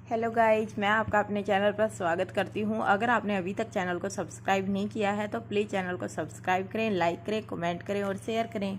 Hello guys, मैं आपका अपने चैनल पर स्वागत करती हूं। अगर आपने अभी तक चैनल को सब्सक्राइब नहीं किया है तो प्लीज़ चैनल को सब्सक्राइब करें, लाइक करें, कमेंट करें और शेयर करें।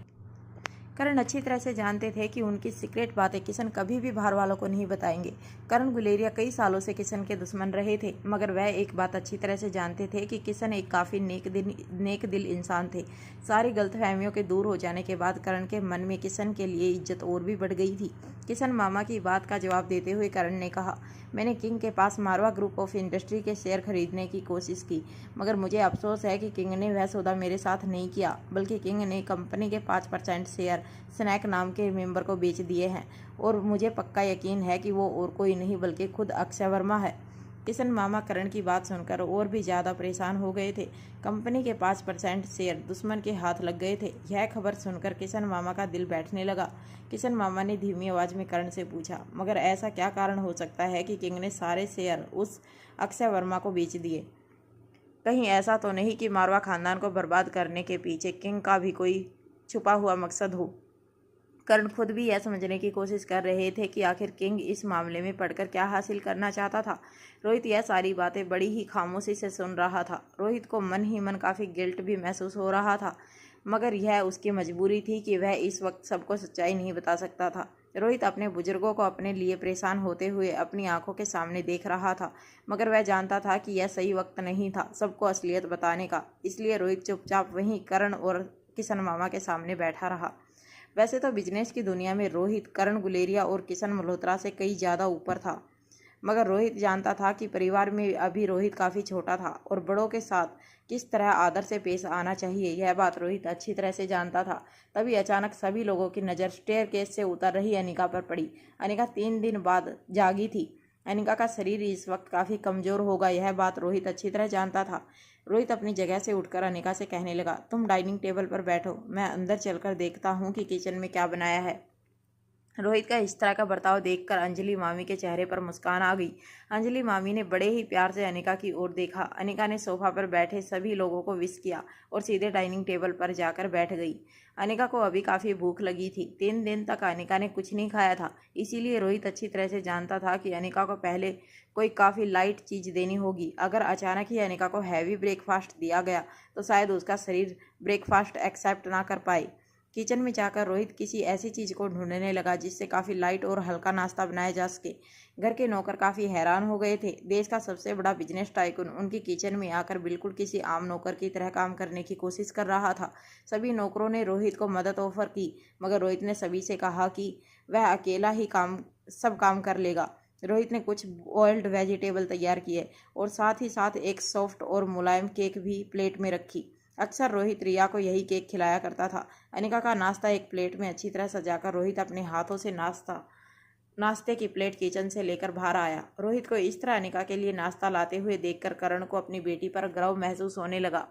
करण अच्छी तरह से जानते थे कि उनकी सीक्रेट बातें किशन कभी भी बाहर वालों को नहीं बताएंगे। करण गुलेरिया कई सालों से किशन के दुश्मन रहे थे, मगर वह एक बात अच्छी तरह से जानते थे कि किशन एक काफ़ी नेक दिल इंसान थे। सारी गलतफहमियों के दूर हो जाने के बाद करण के मन में किशन के लिए इज्जत और भी बढ़ गई थी। किशन मामा की बात का जवाब देते हुए करण ने कहा, मैंने किंग के पास मारवा ग्रुप ऑफ इंडस्ट्री के शेयर खरीदने की कोशिश की, मगर मुझे अफसोस है कि किंग ने वह सौदा मेरे साथ नहीं किया, बल्कि किंग ने कंपनी के 5% शेयर स्नैक नाम के मेंबर को बेच दिए हैं। और मुझे पक्का यकीन है कि वो और कोई नहीं बल्कि खुद अक्षय वर्मा है। किशन मामा करण की बात सुनकर और भी ज़्यादा परेशान हो गए थे। कंपनी के 5% शेयर दुश्मन के हाथ लग गए थे। यह खबर सुनकर किशन मामा का दिल बैठने लगा। किशन मामा ने धीमी आवाज़ में करण से पूछा, मगर ऐसा क्या कारण हो सकता है कि किंग ने सारे शेयर उस अक्षय वर्मा को बेच दिए? कहीं ऐसा तो नहीं कि मारवा खानदान को बर्बाद करने के पीछे किंग का भी कोई छुपा हुआ मकसद हो? कर्ण खुद भी यह समझने की कोशिश कर रहे थे कि आखिर किंग इस मामले में पढ़कर क्या हासिल करना चाहता था। रोहित यह सारी बातें बड़ी ही खामोशी से सुन रहा था। रोहित को मन ही मन काफ़ी गिल्ट भी महसूस हो रहा था, मगर यह उसकी मजबूरी थी कि वह इस वक्त सबको सच्चाई नहीं बता सकता था। रोहित अपने बुजुर्गों को अपने लिए परेशान होते हुए अपनी आंखों के सामने देख रहा था, मगर वह जानता था कि यह सही वक्त नहीं था सबको असलियत बताने का। इसलिए रोहित चुपचाप वहीं करण और किशन मामा के सामने बैठा रहा। वैसे तो बिजनेस की दुनिया में रोहित करण गुलेरिया और किशन मल्होत्रा से कई ज़्यादा ऊपर था, मगर रोहित जानता था कि परिवार में अभी रोहित काफ़ी छोटा था और बड़ों के साथ किस तरह आदर से पेश आना चाहिए यह बात रोहित अच्छी तरह से जानता था। तभी अचानक सभी लोगों की नज़र स्टेयरकेस से उतर रही अनिका पर पड़ी। अनिका 3 दिन बाद जागी थी। अनिका का शरीर इस वक्त काफ़ी कमज़ोर होगा, यह बात रोहित अच्छी तरह जानता था। रोहित अपनी जगह से उठकर अनिका से कहने लगा, तुम डाइनिंग टेबल पर बैठो, मैं अंदर चलकर देखता हूँ कि किचन में क्या बनाया है। रोहित का इस तरह का बर्ताव देखकर अंजलि मामी के चेहरे पर मुस्कान आ गई। अंजलि मामी ने बड़े ही प्यार से अनिका की ओर देखा। अनिका ने सोफा पर बैठे सभी लोगों को विश किया और सीधे डाइनिंग टेबल पर जाकर बैठ गई। अनिका को अभी काफ़ी भूख लगी थी। 3 दिन तक अनिका ने कुछ नहीं खाया था, इसीलिए रोहित अच्छी तरह से जानता था कि अनिका को पहले कोई काफ़ी लाइट चीज़ देनी होगी। अगर अचानक ही अनिका को हैवी ब्रेकफास्ट दिया गया तो शायद उसका शरीर ब्रेकफास्ट एक्सेप्ट ना कर पाए। किचन में जाकर रोहित किसी ऐसी चीज़ को ढूंढने लगा जिससे काफ़ी लाइट और हल्का नाश्ता बनाया जा सके। घर के नौकर काफ़ी हैरान हो गए थे। देश का सबसे बड़ा बिजनेस टाइकून उनकी किचन में आकर बिल्कुल किसी आम नौकर की तरह काम करने की कोशिश कर रहा था। सभी नौकरों ने रोहित को मदद ऑफर की, मगर रोहित ने सभी से कहा कि वह अकेला ही सब काम कर लेगा। रोहित ने कुछ बॉइल्ड वेजिटेबल तैयार किए और साथ ही साथ एक सॉफ्ट और मुलायम केक भी प्लेट में रखी। अक्सर रोहित रिया को यही केक खिलाया करता था। अनिका का नाश्ता एक प्लेट में अच्छी तरह सजाकर रोहित अपने हाथों से नाश्ते की प्लेट किचन से लेकर बाहर आया। रोहित को इस तरह अनिका के लिए नाश्ता लाते हुए देखकर करण को अपनी बेटी पर गर्व महसूस होने लगा।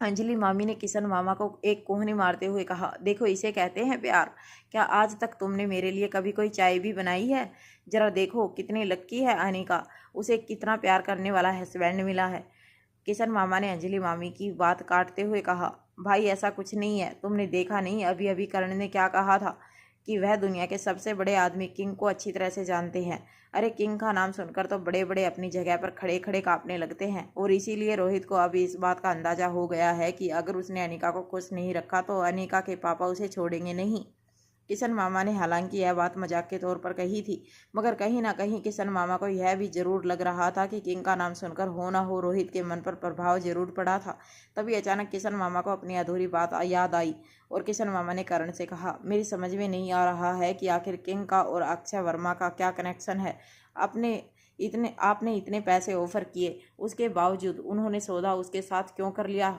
अंजलि मामी ने किशन मामा को एक कोहनी मारते हुए कहा, देखो इसे कहते हैं प्यार। क्या आज तक तुमने मेरे लिए कभी कोई चाय भी बनाई है? जरा देखो कितनी लक्की है अनिका, उसे कितना प्यार करने वाला हस्बैंड मिला है। किशन मामा ने अंजलि मामी की बात काटते हुए कहा, भाई ऐसा कुछ नहीं है, तुमने देखा नहीं अभी अभी करण ने क्या कहा था कि वह दुनिया के सबसे बड़े आदमी किंग को अच्छी तरह से जानते हैं। अरे किंग का नाम सुनकर तो बड़े बड़े अपनी जगह पर खड़े खड़े कांपने लगते हैं। और इसीलिए रोहित को अब इस बात का अंदाजा हो गया है कि अगर उसने अनिका को खुश नहीं रखा तो अनिका के पापा उसे छोड़ेंगे नहीं। किशन मामा ने हालांकि यह बात मजाक के तौर पर कही थी, मगर कहीं ना कहीं किशन मामा को यह भी जरूर लग रहा था कि किंग का नाम सुनकर हो ना हो रोहित के मन पर प्रभाव जरूर पड़ा था। तभी अचानक किशन मामा को अपनी अधूरी बात याद आई और किशन मामा ने करण से कहा, मेरी समझ में नहीं आ रहा है कि आखिर किंग का और अक्षय वर्मा का क्या कनेक्शन है। आपने इतने पैसे ऑफर किए, उसके बावजूद उन्होंने सौदा उसके साथ क्यों कर लिया?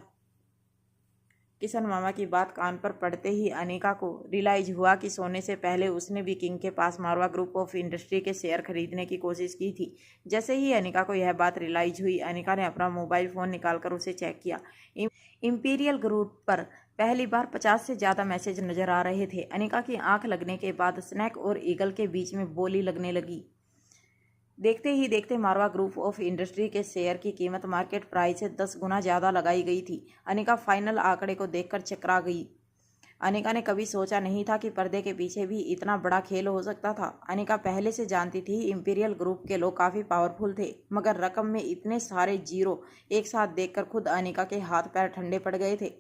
किशन मामा की बात कान पर पड़ते ही अनिका को रियलाइज हुआ कि सोने से पहले उसने भी किंग के पास मारवा ग्रुप ऑफ इंडस्ट्री के शेयर खरीदने की कोशिश की थी। जैसे ही अनिका को यह बात रियलाइज हुई, अनिका ने अपना मोबाइल फ़ोन निकालकर उसे चेक किया। इंपीरियल ग्रुप पर पहली बार 50 से ज़्यादा मैसेज नजर आ रहे थे। अनिका की आंख लगने के बाद स्नैक और ईगल के बीच में बोली लगने लगी। देखते ही देखते मारवा ग्रुप ऑफ इंडस्ट्री के शेयर की कीमत मार्केट प्राइस से 10 गुना ज़्यादा लगाई गई थी। अनिका फाइनल आंकड़े को देखकर चकरा गई। अनिका ने कभी सोचा नहीं था कि पर्दे के पीछे भी इतना बड़ा खेल हो सकता था। अनिका पहले से जानती थी इंपीरियल ग्रुप के लोग काफ़ी पावरफुल थे, मगर रकम में इतने सारे जीरो एक साथ देखकर खुद अनिका के हाथ पैर ठंडे पड़ गए थे।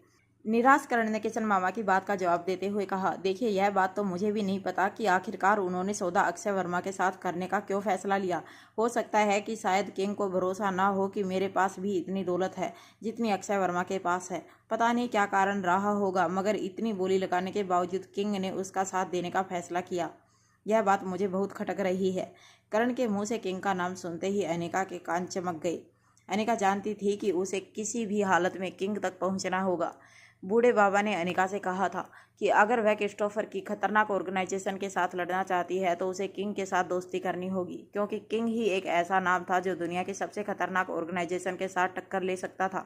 निराश करण ने किशन मामा की बात का जवाब देते हुए कहा, देखिए यह बात तो मुझे भी नहीं पता कि आखिरकार उन्होंने सौदा अक्षय वर्मा के साथ करने का क्यों फैसला लिया। हो सकता है कि शायद किंग को भरोसा ना हो कि मेरे पास भी इतनी दौलत है जितनी अक्षय वर्मा के पास है। पता नहीं क्या कारण रहा होगा, मगर इतनी बोली लगाने के बावजूद किंग ने उसका साथ देने का फैसला किया। यह बात मुझे बहुत खटक रही है। करण के मुँह से किंग का नाम सुनते ही अनिका के कान चमक गए। अनिका जानती थी कि उसे किसी भी हालत में किंग तक पहुँचना होगा। बूढ़े बाबा ने अनिका से कहा था कि अगर वह क्रिस्टोफर की खतरनाक ऑर्गेनाइजेशन के साथ लड़ना चाहती है तो उसे किंग के साथ दोस्ती करनी होगी, क्योंकि किंग ही एक ऐसा नाम था जो दुनिया की सबसे खतरनाक ऑर्गेनाइजेशन के साथ टक्कर ले सकता था।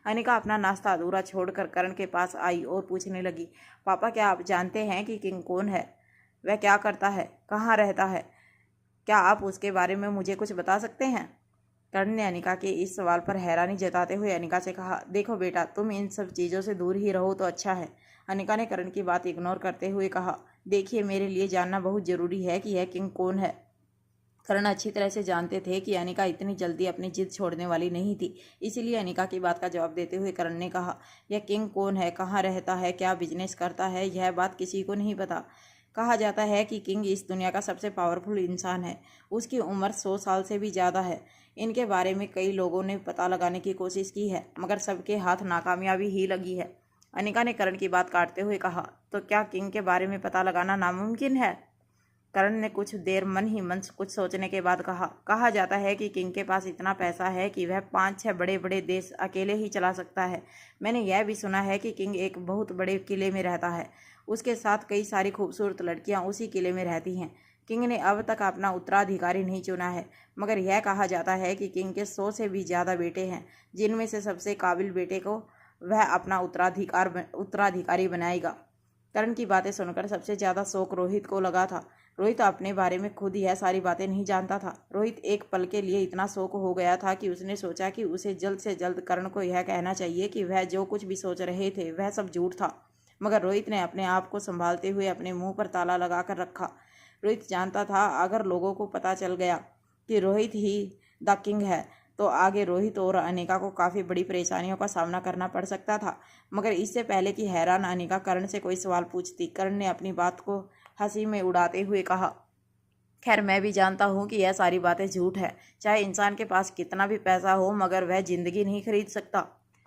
अनिका अपना नाश्ता अधूरा छोड़कर करण के पास आई और पूछने लगी, पापा क्या आप जानते हैं कि किंग कौन है? वह क्या करता है, कहाँ रहता है? क्या आप उसके बारे में मुझे कुछ बता सकते हैं? कर्ण ने अनिका के इस सवाल पर हैरानी जताते हुए अनिका से कहा, देखो बेटा, तुम इन सब चीज़ों से दूर ही रहो तो अच्छा है। अनिका ने कर्ण की बात इग्नोर करते हुए कहा, देखिए मेरे लिए जानना बहुत ज़रूरी है कि यह किंग कौन है। कर्ण अच्छी तरह से जानते थे कि अनिका इतनी जल्दी अपनी जिद छोड़ने वाली नहीं थी, इसीलिए अनिका की बात का जवाब देते हुए कर्ण ने कहा, यह किंग कौन है, कहाँ रहता है, क्या बिजनेस करता है, यह बात किसी को नहीं पता। कहा जाता है कि किंग इस दुनिया का सबसे पावरफुल इंसान है। उसकी उम्र 100 साल से भी ज़्यादा है। इनके बारे में कई लोगों ने पता लगाने की कोशिश की है, मगर सबके हाथ नाकामयाबी ही लगी है। अनिका ने करण की बात काटते हुए कहा, तो क्या किंग के बारे में पता लगाना नामुमकिन है? करण ने कुछ देर मन ही मन कुछ सोचने के बाद कहा जाता है कि किंग के पास इतना पैसा है कि वह 5-6 बड़े बड़े देश अकेले ही चला सकता है। मैंने यह भी सुना है कि किंग एक बहुत बड़े किले में रहता है। उसके साथ कई सारी खूबसूरत लड़कियां उसी किले में रहती हैं। किंग ने अब तक अपना उत्तराधिकारी नहीं चुना है, मगर यह कहा जाता है कि किंग के 100 से भी ज़्यादा बेटे हैं, जिनमें से सबसे काबिल बेटे को वह अपना उत्तराधिकारी बनाएगा। करण की बातें सुनकर सबसे ज़्यादा शौक रोहित को लगा था। रोहित अपने बारे में खुद यह सारी बातें नहीं जानता था। रोहित एक पल के लिए इतना शौक हो गया था कि उसने सोचा कि उसे जल्द से जल्द करण को यह कहना चाहिए कि वह जो कुछ भी सोच रहे थे वह सब झूठ था। मगर रोहित ने अपने आप को संभालते हुए अपने मुंह पर ताला लगा कर रखा। रोहित जानता था अगर लोगों को पता चल गया कि रोहित ही द किंग है तो आगे रोहित और अनिका को काफ़ी बड़ी परेशानियों का सामना करना पड़ सकता था। मगर इससे पहले कि हैरान अनिका करण से कोई सवाल पूछती, करण ने अपनी बात को हंसी में उड़ाते हुए कहा, खैर मैं भी जानता हूँ कि यह सारी बातें झूठ है। चाहे इंसान के पास कितना भी पैसा हो, मगर वह जिंदगी नहीं खरीद सकता।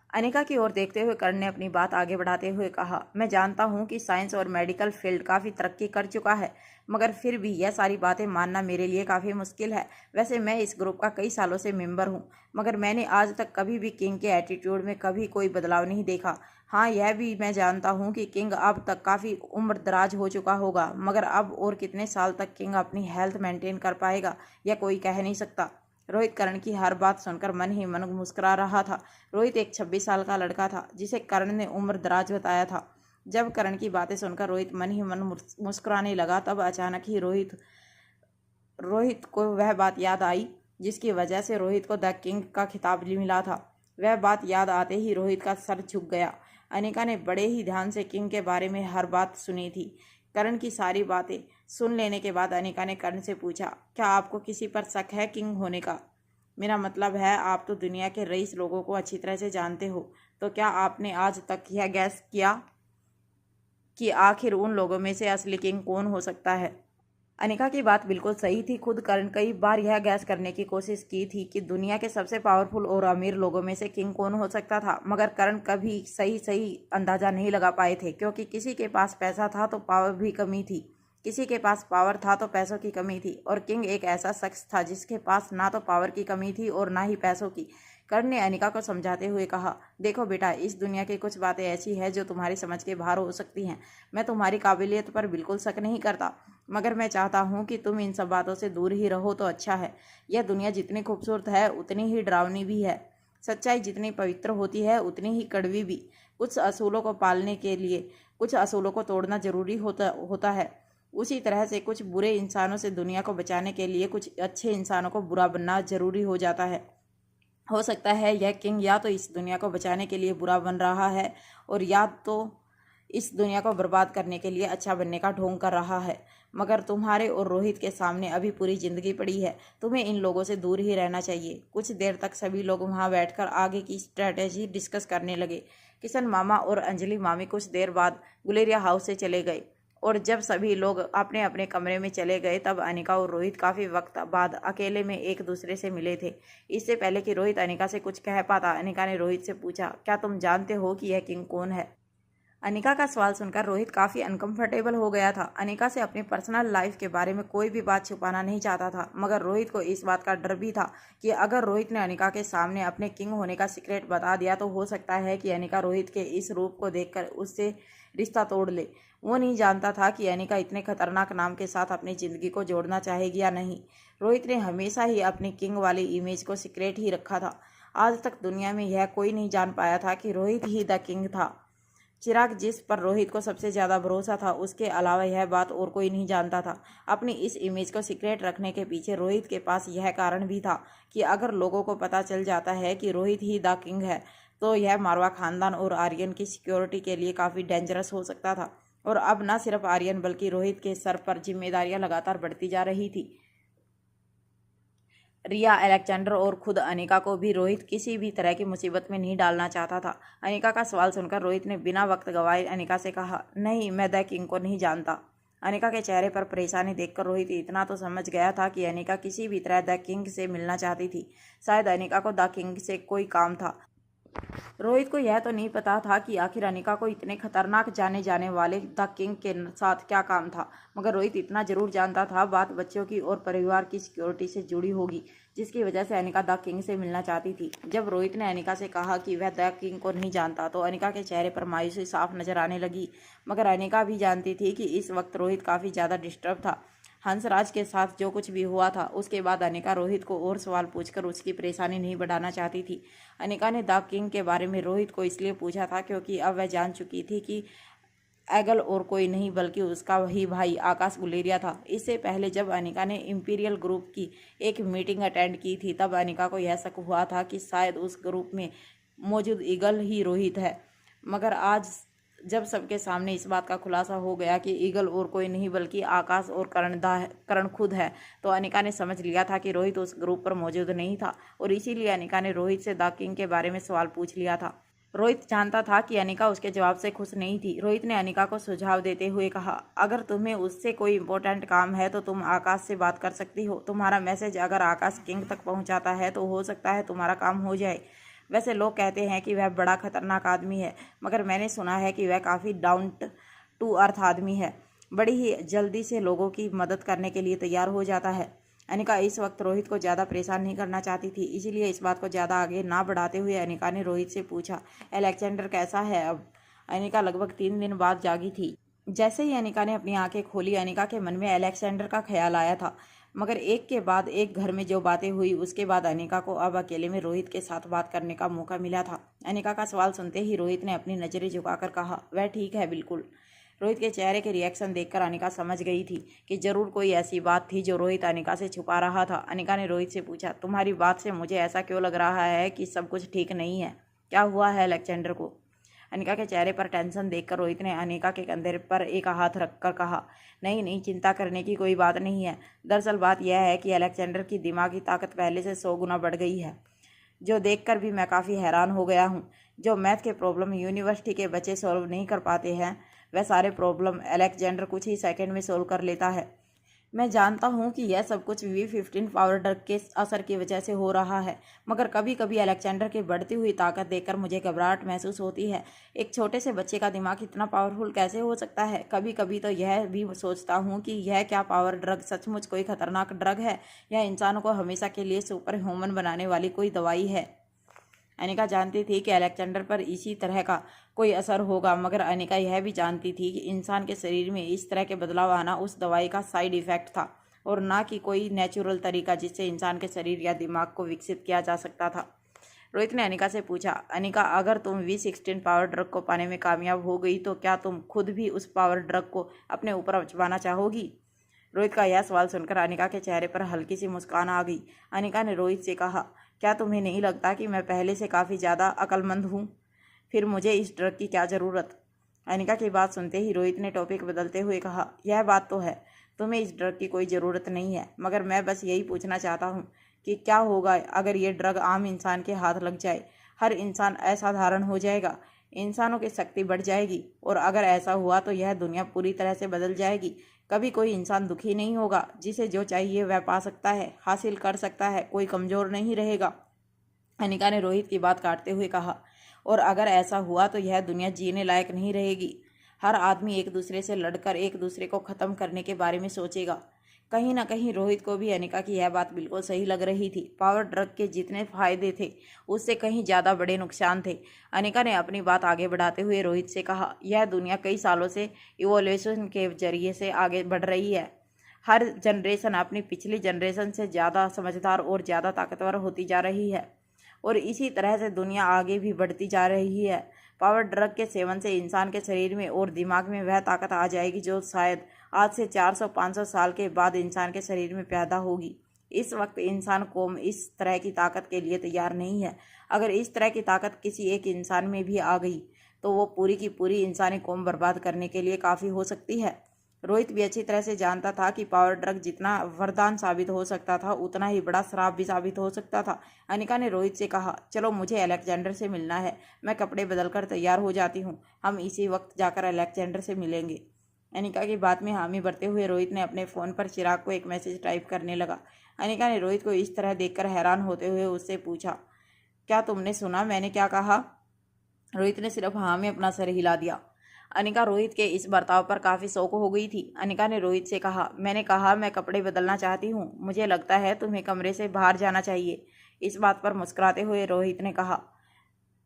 अनिका की ओर देखते हुए कर्ण ने अपनी बात आगे बढ़ाते हुए कहा, मैं जानता हूँ कि साइंस और मेडिकल फील्ड काफ़ी तरक्की कर चुका है, मगर फिर भी यह सारी बातें मानना मेरे लिए काफ़ी मुश्किल है। वैसे मैं इस ग्रुप का कई सालों से मेंबर हूँ, मगर मैंने आज तक कभी भी किंग के एटीट्यूड में कभी कोई बदलाव नहीं देखा। हाँ, यह भी मैं जानता हूँ कि किंग अब तक काफ़ी उम्र दराज हो चुका होगा, मगर अब और कितने साल तक किंग अपनी हेल्थ मेंटेन कर पाएगा यह कोई कह नहीं सकता। रोहित करण की हर बात सुनकर मन ही मन मुस्कुरा रहा था। रोहित एक 26 साल का लड़का था जिसे करण ने उम्र दराज बताया था। जब करण की बातें सुनकर रोहित मन ही मन मुस्कुराने लगा, तब अचानक ही रोहित को वह बात याद आई जिसकी वजह से रोहित को द किंग का खिताब मिला था। वह बात याद आते ही रोहित का सर झुक गया। अनिका ने बड़े ही ध्यान से किंग के बारे में हर बात सुनी थी। करण की सारी बातें सुन लेने के बाद अनिका ने कर्ण से पूछा, क्या आपको किसी पर शक है किंग होने का? मेरा मतलब है आप तो दुनिया के रईस लोगों को अच्छी तरह से जानते हो, तो क्या आपने आज तक यह गैस किया कि आखिर उन लोगों में से असली किंग कौन हो सकता है? अनिका की बात बिल्कुल सही थी। खुद कर्ण कई बार यह गैस करने की कोशिश की थी कि दुनिया के सबसे पावरफुल और अमीर लोगों में से किंग कौन हो सकता था, मगर कर्ण कभी सही अंदाजा नहीं लगा पाए थे, क्योंकि किसी के पास पैसा था तो पावर भी कमी थी, किसी के पास पावर था तो पैसों की कमी थी, और किंग एक ऐसा शख्स था जिसके पास ना तो पावर की कमी थी और ना ही पैसों की। कर्ण ने अनिका को समझाते हुए कहा, देखो बेटा, इस दुनिया की कुछ बातें ऐसी हैं जो तुम्हारी समझ के बाहर हो सकती हैं। मैं तुम्हारी काबिलियत पर बिल्कुल शक नहीं करता, मगर मैं चाहता हूँ कि तुम इन सब बातों से दूर ही रहो तो अच्छा है। यह दुनिया जितनी खूबसूरत है उतनी ही डरावनी भी है। सच्चाई जितनी पवित्र होती है उतनी ही कड़वी भी। कुछ असूलों को पालने के लिए कुछ असूलों को तोड़ना जरूरी होता है। उसी तरह से कुछ बुरे इंसानों से दुनिया को बचाने के लिए कुछ अच्छे इंसानों को बुरा बनना जरूरी हो जाता है। हो सकता है यह किंग या तो इस दुनिया को बचाने के लिए बुरा बन रहा है और या तो इस दुनिया को बर्बाद करने के लिए अच्छा बनने का ढोंग कर रहा है। मगर तुम्हारे और रोहित के सामने अभी पूरी जिंदगी पड़ी है। तुम्हें इन लोगों से दूर ही रहना चाहिए। कुछ देर तक सभी लोग वहां बैठकर आगे की स्ट्रेटेजी डिस्कस करने लगे। किशन मामा और अंजलि मामी कुछ देर बाद गुलेरिया हाउस से चले गए और जब सभी लोग अपने अपने कमरे में चले गए तब अनिका और रोहित काफ़ी वक्त बाद अकेले में एक दूसरे से मिले थे। इससे पहले कि रोहित अनिका से कुछ कह पाता, अनिका ने रोहित से पूछा, क्या तुम जानते हो कि यह किंग कौन है? अनिका का सवाल सुनकर रोहित काफ़ी अनकंफर्टेबल हो गया था। अनिका से अपनी पर्सनल लाइफ के बारे में कोई भी बात छुपाना नहीं चाहता था, मगर रोहित को इस बात का डर भी था कि अगर रोहित ने अनिका के सामने अपने किंग होने का सीक्रेट बता दिया तो हो सकता है कि अनिका रोहित के इस रूप को देखकर उससे रिश्ता तोड़ ले। वो नहीं जानता था कि अनिका इतने खतरनाक नाम के साथ अपनी ज़िंदगी को जोड़ना चाहेगी या नहीं। रोहित ने हमेशा ही अपनी किंग वाली इमेज को सीक्रेट ही रखा था। आज तक दुनिया में यह कोई नहीं जान पाया था कि रोहित ही द किंग था। चिराग जिस पर रोहित को सबसे ज़्यादा भरोसा था, उसके अलावा यह बात और कोई नहीं जानता था। अपनी इस इमेज को सीक्रेट रखने के पीछे रोहित के पास यह कारण भी था कि अगर लोगों को पता चल जाता है कि रोहित ही द किंग है तो यह मारवा खानदान और आर्यन की सिक्योरिटी के लिए काफ़ी डेंजरस हो सकता था। और अब न सिर्फ आर्यन बल्कि रोहित के सर पर जिम्मेदारियां लगातार बढ़ती जा रही थी। रिया, अलेक्जेंडर और खुद अनिका को भी रोहित किसी भी तरह की मुसीबत में नहीं डालना चाहता था। अनिका का सवाल सुनकर रोहित ने बिना वक्त गवाए अनिका से कहा, नहीं, मैं द किंग को नहीं जानता। अनिका के चेहरे पर परेशानी देखकर रोहित इतना तो समझ गया था कि अनिका किसी भी तरह द किंग से मिलना चाहती थी। शायद अनिका को द किंग से कोई काम था। रोहित को यह तो नहीं पता था कि आखिर अनिका को इतने खतरनाक जाने जाने वाले द किंग के साथ क्या काम था, मगर रोहित इतना जरूर जानता था बात बच्चों की और परिवार की सिक्योरिटी से जुड़ी होगी, जिसकी वजह से अनिका द किंग से मिलना चाहती थी। जब रोहित ने अनिका से कहा कि वह द किंग को नहीं जानता तो अनिका के चेहरे पर मायूसी साफ नजर आने लगी। मगर अनिका भी जानती थी कि इस वक्त रोहित काफ़ी ज़्यादा डिस्टर्ब था। हंसराज के साथ जो कुछ भी हुआ था उसके बाद अनिका रोहित को और सवाल पूछकर उसकी परेशानी नहीं बढ़ाना चाहती थी। अनिका ने द किंग के बारे में रोहित को इसलिए पूछा था क्योंकि अब वह जान चुकी थी कि एगल और कोई नहीं बल्कि उसका वही भाई आकाश गुलेरिया था। इससे पहले जब अनिका ने इंपीरियल ग्रुप की एक मीटिंग अटेंड की थी तब अनिका को यह शक हुआ था कि शायद उस ग्रुप में मौजूद ईगल ही रोहित है। मगर आज जब सबके सामने इस बात का खुलासा हो गया कि ईगल और कोई नहीं बल्कि आकाश और करण खुद है, तो अनिका ने समझ लिया था कि रोहित उस ग्रुप पर मौजूद नहीं था और इसीलिए अनिका ने रोहित से द किंग के बारे में सवाल पूछ लिया था। रोहित जानता था कि अनिका उसके जवाब से खुश नहीं थी। रोहित ने अनिका को सुझाव देते हुए कहा, अगर तुम्हें उससे कोई इंपॉर्टेंट काम है तो तुम आकाश से बात कर सकती हो। तुम्हारा मैसेज अगर आकाश किंग तक पहुंचाता है तो हो सकता है तुम्हारा काम हो जाए। वैसे लोग कहते हैं कि वह बड़ा खतरनाक आदमी है, मगर मैंने सुना है कि वह काफ़ी डाउन टू अर्थ आदमी है। बड़ी ही जल्दी से लोगों की मदद करने के लिए तैयार हो जाता है। अनिका इस वक्त रोहित को ज़्यादा परेशान नहीं करना चाहती थी, इसीलिए इस बात को ज़्यादा आगे ना बढ़ाते हुए अनिका ने रोहित से पूछा, अलेक्जेंडर कैसा है अब? अनिका लगभग 3 दिन बाद जागी थी। जैसे ही अनिका ने अपनी आंखें खोली, अनिका के मन में अलेक्जेंडर का ख्याल आया था। मगर एक के बाद एक घर में जो बातें हुई उसके बाद अनिका को अब अकेले में रोहित के साथ बात करने का मौका मिला था। अनिका का सवाल सुनते ही रोहित ने अपनी नज़रें झुकाकर कहा, वह ठीक है, बिल्कुल। रोहित के चेहरे के रिएक्शन देखकर अनिका समझ गई थी कि जरूर कोई ऐसी बात थी जो रोहित अनिका से छुपा रहा था। अनिका ने रोहित से पूछा, तुम्हारी बात से मुझे ऐसा क्यों लग रहा है कि सब कुछ ठीक नहीं है? क्या हुआ है अलेक्जेंडर को? अनिका के चेहरे पर टेंशन देखकर रोहित ने अनिका के कंधे पर एक हाथ रखकर कहा, नहीं नहीं, चिंता करने की कोई बात नहीं है। दरअसल बात यह है कि अलेक्जेंडर की दिमागी ताकत पहले से 100 गुना बढ़ गई है, जो देखकर भी मैं काफ़ी हैरान हो गया हूँ। जो मैथ के प्रॉब्लम यूनिवर्सिटी के बच्चे सॉल्व नहीं कर पाते हैं, वह सारे प्रॉब्लम अलेक्जेंडर कुछ ही सेकंड में सोल्व कर लेता है। मैं जानता हूँ कि यह सब कुछ V15 पावर ड्रग के असर की वजह से हो रहा है, मगर कभी कभी अलेक्जेंडर की बढ़ती हुई ताकत देखकर मुझे घबराहट महसूस होती है। एक छोटे से बच्चे का दिमाग इतना पावरफुल कैसे हो सकता है? कभी कभी तो यह भी सोचता हूँ कि यह क्या पावर ड्रग सचमुच कोई खतरनाक ड्रग है या इंसानों को हमेशा के लिए सुपर ह्यूमन बनाने वाली कोई दवाई है। अनिका जानती थी कि अलेक्जेंडर पर इसी तरह का कोई असर होगा, मगर अनिका यह भी जानती थी कि इंसान के शरीर में इस तरह के बदलाव आना उस दवाई का साइड इफेक्ट था और ना कि कोई नेचुरल तरीका जिससे इंसान के शरीर या दिमाग को विकसित किया जा सकता था। रोहित ने अनिका से पूछा, अनिका, अगर तुम V16 पावर ड्रग को पाने में कामयाब हो गई तो क्या तुम खुद भी उस पावर ड्रग को अपने ऊपर अजमाना चाहोगी? रोहित का यह सवाल सुनकर अनिका के चेहरे पर हल्की सी मुस्कान आ गई। अनिका ने रोहित से कहा, क्या तुम्हें नहीं लगता कि मैं पहले से काफ़ी ज़्यादा अक्लमंद हूँ? फिर मुझे इस ड्रग की क्या ज़रूरत? अनिका की बात सुनते ही रोहित ने टॉपिक बदलते हुए कहा, यह बात तो है, तुम्हें इस ड्रग की कोई ज़रूरत नहीं है, मगर मैं बस यही पूछना चाहता हूँ कि क्या होगा अगर ये ड्रग आम इंसान के हाथ लग जाए। हर इंसान असाधारण हो जाएगा, इंसानों की शक्ति बढ़ जाएगी, और अगर ऐसा हुआ तो यह दुनिया पूरी तरह से बदल जाएगी। कभी कोई इंसान दुखी नहीं होगा, जिसे जो चाहिए वह पा सकता है, हासिल कर सकता है, कोई कमज़ोर नहीं रहेगा। अनिका ने रोहित की बात काटते हुए कहा, और अगर ऐसा हुआ तो यह दुनिया जीने लायक नहीं रहेगी। हर आदमी एक दूसरे से लड़कर एक दूसरे को ख़त्म करने के बारे में सोचेगा। कहीं ना कहीं रोहित को भी अनिका की यह बात बिल्कुल सही लग रही थी। पावर ड्रग के जितने फायदे थे उससे कहीं ज़्यादा बड़े नुकसान थे। अनिका ने अपनी बात आगे बढ़ाते हुए रोहित से कहा, यह दुनिया कई सालों से इवोल्यूशन के जरिए से आगे बढ़ रही है। हर जनरेशन अपनी पिछली जनरेशन से ज़्यादा समझदार और ज़्यादा ताकतवर होती जा रही है, और इसी तरह से दुनिया आगे भी बढ़ती जा रही है। पावर ड्रग के सेवन से इंसान के शरीर में और दिमाग में वह ताकत आ जाएगी जो शायद आज से 400-500 साल के बाद इंसान के शरीर में पैदा होगी। इस वक्त इंसान कौम इस तरह की ताकत के लिए तैयार नहीं है। अगर इस तरह की ताकत किसी एक इंसान में भी आ गई तो वो पूरी की पूरी इंसानी कौम बर्बाद करने के लिए काफ़ी हो सकती है। रोहित भी अच्छी तरह से जानता था कि पावर ड्रग जितना वरदान साबित हो सकता था उतना ही बड़ा श्राप भी साबित हो सकता था। अनिका ने रोहित से कहा, चलो मुझे अलेक्जेंडर से मिलना है, मैं कपड़े बदलकर तैयार हो जाती हूँ, हम इसी वक्त जाकर अलेक्जेंडर से मिलेंगे। अनिका की बात में हामी भरते हुए रोहित ने अपने फ़ोन पर चिराग को एक मैसेज टाइप करने लगा। अनिका ने रोहित को इस तरह देखकर हैरान होते हुए उससे पूछा, क्या तुमने सुना मैंने क्या कहा? रोहित ने सिर्फ हाँ में अपना सर हिला दिया। अनिका रोहित के इस बर्ताव पर काफ़ी शौक हो गई थी। अनिका ने रोहित से कहा, मैंने कहा मैं कपड़े बदलना चाहती हूँ, मुझे लगता है तुम्हें कमरे से बाहर जाना चाहिए। इस बात पर मुस्कुराते हुए रोहित ने कहा,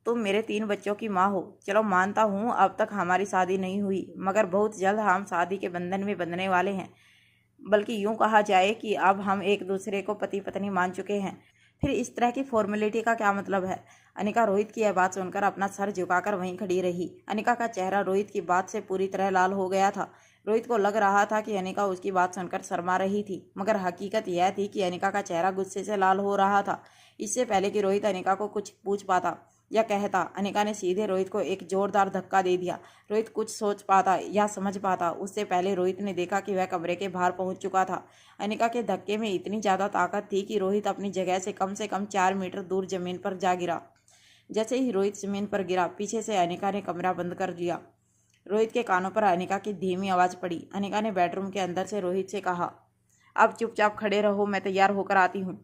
तुम मेरे 3 बच्चों की माँ हो। चलो मानता हूँ अब तक हमारी शादी नहीं हुई, मगर बहुत जल्द हम शादी के बंधन में बंधने वाले हैं। बल्कि यूँ कहा जाए कि अब हम एक दूसरे को पति पत्नी मान चुके हैं। फिर इस तरह की फॉर्मेलिटी का क्या मतलब है? अनिका रोहित की यह बात सुनकर अपना सर झुकाकर वहीं खड़ी रही। अनिका का चेहरा रोहित की बात से पूरी तरह लाल हो गया था। रोहित को लग रहा था कि अनिका उसकी बात सुनकर शर्मा रही थी, मगर हकीकत यह थी कि अनिका का चेहरा गुस्से से लाल हो रहा था। इससे पहले कि रोहित अनिका को कुछ पूछ पाता या कहता, अनिका ने सीधे रोहित को एक जोरदार धक्का दे दिया। रोहित कुछ सोच पाता या समझ पाता उससे पहले रोहित ने देखा कि वह कमरे के बाहर पहुंच चुका था। अनिका के धक्के में इतनी ज़्यादा ताकत थी कि रोहित अपनी जगह से कम 4 मीटर दूर जमीन पर जा गिरा। जैसे ही रोहित जमीन पर गिरा, पीछे से अनिका ने कमरा बंद कर लिया। रोहित के कानों पर अनिका की धीमी आवाज़ पड़ी। अनिका ने बेडरूम के अंदर से रोहित से कहा, अब चुपचाप खड़े रहो, मैं तैयार होकर आती हूँ।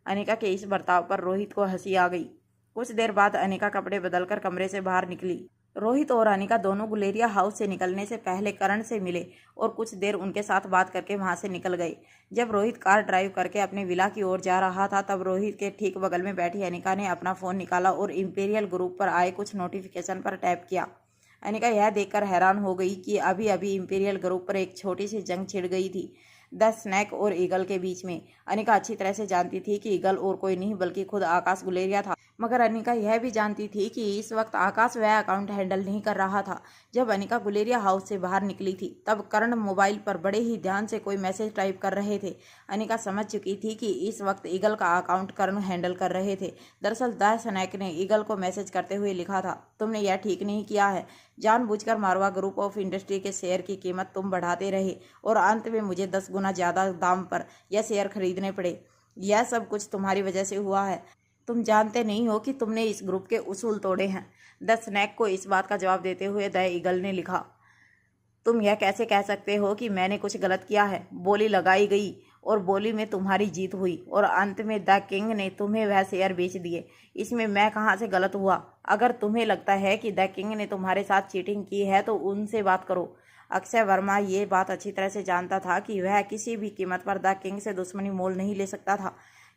अनिका के इस बर्ताव पर रोहित को हंसी आ गई। कुछ देर बाद अनिका कपड़े बदलकर कमरे से बाहर निकली। रोहित और अनिका दोनों गुलेरिया हाउस से निकलने से पहले करण से मिले और कुछ देर उनके साथ बात करके वहां से निकल गए। जब रोहित कार ड्राइव करके अपने विला की ओर जा रहा था तब रोहित के ठीक बगल में बैठी अनिका ने अपना फ़ोन निकाला और इंपीरियल ग्रुप पर आए कुछ नोटिफिकेशन पर टैप किया। अनिका यह देखकर हैरान हो गई कि अभी अभी इंपीरियल ग्रुप पर एक छोटी सी जंग छिड़ गई थी, द स्नैक और ईगल के बीच में। अनिका अच्छी तरह से जानती थी कि ईगल और कोई नहीं बल्कि खुद आकाश गुलेरिया था, मगर अनिका यह भी जानती थी कि इस वक्त आकाश वह अकाउंट हैंडल नहीं कर रहा था। जब अनिका गुलेरिया हाउस से बाहर निकली थी तब करण मोबाइल पर बड़े ही ध्यान से कोई मैसेज टाइप कर रहे थे। अनिका समझ चुकी थी कि इस वक्त ईगल का अकाउंट करण हैंडल कर रहे थे। दरअसल द स्नैक ने ईगल को मैसेज करते हुए लिखा था, तुमने यह ठीक नहीं किया है, जानबूझकर मारवा ग्रुप ऑफ इंडस्ट्री के शेयर की कीमत तुम बढ़ाते रहे और अंत में मुझे 10 गुना ज़्यादा दाम पर यह शेयर खरीदने पड़े। यह सब कुछ तुम्हारी वजह से हुआ है। तुम जानते नहीं हो कि तुमने इस ग्रुप के उसूल तोड़े हैं। द स्नैक को इस बात का जवाब देते हुए द ईगल ने लिखा, तुम यह कैसे कह सकते हो कि मैंने कुछ गलत किया है? बोली लगाई गई और बोली में तुम्हारी जीत हुई और अंत में द किंग ने तुम्हें वह शेयर बेच दिए। इसमें मैं कहाँ से गलत हुआ? अगर तुम्हें लगता है कि द किंग ने तुम्हारे साथ चीटिंग की है तो उनसे बात करो। अक्षय वर्मा ये बात अच्छी तरह से जानता था कि वह किसी भी कीमत पर द किंग से दुश्मनी मोल नहीं ले सकता था।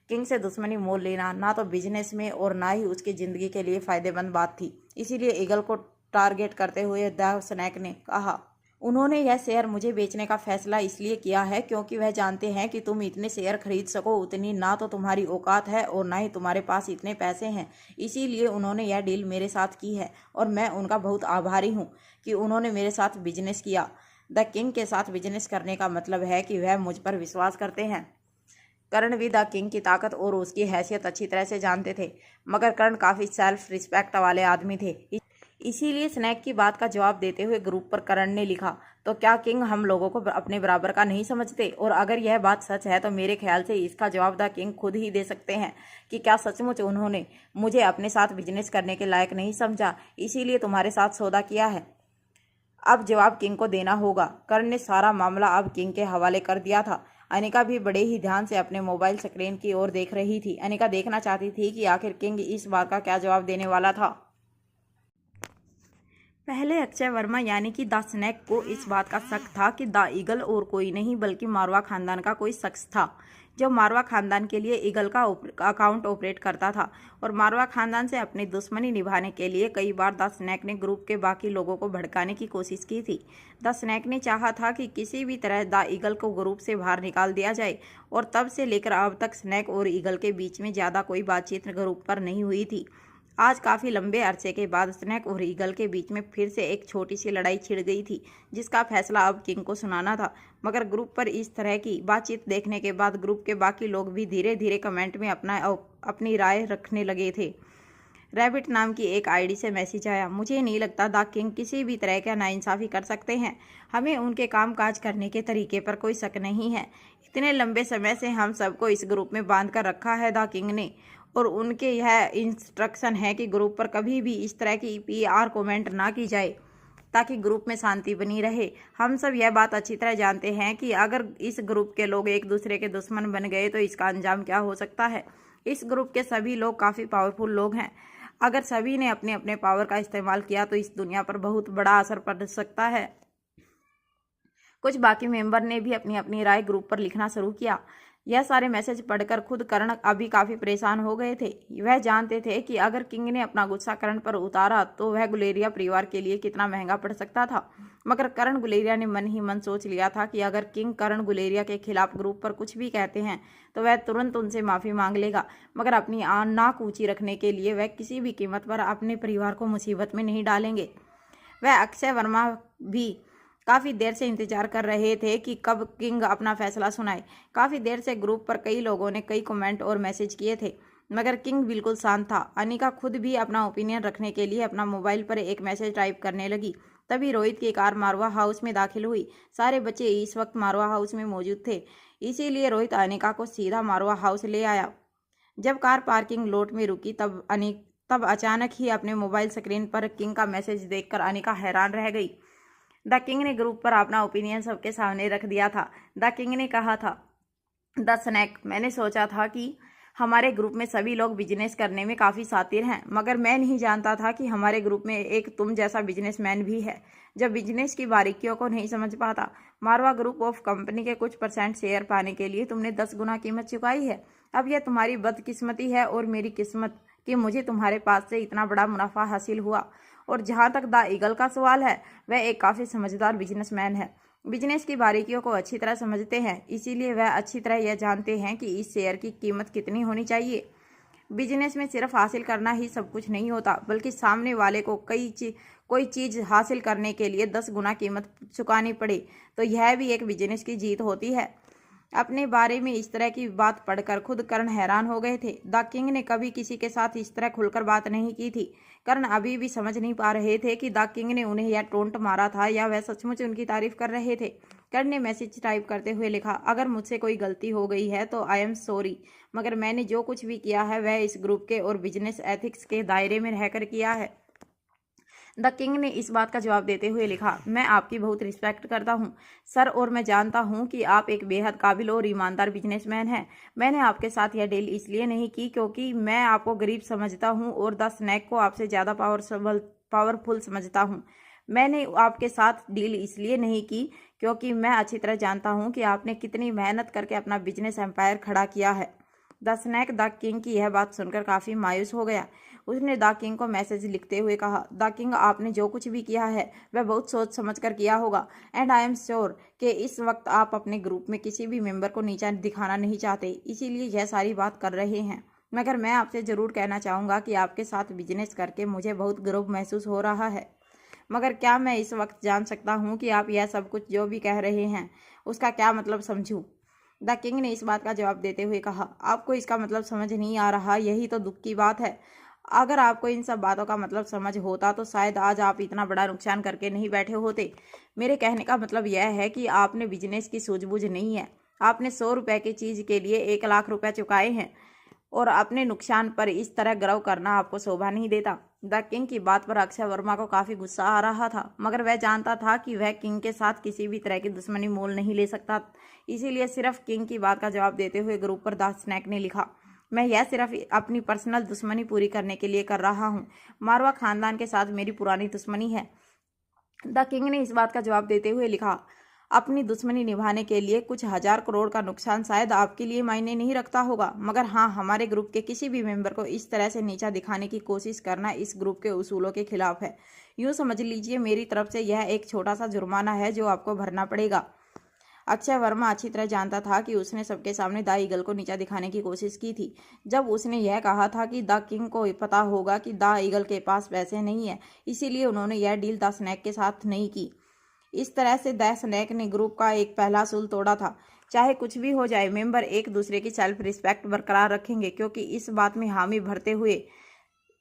किंग से दुश्मनी मोल लेना ना तो बिजनेस में और ना ही उसकी ज़िंदगी के लिए फ़ायदेमंद बात थी। इसीलिए ईगल को टारगेट करते हुए द स्नैक ने कहा, उन्होंने यह शेयर मुझे बेचने का फैसला इसलिए किया है क्योंकि वह जानते हैं कि तुम इतने शेयर खरीद सको उतनी ना तो तुम्हारी औकात है और ना ही तुम्हारे पास इतने पैसे हैं। इसीलिए उन्होंने यह डील मेरे साथ की है और मैं उनका बहुत आभारी हूँ कि उन्होंने मेरे साथ बिजनेस किया। द किंग के साथ बिजनेस करने का मतलब है कि वह मुझ पर विश्वास करते हैं। करण भी द किंग की ताकत और उसकी हैसियत अच्छी तरह से जानते थे, मगर करण काफ़ी सेल्फ रिस्पेक्ट वाले आदमी थे। इसीलिए स्नैक की बात का जवाब देते हुए ग्रुप पर करण ने लिखा, तो क्या किंग हम लोगों को अपने बराबर का नहीं समझते? और अगर यह बात सच है तो मेरे ख्याल से इसका जवाब द किंग खुद ही दे सकते हैं कि क्या सचमुच उन्होंने मुझे अपने साथ बिजनेस करने के लायक नहीं समझा, इसीलिए तुम्हारे साथ सौदा किया है। अब जवाब किंग को देना होगा। करण ने सारा मामला अब किंग के हवाले कर दिया था। अनिका भी बड़े ही ध्यान से अपने मोबाइल स्क्रीन की ओर देख रही थी। अनिका देखना चाहती थी कि आखिर किंग इस बात का क्या जवाब देने वाला था। पहले अक्षय वर्मा यानी कि द स्नैक को इस बात का शक था कि द ईगल और कोई नहीं बल्कि मारवा खानदान का कोई शख्स था, जो मारवा खानदान के लिए ईगल का अकाउंट ऑपरेट करता था और मारवा खानदान से अपनी दुश्मनी निभाने के लिए कई बार द स्नैक ने ग्रुप के बाकी लोगों को भड़काने की कोशिश की थी। द स्नैक ने चाहा था कि किसी भी तरह द ईगल को ग्रुप से बाहर निकाल दिया जाए और तब से लेकर अब तक स्नैक और ईगल के बीच में ज़्यादा कोई बातचीत ग्रुप पर नहीं हुई थी। आज काफ़ी लंबे अरसे के बाद स्नैक और ईगल के बीच में फिर से एक छोटी सी लड़ाई छिड़ गई थी, जिसका फैसला अब किंग को सुनाना था। मगर ग्रुप पर इस तरह की बातचीत देखने के बाद ग्रुप के बाकी लोग भी धीरे धीरे कमेंट में अपनी राय रखने लगे थे। रैबिट नाम की एक आईडी से मैसेज आया, मुझे नहीं लगता द किंग किसी भी तरह का नाइंसाफ़ी कर सकते हैं। हमें उनके कामकाज करने के तरीके पर कोई शक नहीं है। इतने लंबे समय से हम सबको इस ग्रुप में बांध कर रखा है द किंग ने, और उनके यह इंस्ट्रक्शन है कि ग्रुप पर कभी भी इस तरह की PR कमेंट ना की जाए ताकि ग्रुप में शांति बनी रहे। हम सब यह बात अच्छी तरह जानते हैं कि अगर इस ग्रुप के लोग एक दूसरे के दुश्मन बन गए तो इसका अंजाम क्या हो सकता है। इस ग्रुप के सभी लोग काफ़ी पावरफुल लोग हैं। अगर सभी ने अपने अपने पावर का इस्तेमाल किया तो इस दुनिया पर बहुत बड़ा असर पड़ सकता है। कुछ बाकी मेंबर ने भी अपनी अपनी राय ग्रुप पर लिखना शुरू किया। यह सारे मैसेज पढ़कर खुद करण अभी काफ़ी परेशान हो गए थे। वह जानते थे कि अगर किंग ने अपना गुस्सा करण पर उतारा तो वह गुलेरिया परिवार के लिए कितना महंगा पड़ सकता था। मगर करण गुलेरिया ने मन ही मन सोच लिया था कि अगर किंग करण गुलेरिया के खिलाफ ग्रुप पर कुछ भी कहते हैं तो वह तुरंत उनसे माफ़ी मांग लेगा, मगर अपनी नाक ऊंची रखने के लिए वह किसी भी कीमत पर अपने परिवार को मुसीबत में नहीं डालेंगे। वह अक्षय वर्मा भी काफ़ी देर से इंतजार कर रहे थे कि कब किंग अपना फैसला सुनाए। काफ़ी देर से ग्रुप पर कई लोगों ने कई कमेंट और मैसेज किए थे, मगर किंग बिल्कुल शांत था। अनिका खुद भी अपना ओपिनियन रखने के लिए अपना मोबाइल पर एक मैसेज टाइप करने लगी। तभी रोहित की कार मारवा हाउस में दाखिल हुई। सारे बच्चे इस वक्त मारवा हाउस में मौजूद थे, इसीलिए रोहित अनिका को सीधा मारवा हाउस ले आया। जब कार पार्किंग लॉट में रुकी तब अचानक ही अपने मोबाइल स्क्रीन पर किंग का मैसेज देखकर अनिका हैरान रह गई। द किंग ने ग्रुप पर अपना ओपिनियन सबके सामने रख दिया था। द किंग ने कहा था, द स्नैक, मैंने सोचा था कि हमारे ग्रुप में सभी लोग बिजनेस करने में काफ़ी शातिर हैं, मगर मैं नहीं जानता था कि हमारे ग्रुप में एक तुम जैसा बिजनेसमैन भी है जो बिजनेस की बारीकियों को नहीं समझ पाता। मारवा ग्रुप ऑफ कंपनी के कुछ % शेयर पाने के लिए तुमने 10 गुना कीमत चुकाई है। अब यह तुम्हारी बदकिस्मती है और मेरी किस्मत कि मुझे तुम्हारे पास से इतना बड़ा मुनाफा हासिल हुआ। और जहाँ तक द ईगल का सवाल है, वह एक काफ़ी समझदार बिजनेसमैन है, बिजनेस की बारीकियों को अच्छी तरह समझते हैं, इसीलिए वह अच्छी तरह यह जानते हैं कि इस शेयर की कीमत कितनी होनी चाहिए। बिजनेस में सिर्फ हासिल करना ही सब कुछ नहीं होता, बल्कि सामने वाले को कोई चीज़ हासिल करने के लिए 10 गुना कीमत चुकानी पड़े तो यह भी एक बिजनेस की जीत होती है। अपने बारे में इस तरह की बात पढ़कर खुद करण हैरान हो गए थे। द किंग ने कभी किसी के साथ इस तरह खुलकर बात नहीं की थी। करण अभी भी समझ नहीं पा रहे थे कि द किंग ने उन्हें यह टोंट मारा था या वह सचमुच उनकी तारीफ कर रहे थे। करण ने मैसेज टाइप करते हुए लिखा, अगर मुझसे कोई गलती हो गई है तो आई एम सॉरी, मगर मैंने जो कुछ भी किया है वह इस ग्रुप के और बिजनेस एथिक्स के दायरे में रहकर किया है। द किंग ने इस बात का जवाब देते हुए लिखा, मैं आपकी बहुत रिस्पेक्ट करता हूं सर, और मैं जानता हूं कि आप एक बेहद काबिल और ईमानदार बिजनेसमैन हैं। मैंने आपके साथ यह डील इसलिए नहीं की क्योंकि मैं आपको गरीब समझता हूं और द स्नैक को आपसे ज़्यादा पावरफुल समझता हूं। मैंने आपके साथ डील इसलिए नहीं की क्योंकि मैं अच्छी तरह जानता हूँ कि आपने कितनी मेहनत करके अपना बिजनेस एम्पायर खड़ा किया है। द स्नैक द किंग की यह बात सुनकर काफ़ी मायूस हो गया। उसने द किंग को मैसेज लिखते हुए कहा, द किंग, आपने जो कुछ भी किया है वह बहुत सोच समझ कर किया होगा, एंड आई एम श्योर कि इस वक्त आप अपने ग्रुप में किसी भी मेंबर को नीचा दिखाना नहीं चाहते, इसीलिए यह सारी बात कर रहे हैं। मगर मैं आपसे ज़रूर कहना चाहूँगा कि आपके साथ बिजनेस करके मुझे बहुत गर्व महसूस हो रहा है। मगर क्या मैं इस वक्त जान सकता हूँ कि आप यह सब कुछ जो भी कह रहे हैं उसका क्या मतलब समझूँ? द किंग ने इस बात का जवाब देते हुए कहा, आपको इसका मतलब समझ नहीं आ रहा, यही तो दुख की बात है। अगर आपको इन सब बातों का मतलब समझ होता तो शायद आज आप इतना बड़ा नुकसान करके नहीं बैठे होते। मेरे कहने का मतलब यह है कि आपने बिजनेस की सूझबूझ नहीं है। आपने 100 रुपए की चीज़ के लिए 1 लाख रुपए चुकाए हैं और अपने नुकसान पर इस तरह गर्व करना आपको शोभा नहीं देता। द किंग की बात पर अक्षय वर्मा को काफ़ी गुस्सा आ रहा था, मगर वह जानता था कि वह किंग के साथ किसी भी तरह की दुश्मनी मोल नहीं ले सकता। इसीलिए सिर्फ किंग की बात का जवाब देते हुए ग्रुप पर द स्नैक ने लिखा, मैं यह सिर्फ अपनी पर्सनल दुश्मनी पूरी करने के लिए कर रहा हूँ। मारवा खानदान के साथ मेरी पुरानी दुश्मनी है। द किंग ने इस बात का जवाब देते हुए लिखा, अपनी दुश्मनी निभाने के लिए कुछ 1000 करोड़ का नुकसान शायद आपके लिए मायने नहीं रखता होगा, मगर हाँ, हमारे ग्रुप के किसी भी मेंबर को इस तरह से नीचा दिखाने की कोशिश करना इस ग्रुप के उसूलों के खिलाफ है। यूँ समझ लीजिए मेरी तरफ से यह एक छोटा सा जुर्माना है जो आपको भरना पड़ेगा। अक्षय वर्मा अच्छी तरह जानता था कि उसने सबके सामने द ईगल को नीचा दिखाने की कोशिश की थी। जब उसने यह कहा था कि द किंग को पता होगा कि द ईगल के पास पैसे नहीं है, इसीलिए उन्होंने यह डील द स्नैक के साथ नहीं की। इस तरह से द स्नैक ने ग्रुप का एक पहला असूल तोड़ा था। चाहे कुछ भी हो जाए, मेंबर एक दूसरे की सेल्फ रिस्पेक्ट बरकरार रखेंगे, क्योंकि इस बात में हामी भरते हुए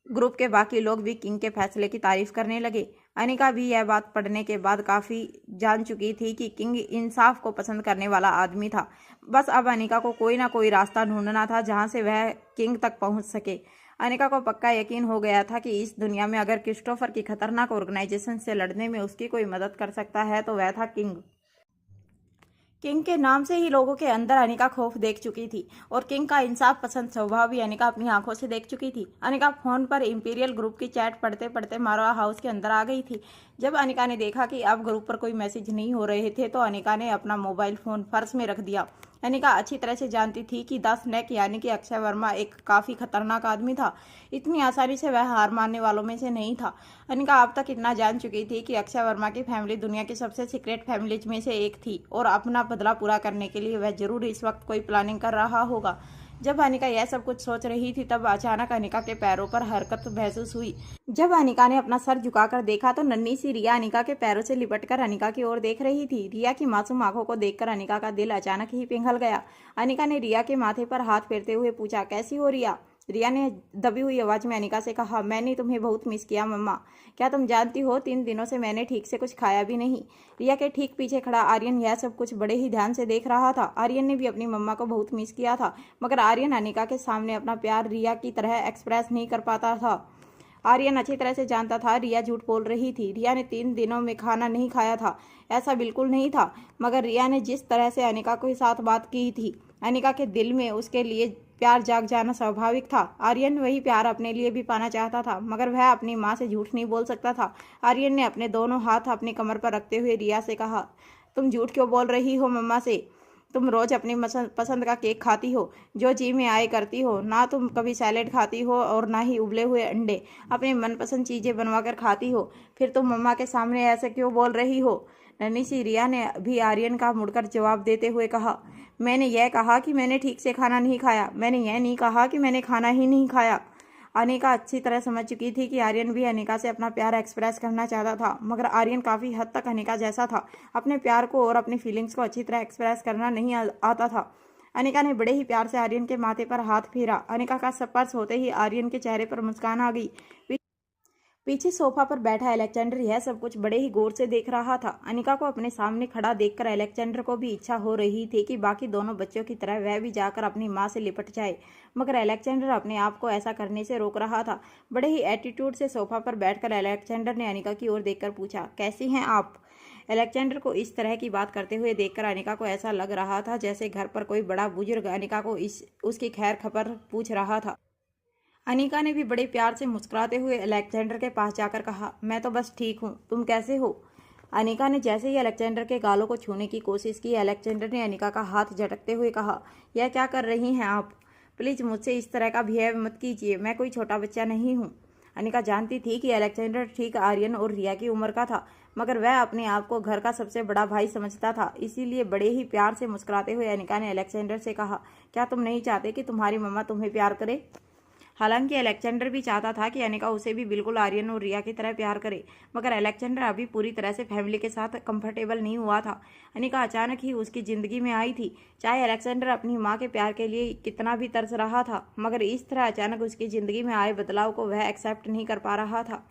ग्रुप के बाकी लोग भी किंग के फैसले की तारीफ करने लगे। अनिका भी यह बात पढ़ने के बाद काफ़ी जान चुकी थी कि किंग इंसाफ को पसंद करने वाला आदमी था। बस अब अनिका को कोई ना कोई रास्ता ढूंढना था जहां से वह किंग तक पहुंच सके। अनिका को पक्का यकीन हो गया था कि इस दुनिया में अगर क्रिस्टोफर की खतरनाक ऑर्गेनाइजेशन से लड़ने में उसकी कोई मदद कर सकता है तो वह था किंग। किंग के नाम से ही लोगों के अंदर अनिका खौफ देख चुकी थी और किंग का इंसाफ पसंद स्वभाव भी अनिका अपनी आंखों से देख चुकी थी। अनिका फोन पर इंपीरियल ग्रुप की चैट पढ़ते पढ़ते मारवा हाउस के अंदर आ गई थी। जब अनिका ने देखा कि अब ग्रुप पर कोई मैसेज नहीं हो रहे थे तो अनिका ने अपना मोबाइल फोन फर्श में रख दिया। अनिका अच्छी तरह से जानती थी कि द स्नैक यानी कि अक्षय वर्मा एक काफ़ी खतरनाक आदमी था। इतनी आसानी से वह हार मानने वालों में से नहीं था। अनिका अब तक इतना जान चुकी थी कि अक्षय वर्मा की फैमिली दुनिया की सबसे सीक्रेट फैमिलीज में से एक थी और अपना बदला पूरा करने के लिए वह जरूर इस वक्त कोई प्लानिंग कर रहा होगा। जब अनिका यह सब कुछ सोच रही थी तब अचानक अनिका के पैरों पर हरकत महसूस हुई। जब अनिका ने अपना सर झुकाकर देखा तो नन्ही सी रिया अनिका के पैरों से लिपटकर अनिका की ओर देख रही थी। रिया की मासूम आंखों को देखकर अनिका का दिल अचानक ही पिघल गया। अनिका ने रिया के माथे पर हाथ फेरते हुए पूछा, कैसी हो रिया? रिया ने दबी हुई आवाज में अनिका से कहा, मैंने तुम्हें बहुत मिस किया मम्मा। क्या तुम जानती हो 3 दिनों से मैंने ठीक से कुछ खाया भी नहीं। रिया के ठीक पीछे खड़ा आर्यन यह सब कुछ बड़े ही ध्यान से देख रहा था। आर्यन ने भी अपनी मम्मा को बहुत मिस किया था, मगर आर्यन अनिका के सामने अपना प्यार रिया की तरह एक्सप्रेस नहीं कर पाता था। आर्यन अच्छी तरह से जानता था रिया झूठ बोल रही थी। रिया ने 3 दिनों में खाना नहीं खाया था, ऐसा बिल्कुल नहीं था, मगर रिया ने जिस तरह से अनिका के साथ बात की थी, अनिका के दिल में उसके लिए प्यार जाग जाना स्वाभाविक था। आर्यन वही प्यार अपने लिए भी पाना चाहता था, मगर वह अपनी माँ से झूठ नहीं बोल सकता था। आर्यन ने अपने दोनों हाथ अपनी कमर पर रखते हुए रिया से कहा, तुम झूठ क्यों बोल रही हो मम्मा से? तुम रोज अपनी पसंद का केक खाती हो, जो जी में आए करती हो, ना तुम कभी सैलेड खाती हो और ना ही उबले हुए अंडे। अपनी मनपसंद चीज़ें बनवाकर खाती हो, फिर तुम मम्मा के सामने ऐसे क्यों बोल रही हो? नन्ही सी रिया ने भी आर्यन का मुड़कर जवाब देते हुए कहा, मैंने यह कहा कि मैंने ठीक से खाना नहीं खाया, मैंने यह नहीं कहा कि मैंने खाना ही नहीं खाया। अनिका अच्छी तरह समझ चुकी थी कि आर्यन भी अनिका से अपना प्यार एक्सप्रेस करना चाहता था, मगर आर्यन काफ़ी हद तक अनिका जैसा था। अपने प्यार को और अपनी फीलिंग्स को अच्छी तरह एक्सप्रेस करना नहीं आता था। अनिका ने बड़े ही प्यार से आर्यन के माथे पर हाथ फेरा। अनिका का स्पर्श होते ही आर्यन के चेहरे पर मुस्कान आ गई। पीछे सोफा पर बैठा अलेक्जेंडर यह सब कुछ बड़े ही गौर से देख रहा था। अनिका को अपने सामने खड़ा देखकर अलेक्जेंडर को भी इच्छा हो रही थी कि बाकी दोनों बच्चों की तरह वह भी जाकर अपनी माँ से लिपट जाए, मगर अलेक्जेंडर अपने आप को ऐसा करने से रोक रहा था। बड़े ही एटीट्यूड से सोफा पर बैठकर अलेक्जेंडर ने अनिका की ओर देखकर पूछा, कैसी हैं आप? अलेक्जेंडर को इस तरह की बात करते हुए देखकर अनिका को ऐसा लग रहा था जैसे घर पर कोई बड़ा बुजुर्ग अनिका को उसकी खैर खबर पूछ रहा था। अनिका ने भी बड़े प्यार से मुस्कुराते हुए अलेक्जेंडर के पास जाकर कहा, मैं तो बस ठीक हूँ, तुम कैसे हो? अनिका ने जैसे ही अलेक्जेंडर के गालों को छूने की कोशिश की, अलेक्जेंडर ने अनिका का हाथ झटकते हुए कहा, यह क्या कर रही हैं आप? प्लीज़ मुझसे इस तरह का बिहेव मत कीजिए, मैं कोई छोटा बच्चा नहीं हूँ। अनिका जानती थी कि अलेक्जेंडर ठीक आर्यन और रिया की उम्र का था, मगर वह अपने आप को घर का सबसे बड़ा भाई समझता था। इसीलिए बड़े ही प्यार से मुस्कुराते हुए अनिका ने अलेक्जेंडर से कहा, क्या तुम नहीं चाहते कि तुम्हारी मम्मा तुम्हें प्यार करे? हालांकि अलेक्जेंडर भी चाहता था कि अनिका उसे भी बिल्कुल आर्यन और रिया की तरह प्यार करे, मगर अलेक्जेंडर अभी पूरी तरह से फैमिली के साथ कंफर्टेबल नहीं हुआ था। अनिका अचानक ही उसकी ज़िंदगी में आई थी। चाहे अलेक्जेंडर अपनी माँ के प्यार के लिए कितना भी तरस रहा था, मगर इस तरह अचानक उसकी ज़िंदगी में आए बदलाव को वह एक्सेप्ट नहीं कर पा रहा था।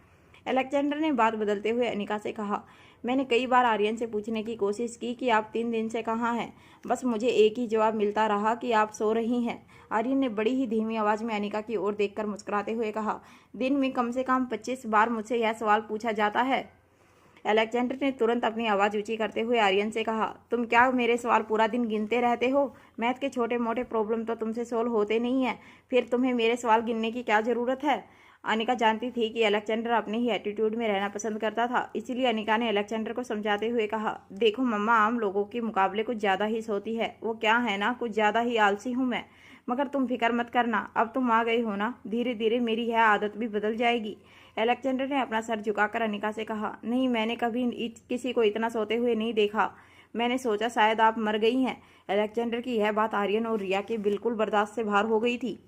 अलेक्जेंडर ने बात बदलते हुए अनिका से कहा, मैंने कई बार आर्यन से पूछने की कोशिश की कि आप 3 दिन से कहाँ हैं, बस मुझे एक ही जवाब मिलता रहा कि आप सो रही हैं। आर्यन ने बड़ी ही धीमी आवाज़ में अनिका की ओर देखकर मुस्कुराते हुए कहा, दिन में कम से कम 25 बार मुझसे यह सवाल पूछा जाता है। अलेक्जेंडर ने तुरंत अपनी आवाज़ ऊंची करते हुए आर्यन से कहा, तुम क्या मेरे सवाल पूरा दिन गिनते रहते हो? मैथ के छोटे मोटे प्रॉब्लम तो तुमसे सोल्व होते नहीं हैं, फिर तुम्हें मेरे सवाल गिनने की क्या ज़रूरत है? अनिका जानती थी कि अलेक्जेंडर अपने ही एटीट्यूड में रहना पसंद करता था, इसीलिए अनिका ने अलेक्जेंडर को समझाते हुए कहा, देखो मम्मा, आम लोगों के मुकाबले कुछ ज़्यादा ही सोती है। वो क्या है ना, कुछ ज़्यादा ही आलसी हूँ मैं। मगर तुम फिक्र मत करना, अब तुम आ गई हो ना, धीरे धीरे मेरी यह आदत भी बदल जाएगी। अलेक्जेंडर ने अपना सर झुकाकर अनिका से कहा, नहीं, मैंने कभी किसी को इतना सोते हुए नहीं देखा। मैंने सोचा शायद आप मर गई हैं। अलेक्जेंडर की यह बात आर्यन और रिया के बिल्कुल बर्दाश्त से बाहर हो गई थी।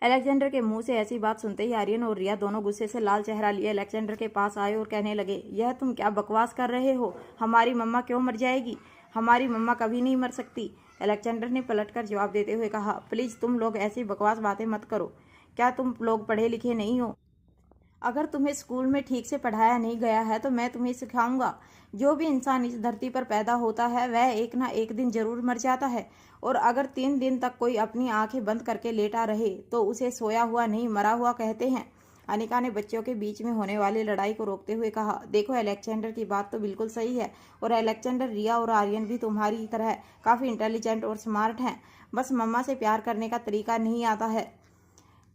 अलेक्जेंडर के मुंह से ऐसी बात सुनते ही आर्यन और रिया दोनों गुस्से से लाल चेहरा लिए अलेक्जेंडर के पास आए और कहने लगे, यह तुम क्या बकवास कर रहे हो? हमारी मम्मा क्यों मर जाएगी? हमारी मम्मा कभी नहीं मर सकती। अलेक्जेंडर ने पलटकर जवाब देते हुए कहा, प्लीज़ तुम लोग ऐसी बकवास बातें मत करो। क्या तुम लोग पढ़े लिखे नहीं हो? अगर तुम्हें स्कूल में ठीक से पढ़ाया नहीं गया है तो मैं तुम्हें सिखाऊंगा। जो भी इंसान इस धरती पर पैदा होता है वह एक ना एक दिन जरूर मर जाता है, और अगर 3 दिन तक कोई अपनी आंखें बंद करके लेटा रहे तो उसे सोया हुआ नहीं, मरा हुआ कहते हैं। अनिका ने बच्चों के बीच में होने वाली लड़ाई को रोकते हुए कहा, देखो अलेक्जेंडर की बात तो बिल्कुल सही है, और अलेक्जेंडर, रिया और आर्यन भी तुम्हारी तरह काफ़ी इंटेलिजेंट और स्मार्ट हैं, बस मम्मा से प्यार करने का तरीका नहीं आता है।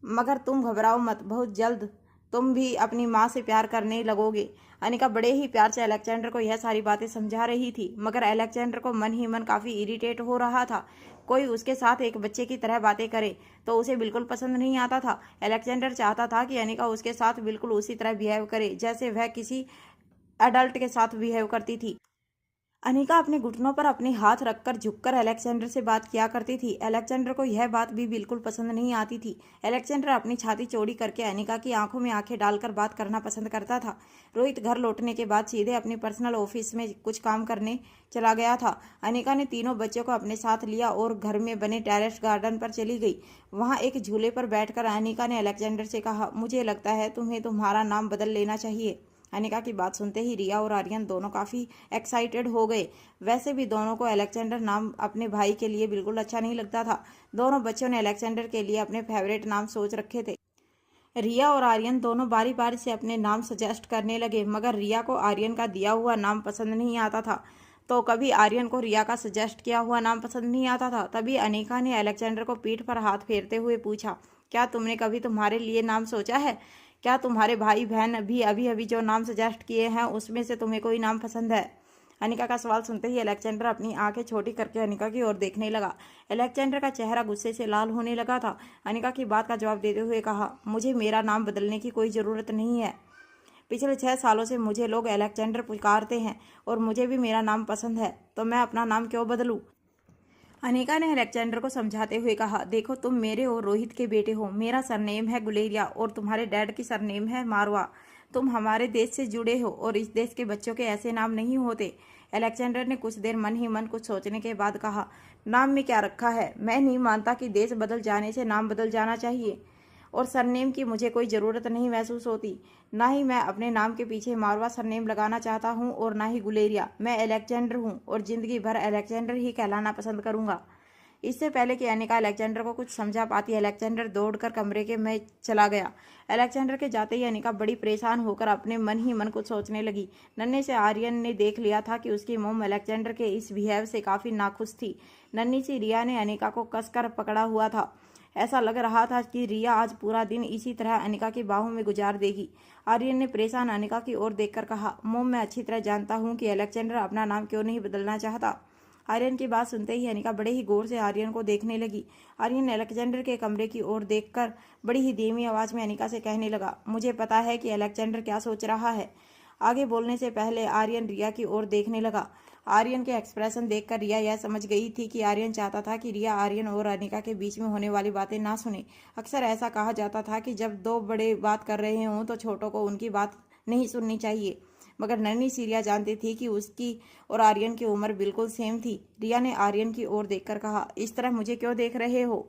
मगर तुम घबराओ मत, बहुत जल्द तुम भी अपनी माँ से प्यार करने लगोगे। अनिका बड़े ही प्यार से अलेक्जेंडर को यह सारी बातें समझा रही थी, मगर अलेक्जेंडर को मन ही मन काफ़ी इरिटेट हो रहा था। कोई उसके साथ एक बच्चे की तरह बातें करे तो उसे बिल्कुल पसंद नहीं आता था। अलेक्जेंडर चाहता था कि अनिका उसके साथ बिल्कुल उसी तरह बिहेव करे जैसे वह किसी एडल्ट के साथ बिहेव करती थी। अनिका अपने घुटनों पर अपने हाथ रखकर झुककर अलेक्जेंडर से बात किया करती थी। अलेक्जेंडर को यह बात भी बिल्कुल पसंद नहीं आती थी। अलेक्जेंडर अपनी छाती चौड़ी करके अनिका की आंखों में आंखें डालकर बात करना पसंद करता था। रोहित घर लौटने के बाद सीधे अपने पर्सनल ऑफिस में कुछ काम करने चला गया था। अनिका ने तीनों बच्चों को अपने साथ लिया और घर में बने टेरेस गार्डन पर चली गई। वहाँ एक झूले पर बैठकर अनिका ने अलेक्जेंडर से कहा, मुझे लगता है तुम्हें तुम्हारा नाम बदल लेना चाहिए। अनिका की बात सुनते ही रिया और आर्यन दोनों काफ़ी एक्साइटेड हो गए। वैसे भी दोनों को अलेक्जेंडर नाम अपने भाई के लिए बिल्कुल अच्छा नहीं लगता था। दोनों बच्चों ने अलेक्जेंडर के लिए अपने फेवरेट नाम सोच रखे थे। रिया और आर्यन दोनों बारी बारी से अपने नाम सजेस्ट करने लगे, मगर रिया को आर्यन का दिया हुआ नाम पसंद नहीं आता था, तो कभी आर्यन को रिया का सजेस्ट किया हुआ नाम पसंद नहीं आता था। तभी अनिका ने अलेक्जेंडर को पीठ पर हाथ फेरते हुए पूछा, क्या तुमने कभी तुम्हारे लिए नाम सोचा है? क्या तुम्हारे भाई बहन भी अभी अभी जो नाम सजेस्ट किए हैं उसमें से तुम्हें कोई नाम पसंद है? अनिका का सवाल सुनते ही अलेक्जेंडर अपनी आंखें छोटी करके अनिका की ओर देखने लगा। अलेक्जेंडर का चेहरा गुस्से से लाल होने लगा था। अनिका की बात का जवाब देते हुए कहा, मुझे मेरा नाम बदलने की कोई ज़रूरत नहीं है। पिछले 6 सालों से मुझे लोग अलेक्जेंडर पुकारते हैं और मुझे भी मेरा नाम पसंद है, तो मैं अपना नाम क्यों बदलूं? अनिका ने अलेक्जेंडर को समझाते हुए कहा, देखो तुम मेरे और रोहित के बेटे हो। मेरा सरनेम है गुलेरिया और तुम्हारे डैड की सरनेम है मारवा। तुम हमारे देश से जुड़े हो और इस देश के बच्चों के ऐसे नाम नहीं होते। अलेक्जेंडर ने कुछ देर मन ही मन कुछ सोचने के बाद कहा, नाम में क्या रखा है? मैं नहीं मानता कि देश बदल जाने से नाम बदल जाना चाहिए, और सरनेम की मुझे कोई ज़रूरत नहीं महसूस होती। ना ही मैं अपने नाम के पीछे मारवा सरनेम लगाना चाहता हूँ और ना ही गुलेरिया। मैं अलेक्जेंडर हूँ और ज़िंदगी भर अलेक्जेंडर ही कहलाना पसंद करूँगा। इससे पहले कि अनिका अलेक्जेंडर को कुछ समझा पाती, अलेक्जेंडर दौड़कर कमरे के में चला गया। अलेक्जेंडर के जाते ही अनिका बड़ी परेशान होकर अपने मन ही मन कुछ सोचने लगी। नन्हे से आर्यन ने देख लिया था कि उसकी मोम अलेक्जेंडर के इस बिहेव से काफ़ी नाखुश थी। नन्ही सी रिया ने अनिका को कसकर पकड़ा हुआ था। ऐसा लग रहा था कि रिया आज पूरा दिन इसी तरह अनिका की बाहों में गुजार देगी। आर्यन ने परेशान अनिका की ओर देखकर कहा, मोम, मैं अच्छी तरह जानता हूँ कि अलेक्जेंडर अपना नाम क्यों नहीं बदलना चाहता। आर्यन की बात सुनते ही अनिका बड़े ही गौर से आर्यन को देखने लगी। आर्यन अलेक्जेंडर के कमरे की ओर देखकर बड़ी ही धीमी आवाज़ में अनिका से कहने लगा, मुझे पता है कि अलेक्जेंडर क्या सोच रहा है। आगे बोलने से पहले आर्यन रिया की ओर देखने लगा। आर्यन के एक्सप्रेशन देखकर रिया यह समझ गई थी कि आर्यन चाहता था कि रिया आर्यन और अनिका के बीच में होने वाली बातें ना सुने। अक्सर ऐसा कहा जाता था कि जब दो बड़े बात कर रहे हों तो छोटों को उनकी बात नहीं सुननी चाहिए, मगर नन्ही सी रिया जानती थी कि उसकी और आर्यन की उम्र बिल्कुल सेम थी। रिया ने आर्यन की ओर देखकर कहा, इस तरह मुझे क्यों देख रहे हो?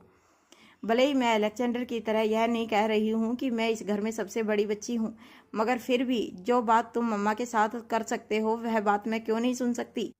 भले ही मैं अलेक्जेंडर की तरह यह नहीं कह रही हूँ कि मैं इस घर में सबसे बड़ी बच्ची हूँ, मगर फिर भी जो बात तुम मम्मा के साथ कर सकते हो वह बात मैं क्यों नहीं सुन सकती?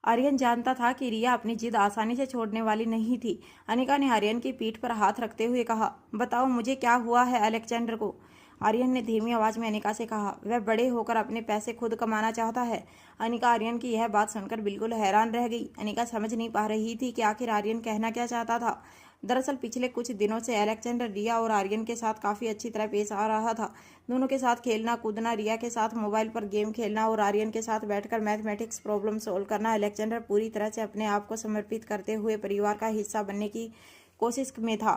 आर्यन जानता था कि रिया अपनी जिद आसानी से छोड़ने वाली नहीं थी। अनिका ने आर्यन की पीठ पर हाथ रखते हुए कहा, बताओ मुझे क्या हुआ है अलेक्जेंडर को? आर्यन ने धीमी आवाज में अनिका से कहा, वह बड़े होकर अपने पैसे खुद कमाना चाहता है। अनिका आर्यन की यह बात सुनकर बिल्कुल हैरान रह गई। अनिका समझ नहीं पा रही थी कि आखिर आर्यन कहना क्या चाहता था। दरअसल पिछले कुछ दिनों से अलेक्जेंडर रिया और आर्यन के साथ काफ़ी अच्छी तरह पेश आ रहा था। दोनों के साथ खेलना कूदना, रिया के साथ मोबाइल पर गेम खेलना और आर्यन के साथ बैठकर मैथमेटिक्स प्रॉब्लम सोल्व करना। अलेक्जेंडर पूरी तरह से अपने आप को समर्पित करते हुए परिवार का हिस्सा बनने की कोशिश में था।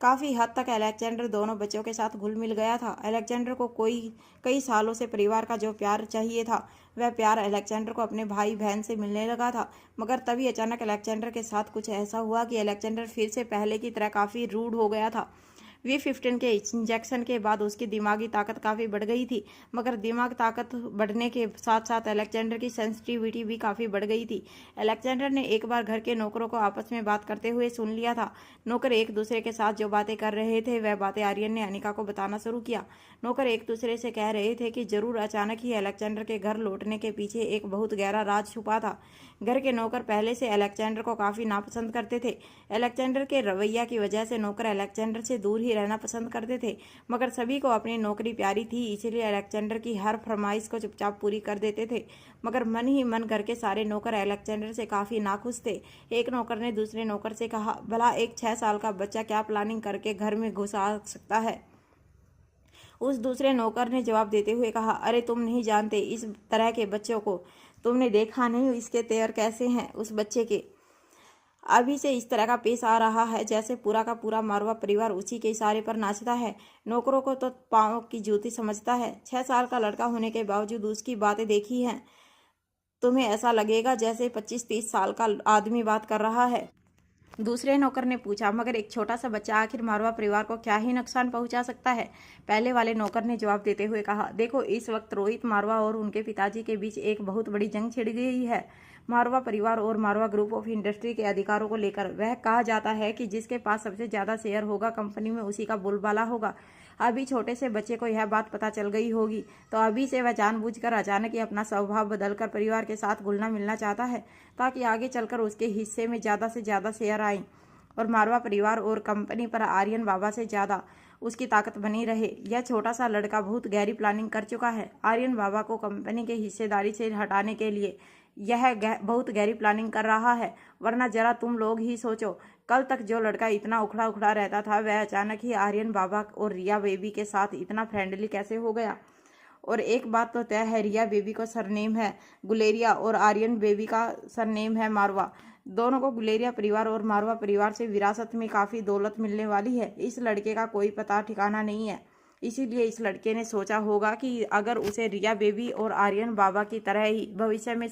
काफ़ी हद तक अलेक्जेंडर दोनों बच्चों के साथ घुल मिल गया था। अलेक्जेंडर को कई सालों से परिवार का जो प्यार चाहिए था वह प्यार अलेक्जेंडर को अपने भाई बहन से मिलने लगा था। मगर तभी अचानक अलेक्जेंडर के साथ कुछ ऐसा हुआ कि अलेक्जेंडर फिर से पहले की तरह काफ़ी रूड हो गया था। V15 के इंजेक्शन के बाद उसकी दिमागी ताकत काफ़ी बढ़ गई थी, मगर दिमाग ताकत बढ़ने के साथ साथ अलेक्जेंडर की सेंसिटिविटी भी काफ़ी बढ़ गई थी। अलेक्जेंडर ने एक बार घर के नौकरों को आपस में बात करते हुए सुन लिया था। नौकर एक दूसरे के साथ जो बातें कर रहे थे वह बातें आर्यन ने अनिका को बताना शुरू किया। नौकर एक दूसरे से कह रहे थे कि जरूर अचानक ही अलेक्जेंडर के घर लौटने के पीछे एक बहुत गहरा राज छुपा था। घर के नौकर पहले से अलेक्जेंडर को काफ़ी नापसंद करते थे। अलेक्जेंडर के रवैया की वजह से नौकर अलेक्जेंडर से दूर ही रहना पसंद करते थे, मगर सभी को अपनी नौकरी प्यारी थी, इसलिए अलेक्जेंडर की हर फरमाइश को चुपचाप पूरी कर देते थे। मगर मन ही मन घर के सारे नौकर अलेक्जेंडर से काफ़ी नाखुश थे। एक नौकर ने दूसरे नौकर से कहा, भला एक 6 साल का बच्चा क्या प्लानिंग करके घर में घुस आ सकता है? उस दूसरे नौकर ने जवाब देते हुए कहा, अरे तुम नहीं जानते इस तरह के बच्चों को, तुमने देखा नहीं इसके तेवर कैसे हैं। उस बच्चे के अभी से इस तरह का पेश आ रहा है जैसे पूरा का पूरा मारवा परिवार उसी के इशारे पर नाचता है। नौकरों को तो पाँव की जूती समझता है। 6 साल का लड़का होने के बावजूद उसकी बातें देखी हैं, तुम्हें ऐसा लगेगा जैसे 25-30 साल का आदमी बात कर रहा है। दूसरे नौकर ने पूछा, मगर एक छोटा सा बच्चा आखिर मारवा परिवार को क्या ही नुकसान पहुंचा सकता है? पहले वाले नौकर ने जवाब देते हुए कहा, देखो इस वक्त रोहित मारवा और उनके पिताजी के बीच एक बहुत बड़ी जंग छिड़ गई है। मारवा परिवार और मारवा ग्रुप ऑफ इंडस्ट्री के अधिकारों को लेकर। वह कहा जाता है कि जिसके पास सबसे ज्यादा शेयर होगा कंपनी में उसी का बोलबाला होगा। अभी छोटे से बच्चे को यह बात पता चल गई होगी, तो अभी से वह जानबूझकर अचानक ही अपना स्वभाव बदलकर परिवार के साथ घुलना मिलना चाहता है, ताकि आगे चलकर उसके हिस्से में ज़्यादा से ज़्यादा शेयर आए और मारवा परिवार और कंपनी पर आर्यन बाबा से ज़्यादा उसकी ताकत बनी रहे। यह छोटा सा लड़का बहुत गहरी प्लानिंग कर चुका है। आर्यन बाबा को कंपनी के हिस्सेदारी से हटाने के लिए यह बहुत गहरी प्लानिंग कर रहा है। वरना जरा तुम लोग ही सोचो, कल तक जो लड़का इतना उखड़ा उखड़ा रहता था वह अचानक ही आर्यन बाबा और रिया बेबी के साथ इतना फ्रेंडली कैसे हो गया? और एक बात तो तय है, रिया बेबी का सरनेम है गुलेरिया और आर्यन बेबी का सरनेम है मारवा। दोनों को गुलेरिया परिवार और मारवा परिवार से विरासत में काफ़ी दौलत मिलने वाली है। इस लड़के का कोई पता ठिकाना नहीं है, इसीलिए इस लड़के ने सोचा होगा कि अगर उसे रिया बेबी और आर्यन बाबा की तरह ही भविष्य में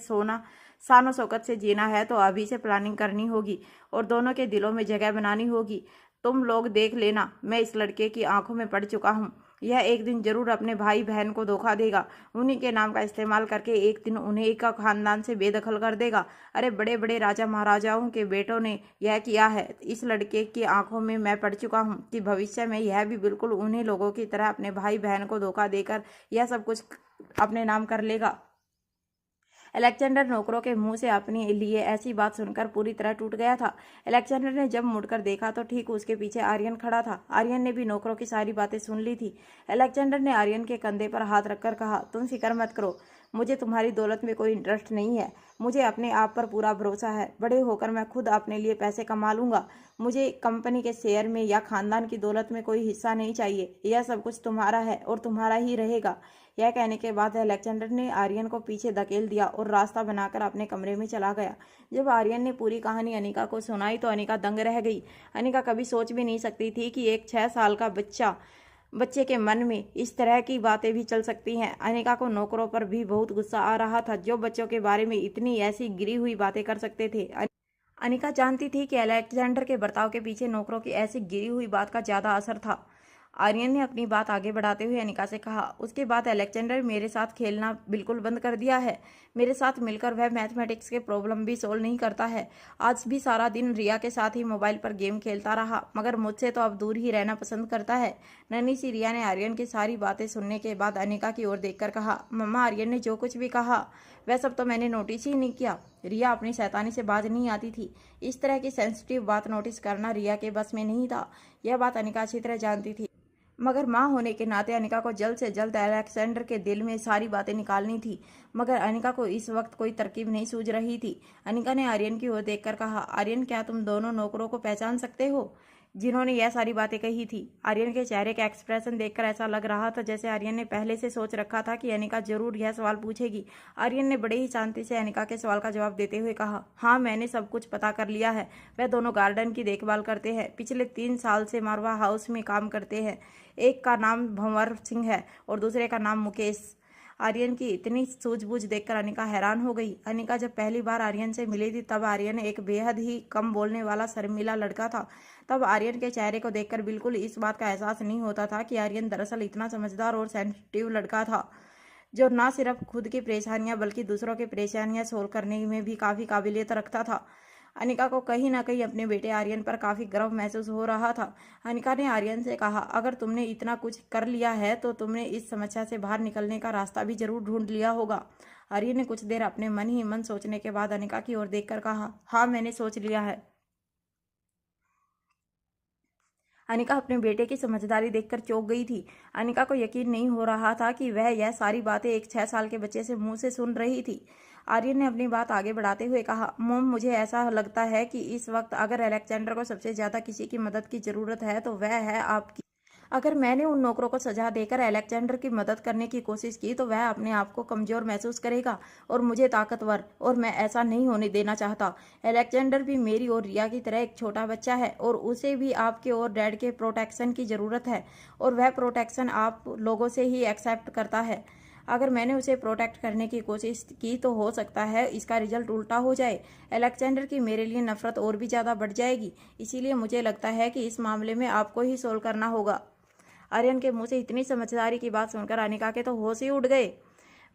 शानो शौकत से जीना है तो अभी से प्लानिंग करनी होगी और दोनों के दिलों में जगह बनानी होगी। तुम लोग देख लेना, मैं इस लड़के की आंखों में पड़ चुका हूँ। यह एक दिन जरूर अपने भाई बहन को धोखा देगा, उन्हीं के नाम का इस्तेमाल करके एक दिन उन्हें एक खानदान से बेदखल कर देगा। अरे बड़े बड़े राजा महाराजाओं के बेटों ने यह किया है। इस लड़के की आंखों में मैं पड़ चुका हूँ कि भविष्य में यह भी बिल्कुल उन्हीं लोगों की तरह अपने भाई बहन को धोखा देकर यह सब कुछ अपने नाम कर लेगा। अलेक्जेंडर नौकरों के मुंह से अपने लिए ऐसी बात सुनकर पूरी तरह टूट गया था। अलेक्जेंडर ने जब मुड़कर देखा तो ठीक उसके पीछे आर्यन खड़ा था। आर्यन ने भी नौकरों की सारी बातें सुन ली थी। अलेक्जेंडर ने आर्यन के कंधे पर हाथ रखकर कहा, तुम फिक्र मत करो, मुझे तुम्हारी दौलत में कोई इंटरेस्ट नहीं है। मुझे अपने आप पर पूरा भरोसा है। बड़े होकर मैं खुद अपने लिए पैसे कमा लूंगा। मुझे कंपनी के शेयर में या खानदान की दौलत में कोई हिस्सा नहीं चाहिए। यह सब कुछ तुम्हारा है और तुम्हारा ही रहेगा। यह कहने के बाद अलेक्जेंडर ने आर्यन को पीछे धकेल दिया और रास्ता बनाकर अपने कमरे में चला गया। जब आर्यन ने पूरी कहानी अनिका को सुनाई तो अनिका दंग रह गई। अनिका कभी सोच भी नहीं सकती थी कि एक 6 साल का बच्चा बच्चे के मन में इस तरह की बातें भी चल सकती हैं। अनिका को नौकरों पर भी बहुत गुस्सा आ रहा था, जो बच्चों के बारे में इतनी ऐसी गिरी हुई बातें कर सकते थे। अनिका जानती थी कि अलेक्जेंडर के बर्ताव के पीछे नौकरों की ऐसी गिरी हुई बात का ज्यादा असर था। आर्यन ने अपनी बात आगे बढ़ाते हुए अनिका से कहा, उसके बाद अलेक्जेंडर मेरे साथ खेलना बिल्कुल बंद कर दिया है। मेरे साथ मिलकर वह मैथमेटिक्स के प्रॉब्लम भी सोल्व नहीं करता है। आज भी सारा दिन रिया के साथ ही मोबाइल पर गेम खेलता रहा, मगर मुझसे तो अब दूर ही रहना पसंद करता है। नन्ही सी रिया ने आर्यन की सारी बातें सुनने के बाद अनिका की ओर देखकर कहा, मम्मा, आर्यन ने जो कुछ भी कहा वह सब तो मैंने नोटिस ही नहीं किया। रिया अपनी शैतानी से बाज नहीं आती थी। इस तरह की सेंसिटिव बात नोटिस करना रिया के बस में नहीं था। यह बात अनिका अच्छी तरह जानती थी, मगर माँ होने के नाते अनिका को जल्द से जल्द अलेक्जेंडर के दिल में सारी बातें निकालनी थी। मगर अनिका को इस वक्त कोई तरकीब नहीं सूझ रही थी। अनिका ने आर्यन की ओर देखकर कहा, आर्यन, क्या तुम दोनों नौकरों को पहचान सकते हो जिन्होंने यह सारी बातें कही थी? आर्यन के चेहरे का एक्सप्रेशन देखकर ऐसा लग रहा था जैसे आर्यन ने पहले से सोच रखा था कि अनिका जरूर यह सवाल पूछेगी। आर्यन ने बड़े ही शांति से अनिका के सवाल का जवाब देते हुए कहा, हाँ, मैंने सब कुछ पता कर लिया है। वह दोनों गार्डन की देखभाल करते हैं, पिछले 3 साल से मारवा हाउस में काम करते हैं। एक का नाम भंवर सिंह है और दूसरे का नाम मुकेश। आर्यन की इतनी सूझबूझ देखकर अनिका हैरान हो गई। अनिका जब पहली बार आर्यन से मिली थी तब आर्यन एक बेहद ही कम बोलने वाला शर्मीला लड़का था। तब आर्यन के चेहरे को देखकर बिल्कुल इस बात का एहसास नहीं होता था कि आर्यन दरअसल इतना समझदार और सेंसिटिव लड़का था, जो न सिर्फ खुद की परेशानियां बल्कि दूसरों की परेशानियां सोल्व करने में भी काफ़ी काबिलियत रखता था। अनिका को कहीं ना कहीं अपने बेटे आर्यन पर काफ़ी गर्व महसूस हो रहा था। अनिका ने आर्यन से कहा, अगर तुमने इतना कुछ कर लिया है तो तुमने इस समस्या से बाहर निकलने का रास्ता भी जरूर ढूंढ लिया होगा। आर्यन ने कुछ देर अपने मन ही मन सोचने के बाद अनिका की ओर देखकर कहा, हाँ, मैंने सोच लिया है। अनिका अपने बेटे की समझदारी देखकर चौंक गई थी। अनिका को यकीन नहीं हो रहा था कि वह यह सारी बातें एक 6 साल के बच्चे से मुंह से सुन रही थी। आर्यन ने अपनी बात आगे बढ़ाते हुए कहा, मोम, मुझे ऐसा लगता है कि इस वक्त अगर अलेक्जेंडर को सबसे ज्यादा किसी की मदद की जरूरत है तो वह है आपकी। अगर मैंने उन नौकरों को सजा देकर अलेक्जेंडर की मदद करने की कोशिश की तो वह अपने आप को कमजोर महसूस करेगा और मुझे ताकतवर, और मैं ऐसा नहीं होने देना चाहता। अलेक्जेंडर भी मेरी और रिया की तरह एक छोटा बच्चा है और उसे भी आपके और डैड के प्रोटेक्शन की ज़रूरत है, और वह प्रोटेक्शन आप लोगों से ही एक्सेप्ट करता है। अगर मैंने उसे प्रोटेक्ट करने की कोशिश की तो हो सकता है इसका रिजल्ट उल्टा हो जाए। अलेक्जेंडर की मेरे लिए नफरत और भी ज़्यादा बढ़ जाएगी। इसीलिए मुझे लगता है कि इस मामले में आपको ही सोल्व करना होगा। आर्यन के मुंह से इतनी समझदारी की बात सुनकर अनिका के तो होश ही उड़ गए,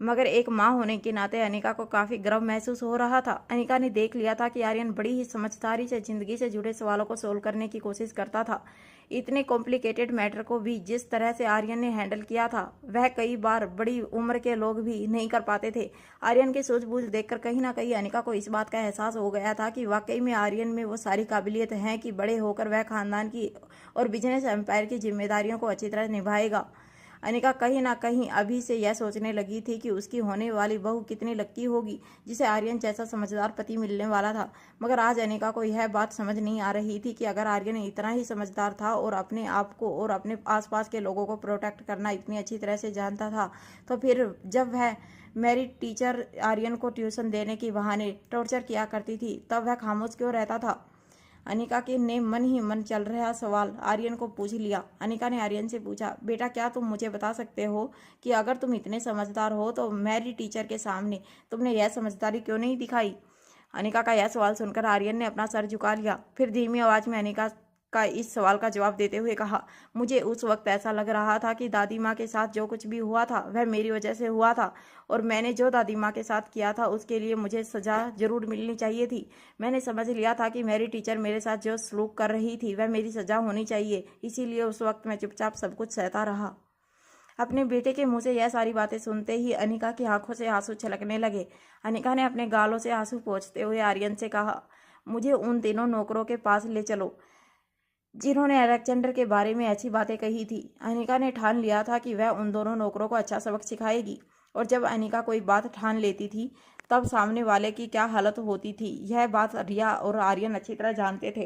मगर एक माँ होने के नाते अनिका को काफ़ी गर्व महसूस हो रहा था। अनिका ने देख लिया था कि आर्यन बड़ी ही समझदारी से जिंदगी से जुड़े सवालों को सोल्व करने की कोशिश करता था। इतने कॉम्प्लिकेटेड मैटर को भी जिस तरह से आर्यन ने हैंडल किया था वह कई बार बड़ी उम्र के लोग भी नहीं कर पाते थे। आर्यन की सूझबूझ देखकर कहीं ना कहीं अनिका को इस बात का एहसास हो गया था कि वाकई में आर्यन में वो सारी काबिलियत हैं कि बड़े होकर वह खानदान की और बिजनेस एम्पायर की जिम्मेदारियों को अच्छी तरह निभाएगा। अनिका कहीं ना कहीं अभी से यह सोचने लगी थी कि उसकी होने वाली बहू कितनी लक्की होगी जिसे आर्यन जैसा समझदार पति मिलने वाला था। मगर आज अनिका को यह बात समझ नहीं आ रही थी कि अगर आर्यन इतना ही समझदार था और अपने आप को और अपने आसपास के लोगों को प्रोटेक्ट करना इतनी अच्छी तरह से जानता था, तो फिर जब वह मेरी टीचर आर्यन को ट्यूशन देने की बहाने टॉर्चर किया करती थी तब वह खामोश क्यों रहता था। अनिका के ने मन ही मन चल रहा सवाल आर्यन को पूछ लिया। अनिका ने आर्यन से पूछा, बेटा, क्या तुम मुझे बता सकते हो कि अगर तुम इतने समझदार हो तो मेरी टीचर के सामने तुमने यह समझदारी क्यों नहीं दिखाई? अनिका का यह सवाल सुनकर आर्यन ने अपना सर झुका लिया, फिर धीमी आवाज में अनिका का इस सवाल का जवाब देते हुए कहा, मुझे उस वक्त ऐसा लग रहा था कि दादी माँ के साथ जो कुछ भी हुआ था वह मेरी वजह से हुआ था, और मैंने जो दादी माँ के साथ किया था उसके लिए मुझे सजा जरूर मिलनी चाहिए थी। मैंने समझ लिया था कि मेरी टीचर मेरे साथ जो सलूक कर रही थी वह मेरी सजा होनी चाहिए, इसीलिए उस वक्त मैं चुपचाप सब कुछ सहता रहा। अपने बेटे के मुंह से यह सारी बातें सुनते ही अनिका की आंखों से आंसू छलकने लगे। अनिका ने अपने गालों से आंसू पोंछते हुए आर्यन से कहा, मुझे उन तीनों नौकरों के पास ले चलो जिन्होंने अलेक्जेंडर के बारे में ऐसी बातें कही थी। अनिका ने ठान लिया था कि वह उन दोनों नौकरों को अच्छा सबक सिखाएगी, और जब अनिका कोई बात ठान लेती थी तब सामने वाले की क्या हालत होती थी यह बात रिया और आर्यन अच्छी तरह जानते थे।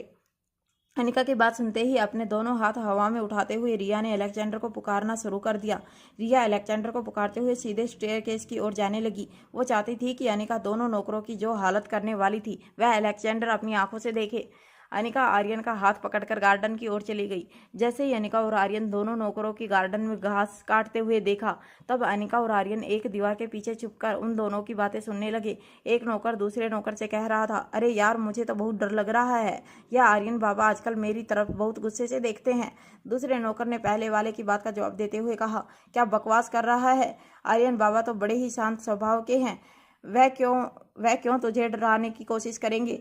अनिका की बात सुनते ही अपने दोनों हाथ हवा में उठाते हुए रिया ने अलेक्जेंडर को पुकारना शुरू कर दिया। रिया अलेक्जेंडर को पुकारते हुए सीधे स्टेयरकेस की ओर जाने लगी। वो चाहती थी कि अनिका दोनों नौकरों की जो हालत करने वाली थी वह अलेक्जेंडर अपनी आंखों से देखे। अनिका आर्यन का हाथ पकड़कर गार्डन की ओर चली गई। जैसे ही अनिका और आर्यन दोनों नौकरों की गार्डन में घास काटते हुए देखा, तब अनिका और आर्यन एक दीवार के पीछे छुपकर उन दोनों की बातें सुनने लगे। एक नौकर दूसरे नौकर से कह रहा था, अरे यार, मुझे तो बहुत डर लग रहा है। यह आर्यन बाबा आजकल मेरी तरफ बहुत गुस्से से देखते हैं। दूसरे नौकर ने पहले वाले की बात का जवाब देते हुए कहा, क्या बकवास कर रहा है? आर्यन बाबा तो बड़े ही शांत स्वभाव के हैं। वह क्यों तुझे डराने की कोशिश करेंगे?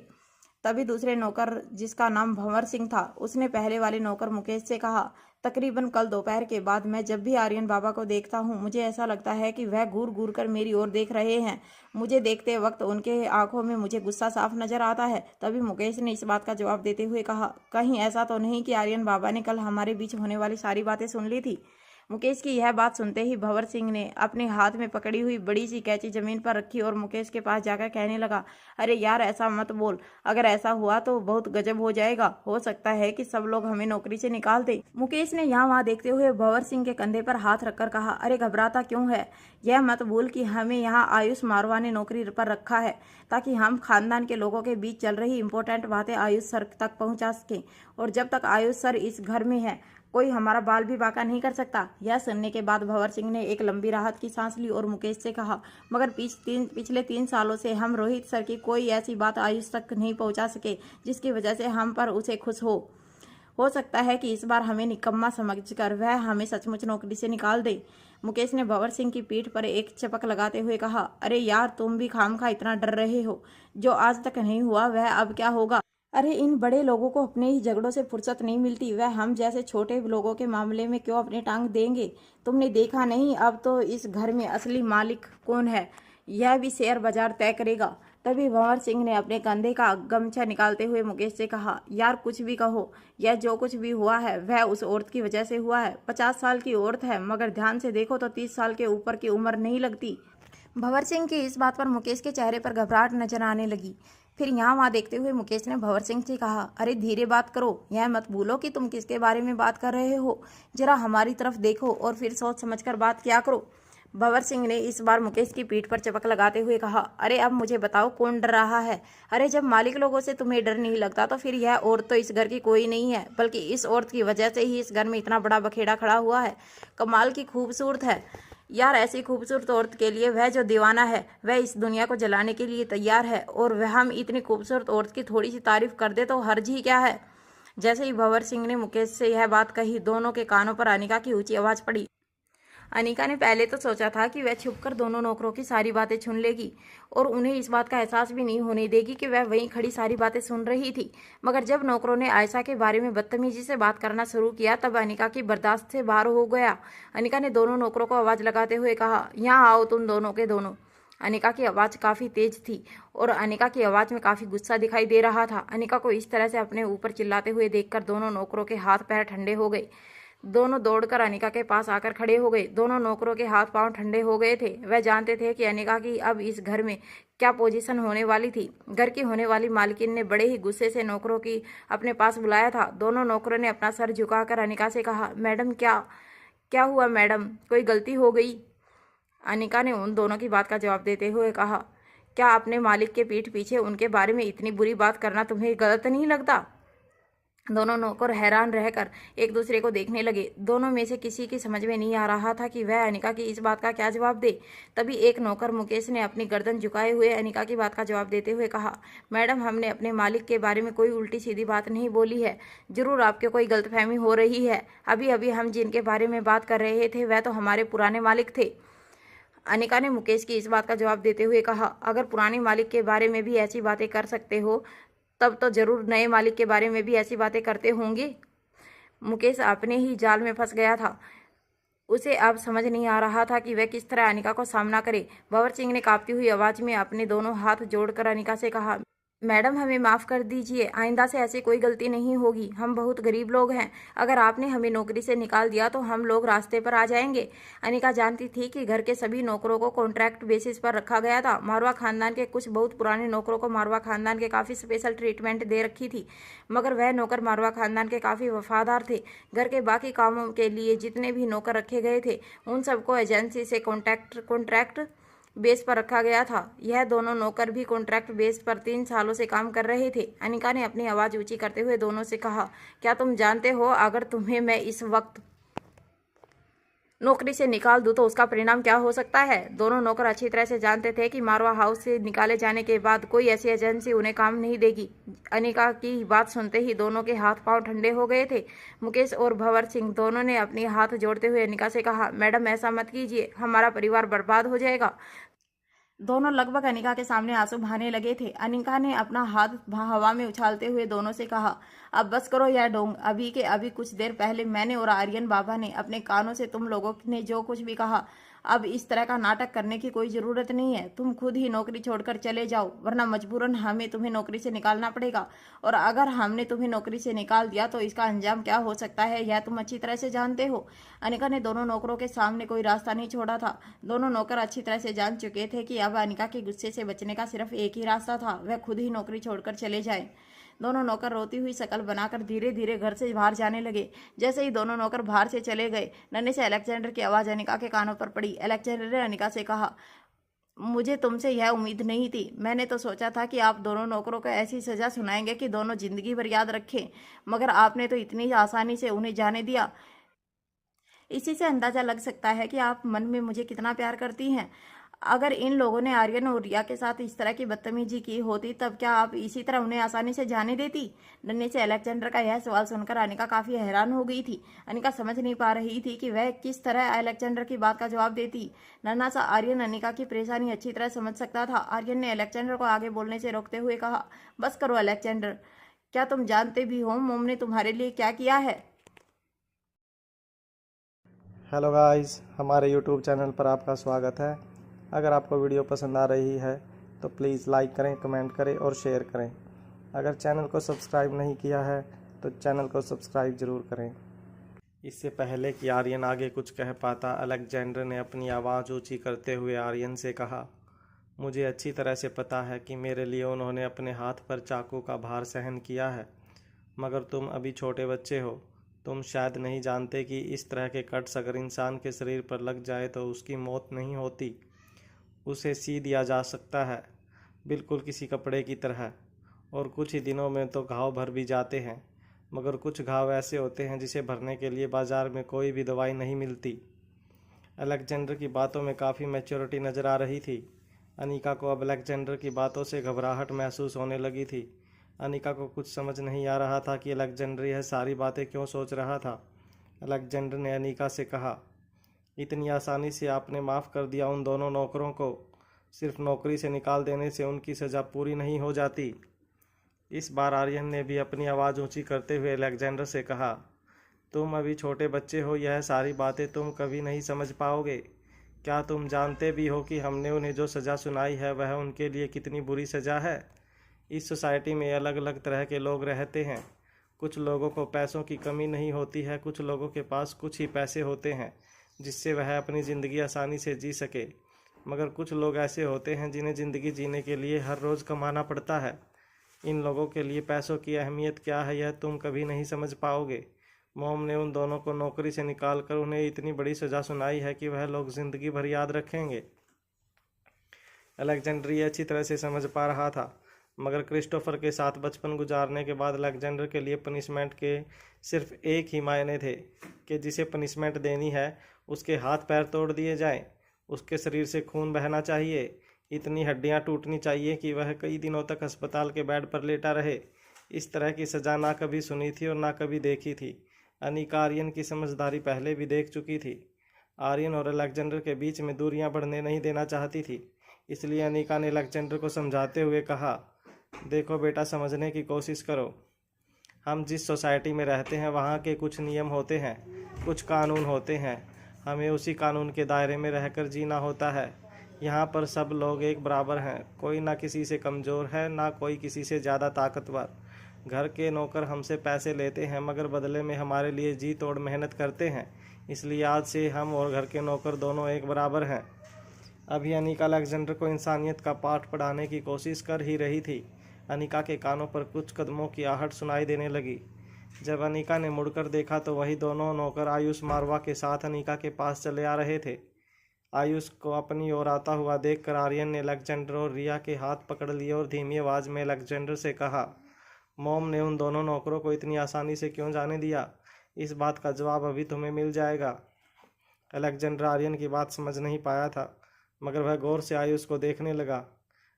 तभी दूसरे नौकर, जिसका नाम भंवर सिंह था, उसने पहले वाले नौकर मुकेश से कहा, तकरीबन कल दोपहर के बाद मैं जब भी आर्यन बाबा को देखता हूँ, मुझे ऐसा लगता है कि वह घूर घूर कर मेरी ओर देख रहे हैं। मुझे देखते वक्त उनके आंखों में मुझे गुस्सा साफ नजर आता है। तभी मुकेश ने इस बात का जवाब देते हुए कहा, कहीं ऐसा तो नहीं कि आर्यन बाबा ने कल हमारे बीच होने वाली सारी बातें सुन ली थी? मुकेश की यह बात सुनते ही भंवर सिंह ने अपने हाथ में पकड़ी हुई बड़ी सी कैंची जमीन पर रखी और मुकेश के पास जाकर कहने लगा, अरे यार, ऐसा मत बोल। अगर ऐसा हुआ तो बहुत गजब हो जाएगा। हो सकता है कि सब लोग हमें नौकरी से निकाल दे। मुकेश ने यहाँ वहाँ देखते हुए भंवर सिंह के कंधे पर हाथ रखकर कहा, अरे घबराता क्यों है? यह मत भूल कि हमें यहाँ आयुष मारवा ने नौकरी पर रखा है, ताकि हम खानदान के लोगों के बीच चल रही इंपॉर्टेंट बातें आयुष सर तक पहुँचा सकें। और जब तक आयुष सर इस घर में है, कोई हमारा बाल भी बांका नहीं कर सकता। यह सुनने के बाद भंवर सिंह ने एक लंबी राहत की सांस ली और मुकेश से कहा, मगर पिछले 3 सालों से हम रोहित सर की कोई ऐसी बात आयुष तक नहीं पहुंचा सके जिसकी वजह से हम पर उसे खुश हो सकता है कि इस बार हमें निकम्मा समझकर वह हमें सचमुच नौकरी से निकाल दे। मुकेश ने भंवर सिंह की पीठ पर एक चपक लगाते हुए कहा, अरे यार, तुम भी खामखा इतना डर रहे हो। जो आज तक नहीं हुआ वह अब क्या होगा? अरे इन बड़े लोगों को अपने ही झगड़ों से फुर्सत नहीं मिलती, वह हम जैसे छोटे लोगों के मामले में क्यों अपनी टांग देंगे? तुमने देखा नहीं, अब तो इस घर में असली मालिक कौन है यह भी शेयर बाजार तय करेगा। तभी भंवर सिंह ने अपने कंधे का गमछा निकालते हुए मुकेश से कहा, यार कुछ भी कहो, यह जो कुछ भी हुआ है वह उस औरत की वजह से हुआ है। 50 साल की औरत है, मगर ध्यान से देखो तो 30 साल के ऊपर की उम्र नहीं लगती। भंवर सिंह की इस बात पर मुकेश के चेहरे पर घबराहट नजर आने लगी। फिर यहाँ वहाँ देखते हुए मुकेश ने भंवर सिंह से कहा, अरे धीरे बात करो, यह मत भूलो कि तुम किसके बारे में बात कर रहे हो। जरा हमारी तरफ देखो और फिर सोच समझकर बात किया करो। भंवर सिंह ने इस बार मुकेश की पीठ पर चपक लगाते हुए कहा, अरे अब मुझे बताओ, कौन डर रहा है? अरे जब मालिक लोगों से तुम्हें डर नहीं लगता तो फिर यह औरत तो इस घर की कोई नहीं है, बल्कि इस औरत की वजह से ही इस घर में इतना बड़ा बखेड़ा खड़ा हुआ है। कमाल की खूबसूरत है यार। ऐसी खूबसूरत औरत के लिए वह जो दीवाना है वह इस दुनिया को जलाने के लिए तैयार है, और वह हम इतनी खूबसूरत औरत की थोड़ी सी तारीफ कर दे तो हर्ज ही क्या है? जैसे ही भंवर सिंह ने मुकेश से यह बात कही, दोनों के कानों पर अनिका की ऊंची आवाज पड़ी। अनिका ने पहले तो सोचा था कि वह छुपकर दोनों नौकरों की सारी बातें सुन लेगी और उन्हें इस बात का एहसास भी नहीं होने देगी कि वह वहीं खड़ी सारी बातें सुन रही थी। मगर जब नौकरों ने आयशा के बारे में बदतमीजी से बात करना शुरू किया, तब अनिका की बर्दाश्त से बाहर हो गया। अनिका ने दोनों नौकरों को आवाज लगाते हुए कहा, यहाँ आओ तुम दोनों के दोनों। अनिका की आवाज़ काफ़ी तेज थी और अनिका की आवाज़ में काफ़ी गुस्सा दिखाई दे रहा था। अनिका को इस तरह से अपने ऊपर चिल्लाते हुए देखकर दोनों नौकरों के हाथ पैर ठंडे हो गए। दोनों दौड़कर अनिका के पास आकर खड़े हो गए। दोनों नौकरों के हाथ पांव ठंडे हो गए थे। वह जानते थे कि अनिका की अब इस घर में क्या पोजीशन होने वाली थी। घर की होने वाली मालकिन ने बड़े ही गुस्से से नौकरों की अपने पास बुलाया था। दोनों नौकरों ने अपना सर झुकाकर अनिका से कहा, मैडम क्या हुआ मैडम, कोई गलती हो गई? अनिका ने उन दोनों की बात का जवाब देते हुए कहा, क्या अपने मालिक के पीठ पीछे उनके बारे में इतनी बुरी बात करना तुम्हें गलत नहीं लगता? दोनों नौकर हैरान रहकर एक दूसरे को देखने लगे। दोनों में से किसी की समझ में नहीं आ रहा था कि वह अनिका की इस बात का क्या जवाब दे। तभी एक नौकर मुकेश ने अपनी गर्दन झुकाए हुए अनिका की बात का जवाब देते हुए कहा, मैडम, हमने अपने मालिक के बारे में कोई उल्टी सीधी बात नहीं बोली है। जरूर आपके कोई गलतफहमी हो रही है। अभी अभी हम जिनके बारे में बात कर रहे थे वह तो हमारे पुराने मालिक थे। अनिका ने मुकेश की इस बात का जवाब देते हुए कहा, अगर पुराने मालिक के बारे में भी ऐसी बातें कर सकते हो तब तो जरूर नए मालिक के बारे में भी ऐसी बातें करते होंगे। मुकेश अपने ही जाल में फंस गया था। उसे अब समझ नहीं आ रहा था कि वह किस तरह अनिका को सामना करे। भंवर सिंह ने कांपती हुई आवाज में अपने दोनों हाथ जोड़कर अनिका से कहा, मैडम, हमें माफ़ कर दीजिए, आइंदा से ऐसी कोई गलती नहीं होगी। हम बहुत गरीब लोग हैं। अगर आपने हमें नौकरी से निकाल दिया तो हम लोग रास्ते पर आ जाएंगे। अनिका जानती थी कि घर के सभी नौकरों को कॉन्ट्रैक्ट बेसिस पर रखा गया था। मारवा खानदान के कुछ बहुत पुराने नौकरों को मारवा खानदान के काफ़ी स्पेशल ट्रीटमेंट दे रखी थी, मगर वह नौकर मारवा खानदान के काफ़ी वफादार थे। घर के बाकी कामों के लिए जितने भी नौकर रखे गए थे उन सबको एजेंसी से कॉन्ट्रैक्ट बेस पर रखा गया था। यह दोनों नौकर भी कॉन्ट्रैक्ट बेस पर 3 सालों से काम कर रहे थे। अनिका ने अपनी आवाज़ ऊंची करते हुए दोनों से कहा, क्या तुम जानते हो अगर तुम्हें मैं इस वक्त नौकरी से निकाल दूं तो उसका परिणाम क्या हो सकता है? दोनों नौकर अच्छी तरह से जानते थे कि मारवा हाउस से निकाले जाने के बाद कोई ऐसी एजेंसी उन्हें काम नहीं देगी। अनिका की बात सुनते ही दोनों के हाथ पांव ठंडे हो गए थे। मुकेश और भंवर सिंह दोनों ने अपने हाथ जोड़ते हुए अनिका से कहा, मैडम ऐसा मत कीजिए, हमारा परिवार बर्बाद हो जाएगा। दोनों लगभग अनिका के सामने आंसू बहाने लगे थे। अनिका ने अपना हाथ हवा में उछालते हुए दोनों से कहा, अब बस करो यह ढोंग। अभी के अभी कुछ देर पहले मैंने और आर्यन बाबा ने अपने कानों से तुम लोगों ने जो कुछ भी कहा, अब इस तरह का नाटक करने की कोई जरूरत नहीं है। तुम खुद ही नौकरी छोड़कर चले जाओ, वरना मजबूरन हमें तुम्हें नौकरी से निकालना पड़ेगा। और अगर हमने तुम्हें नौकरी से निकाल दिया तो इसका अंजाम क्या हो सकता है यह तुम अच्छी तरह से जानते हो। अनिका ने दोनों नौकरों के सामने कोई रास्ता नहीं छोड़ा था। दोनों नौकर अच्छी तरह से जान चुके थे कि अब अनिका के गुस्से से बचने का सिर्फ एक ही रास्ता था, वह खुद ही नौकरी छोड़कर चले जाए। दोनों नौकर रोती हुई शक्ल बनाकर धीरे धीरे घर से बाहर जाने लगे। जैसे ही दोनों नौकर बाहर से चले गए, नन्हे से अलेक्जेंडर की आवाज़ अनिका के कानों पर पड़ी। अलेक्जेंडर ने अनिका से कहा, मुझे तुमसे यह उम्मीद नहीं थी। मैंने तो सोचा था कि आप दोनों नौकरों को ऐसी सज़ा सुनाएंगे कि दोनों जिंदगी भर याद रखें, मगर आपने तो इतनी आसानी से उन्हें जाने दिया। इसी से अंदाज़ा लग सकता है कि आप मन में मुझे कितना प्यार करती हैं। अगर इन लोगों ने आर्यन और रिया के साथ इस तरह की बदतमीजी की होती तब क्या आप इसी तरह उन्हें आसानी से जाने देती? नन्हे से अलेक्जेंडर का यह सवाल सुनकर अनिका काफ़ी हैरान हो गई थी। अनिका समझ नहीं पा रही थी कि वह किस तरह अलेक्जेंडर की बात का जवाब देती। नन्हा सा आर्यन अनिका की परेशानी अच्छी तरह समझ सकता था। आर्यन ने अलेक्जेंडर को आगे बोलने से रोकते हुए कहा, बस करो अलेक्जेंडर, क्या तुम जानते भी हो मोम ने तुम्हारे लिए क्या किया है? हेलो गाइस, हमारे यूट्यूब चैनल पर आपका स्वागत है। अगर आपको वीडियो पसंद आ रही है तो प्लीज़ लाइक करें, कमेंट करें और शेयर करें। अगर चैनल को सब्सक्राइब नहीं किया है तो चैनल को सब्सक्राइब ज़रूर करें। इससे पहले कि आर्यन आगे कुछ कह पाता, अलेक्जेंडर ने अपनी आवाज़ ऊंची करते हुए आर्यन से कहा, मुझे अच्छी तरह से पता है कि मेरे लिए उन्होंने अपने हाथ पर चाकू का भार सहन किया है, मगर तुम अभी छोटे बच्चे हो। तुम शायद नहीं जानते कि इस तरह के कट्स अगर इंसान के शरीर पर लग जाए तो उसकी मौत नहीं होती, उसे सी दिया जा सकता है, बिल्कुल किसी कपड़े की तरह, और कुछ ही दिनों में तो घाव भर भी जाते हैं। मगर कुछ घाव ऐसे होते हैं जिसे भरने के लिए बाज़ार में कोई भी दवाई नहीं मिलती। अलेक्जेंडर की बातों में काफ़ी मैच्योरिटी नज़र आ रही थी। अनिका को अब अलेक्जेंडर की बातों से घबराहट महसूस होने लगी थी। अनिका को कुछ समझ नहीं आ रहा था कि अलेक्जेंडर यह सारी बातें क्यों सोच रहा था। अलेक्जेंडर ने अनिका से कहा, इतनी आसानी से आपने माफ़ कर दिया उन दोनों नौकरों को? सिर्फ नौकरी से निकाल देने से उनकी सज़ा पूरी नहीं हो जाती। इस बार आर्यन ने भी अपनी आवाज़ ऊंची करते हुए अलेक्जेंडर से कहा, तुम अभी छोटे बच्चे हो, यह सारी बातें तुम कभी नहीं समझ पाओगे। क्या तुम जानते भी हो कि हमने उन्हें जो सज़ा सुनाई है वह उनके लिए कितनी बुरी सज़ा है? इस सोसाइटी में अलग अलग तरह के लोग रहते हैं। कुछ लोगों को पैसों की कमी नहीं होती है, कुछ लोगों के पास कुछ ही पैसे होते हैं जिससे वह अपनी ज़िंदगी आसानी से जी सके, मगर कुछ लोग ऐसे होते हैं जिन्हें ज़िंदगी जीने के लिए हर रोज़ कमाना पड़ता है। इन लोगों के लिए पैसों की अहमियत क्या है यह तुम कभी नहीं समझ पाओगे। मोम ने उन दोनों को नौकरी से निकालकर उन्हें इतनी बड़ी सज़ा सुनाई है कि वह लोग ज़िंदगी भर याद रखेंगे। अलेक्जेंडर ये अच्छी तरह से समझ पा रहा था, मगर क्रिस्टोफर के साथ बचपन गुजारने के बाद अलेक्जेंडर के लिए पनिशमेंट के सिर्फ एक ही मायने थे कि जिसे पनिशमेंट देनी है उसके हाथ पैर तोड़ दिए जाएं, उसके शरीर से खून बहना चाहिए, इतनी हड्डियां टूटनी चाहिए कि वह कई दिनों तक अस्पताल के बेड पर लेटा रहे। इस तरह की सज़ा ना कभी सुनी थी और ना कभी देखी थी। अनिका आर्यन की समझदारी पहले भी देख चुकी थी। आर्यन और अलेक्जेंडर के बीच में दूरियां बढ़ने नहीं देना चाहती थी, इसलिए अनिका ने अलेक्जेंडर को समझाते हुए कहा, देखो बेटा, समझने की कोशिश करो। हम जिस सोसाइटी में रहते हैं वहाँ के कुछ नियम होते हैं, कुछ कानून होते हैं, हमें उसी कानून के दायरे में रहकर जीना होता है। यहाँ पर सब लोग एक बराबर हैं, कोई ना किसी से कमज़ोर है ना कोई किसी से ज़्यादा ताकतवर। घर के नौकर हमसे पैसे लेते हैं मगर बदले में हमारे लिए जी तोड़ मेहनत करते हैं, इसलिए आज से हम और घर के नौकर दोनों एक बराबर हैं। अभी अनिका अलेक्जेंडर को इंसानियत का पाठ पढ़ाने की कोशिश कर ही रही थी। अनिका के कानों पर कुछ कदमों की आहट सुनाई देने लगी। जब अनिका ने मुड़कर देखा तो वही दोनों नौकर आयुष मारवा के साथ अनिका के पास चले आ रहे थे। आयुष को अपनी ओर आता हुआ देखकर आर्यन ने अलेक्जेंडर और रिया के हाथ पकड़ लिए और धीमी आवाज में अलेक्जेंडर से कहा, मॉम ने उन दोनों नौकरों को इतनी आसानी से क्यों जाने दिया? इस बात का जवाब अभी तुम्हें मिल जाएगा। अलेक्जेंडर आर्यन की बात समझ नहीं पाया था, मगर वह गौर से आयुष को देखने लगा।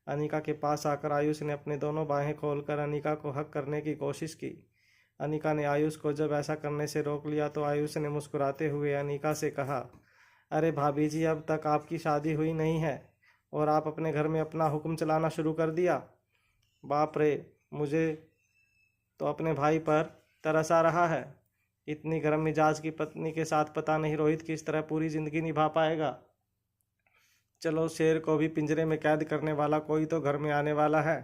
अनिका के पास आकर आयुष ने अपने दोनों बाहें खोलकर अनिका को हक करने की कोशिश की। अनिका ने आयुष को जब ऐसा करने से रोक लिया तो आयुष ने मुस्कुराते हुए अनिका से कहा, अरे भाभी जी, अब तक आपकी शादी हुई नहीं है और आप अपने घर में अपना हुक्म चलाना शुरू कर दिया। बाप रे, मुझे तो अपने भाई पर तरस आ रहा है। इतनी गर्म मिजाज की पत्नी के साथ पता नहीं रोहित किस तरह पूरी जिंदगी निभा पाएगा। चलो, शेर को भी पिंजरे में कैद करने वाला कोई तो घर में आने वाला है।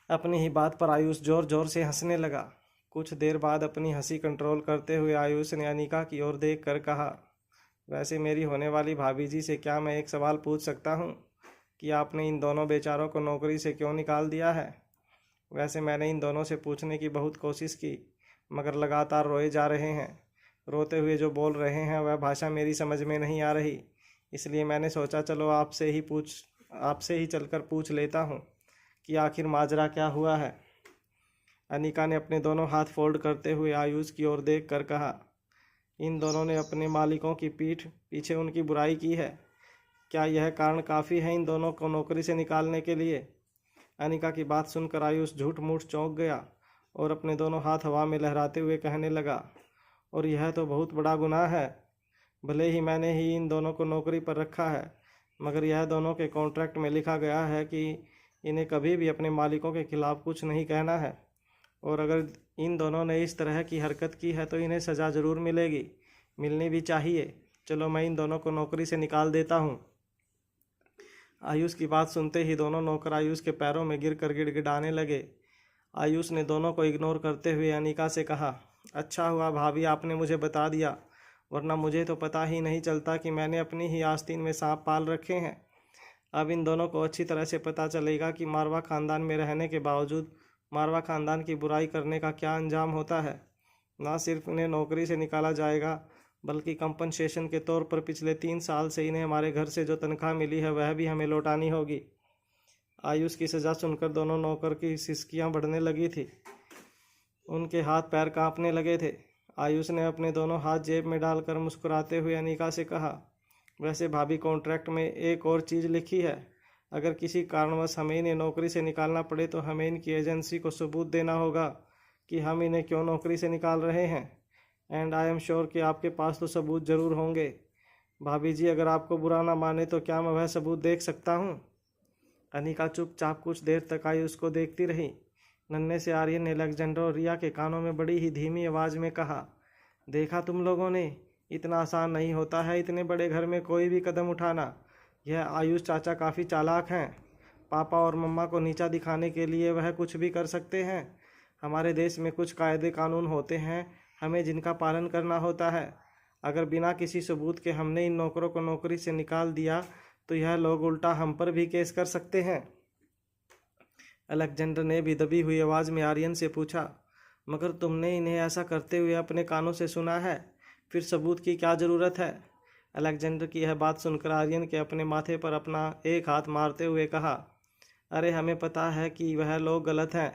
अपनी ही बात पर आयुष जोर जोर से हंसने लगा। कुछ देर बाद अपनी हंसी कंट्रोल करते हुए आयुष ने अनिका की ओर देख कर कहा, वैसे मेरी होने वाली भाभी जी से क्या मैं एक सवाल पूछ सकता हूँ कि आपने इन दोनों बेचारों को नौकरी से क्यों निकाल दिया है? वैसे मैंने इन दोनों से पूछने की बहुत कोशिश की, मगर लगातार रोए जा रहे हैं। रोते हुए जो बोल रहे हैं वह भाषा मेरी समझ में नहीं आ रही, इसलिए मैंने सोचा चलो आपसे ही चलकर पूछ लेता हूँ कि आखिर माजरा क्या हुआ है। अनिका ने अपने दोनों हाथ फोल्ड करते हुए आयुष की ओर देख कर कहा, इन दोनों ने अपने मालिकों की पीठ पीछे उनकी बुराई की है। क्या यह कारण काफ़ी है इन दोनों को नौकरी से निकालने के लिए? अनिका की बात सुनकर आयुष झूठ मूठ चौंक गया और अपने दोनों हाथ हवा में लहराते हुए कहने लगा, और यह तो बहुत बड़ा गुनाह है। भले ही मैंने ही इन दोनों को नौकरी पर रखा है, मगर यह दोनों के कॉन्ट्रैक्ट में लिखा गया है कि इन्हें कभी भी अपने मालिकों के खिलाफ कुछ नहीं कहना है, और अगर इन दोनों ने इस तरह की हरकत की है तो इन्हें सज़ा ज़रूर मिलेगी, मिलनी भी चाहिए। चलो, मैं इन दोनों को नौकरी से निकाल देता हूँ। आयुष की बात सुनते ही दोनों नौकर आयुष के पैरों में गिरकर गिड़गिड़ाने लगे। आयुष ने दोनों को इग्नोर करते हुए अनिका से कहा, अच्छा हुआ भाभी आपने मुझे बता दिया, वरना मुझे तो पता ही नहीं चलता कि मैंने अपनी ही आस्तीन में सांप पाल रखे हैं। अब इन दोनों को अच्छी तरह से पता चलेगा कि मारवा खानदान में रहने के बावजूद मारवा खानदान की बुराई करने का क्या अंजाम होता है। ना सिर्फ इन्हें नौकरी से निकाला जाएगा, बल्कि कंपनसेशन के तौर पर पिछले 3 साल से इन्हें हमारे घर से जो तनख्वाह मिली है वह भी हमें लौटानी होगी। आयुष की सज़ा सुनकर दोनों नौकर की सिसकियां बढ़ने लगी थी। उनके हाथ पैर कांपने लगे थे। आयुष ने अपने दोनों हाथ जेब में डालकर मुस्कुराते हुए अनिका से कहा, वैसे भाभी कॉन्ट्रैक्ट में एक और चीज़ लिखी है, अगर किसी कारणवश हमें इन्हें नौकरी से निकालना पड़े तो हमें इनकी एजेंसी को सबूत देना होगा कि हम इन्हें क्यों नौकरी से निकाल रहे हैं। एंड आई एम श्योर कि आपके पास तो सबूत ज़रूर होंगे। भाभी जी, अगर आपको बुरा ना माने तो क्या मैं वह सबूत देख सकता हूँ? अनिका चुपचाप कुछ देर तक आयुष को देखती रही। नन्हे से आर्यन ने अलेक्जेंडर और रिया के कानों में बड़ी ही धीमी आवाज़ में कहा, देखा तुम लोगों ने, इतना आसान नहीं होता है इतने बड़े घर में कोई भी कदम उठाना। यह आयुष चाचा काफ़ी चालाक हैं। पापा और मम्मा को नीचा दिखाने के लिए वह कुछ भी कर सकते हैं। हमारे देश में कुछ कायदे कानून होते हैं, हमें जिनका पालन करना होता है। अगर बिना किसी सबूत के हमने इन नौकरों को नौकरी से निकाल दिया तो यह लोग उल्टा हम पर भी केस कर सकते हैं। अलेक्जेंडर ने भी दबी हुई आवाज़ में आर्यन से पूछा, मगर तुमने इन्हें ऐसा करते हुए अपने कानों से सुना है, फिर सबूत की क्या ज़रूरत है? अलेक्जेंडर की यह बात सुनकर आर्यन के अपने माथे पर अपना एक हाथ मारते हुए कहा, अरे हमें पता है कि वह लोग गलत हैं,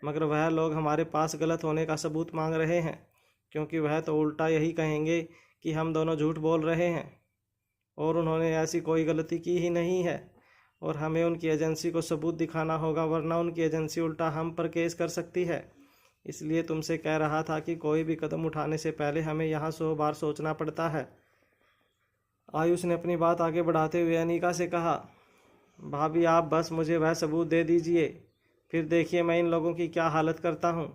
मगर वह लोग हमारे पास गलत होने का सबूत मांग रहे हैं, क्योंकि वह तो उल्टा यही कहेंगे कि हम दोनों झूठ बोल रहे हैं और उन्होंने ऐसी कोई गलती की ही नहीं है, और हमें उनकी एजेंसी को सबूत दिखाना होगा, वरना उनकी एजेंसी उल्टा हम पर केस कर सकती है। इसलिए तुमसे कह रहा था कि कोई भी कदम उठाने से पहले हमें यहाँ 100 बार सोचना पड़ता है। आयुष ने अपनी बात आगे बढ़ाते हुए अनिका से कहा, भाभी आप बस मुझे वह सबूत दे दीजिए, फिर देखिए मैं इन लोगों की क्या हालत करता हूँ।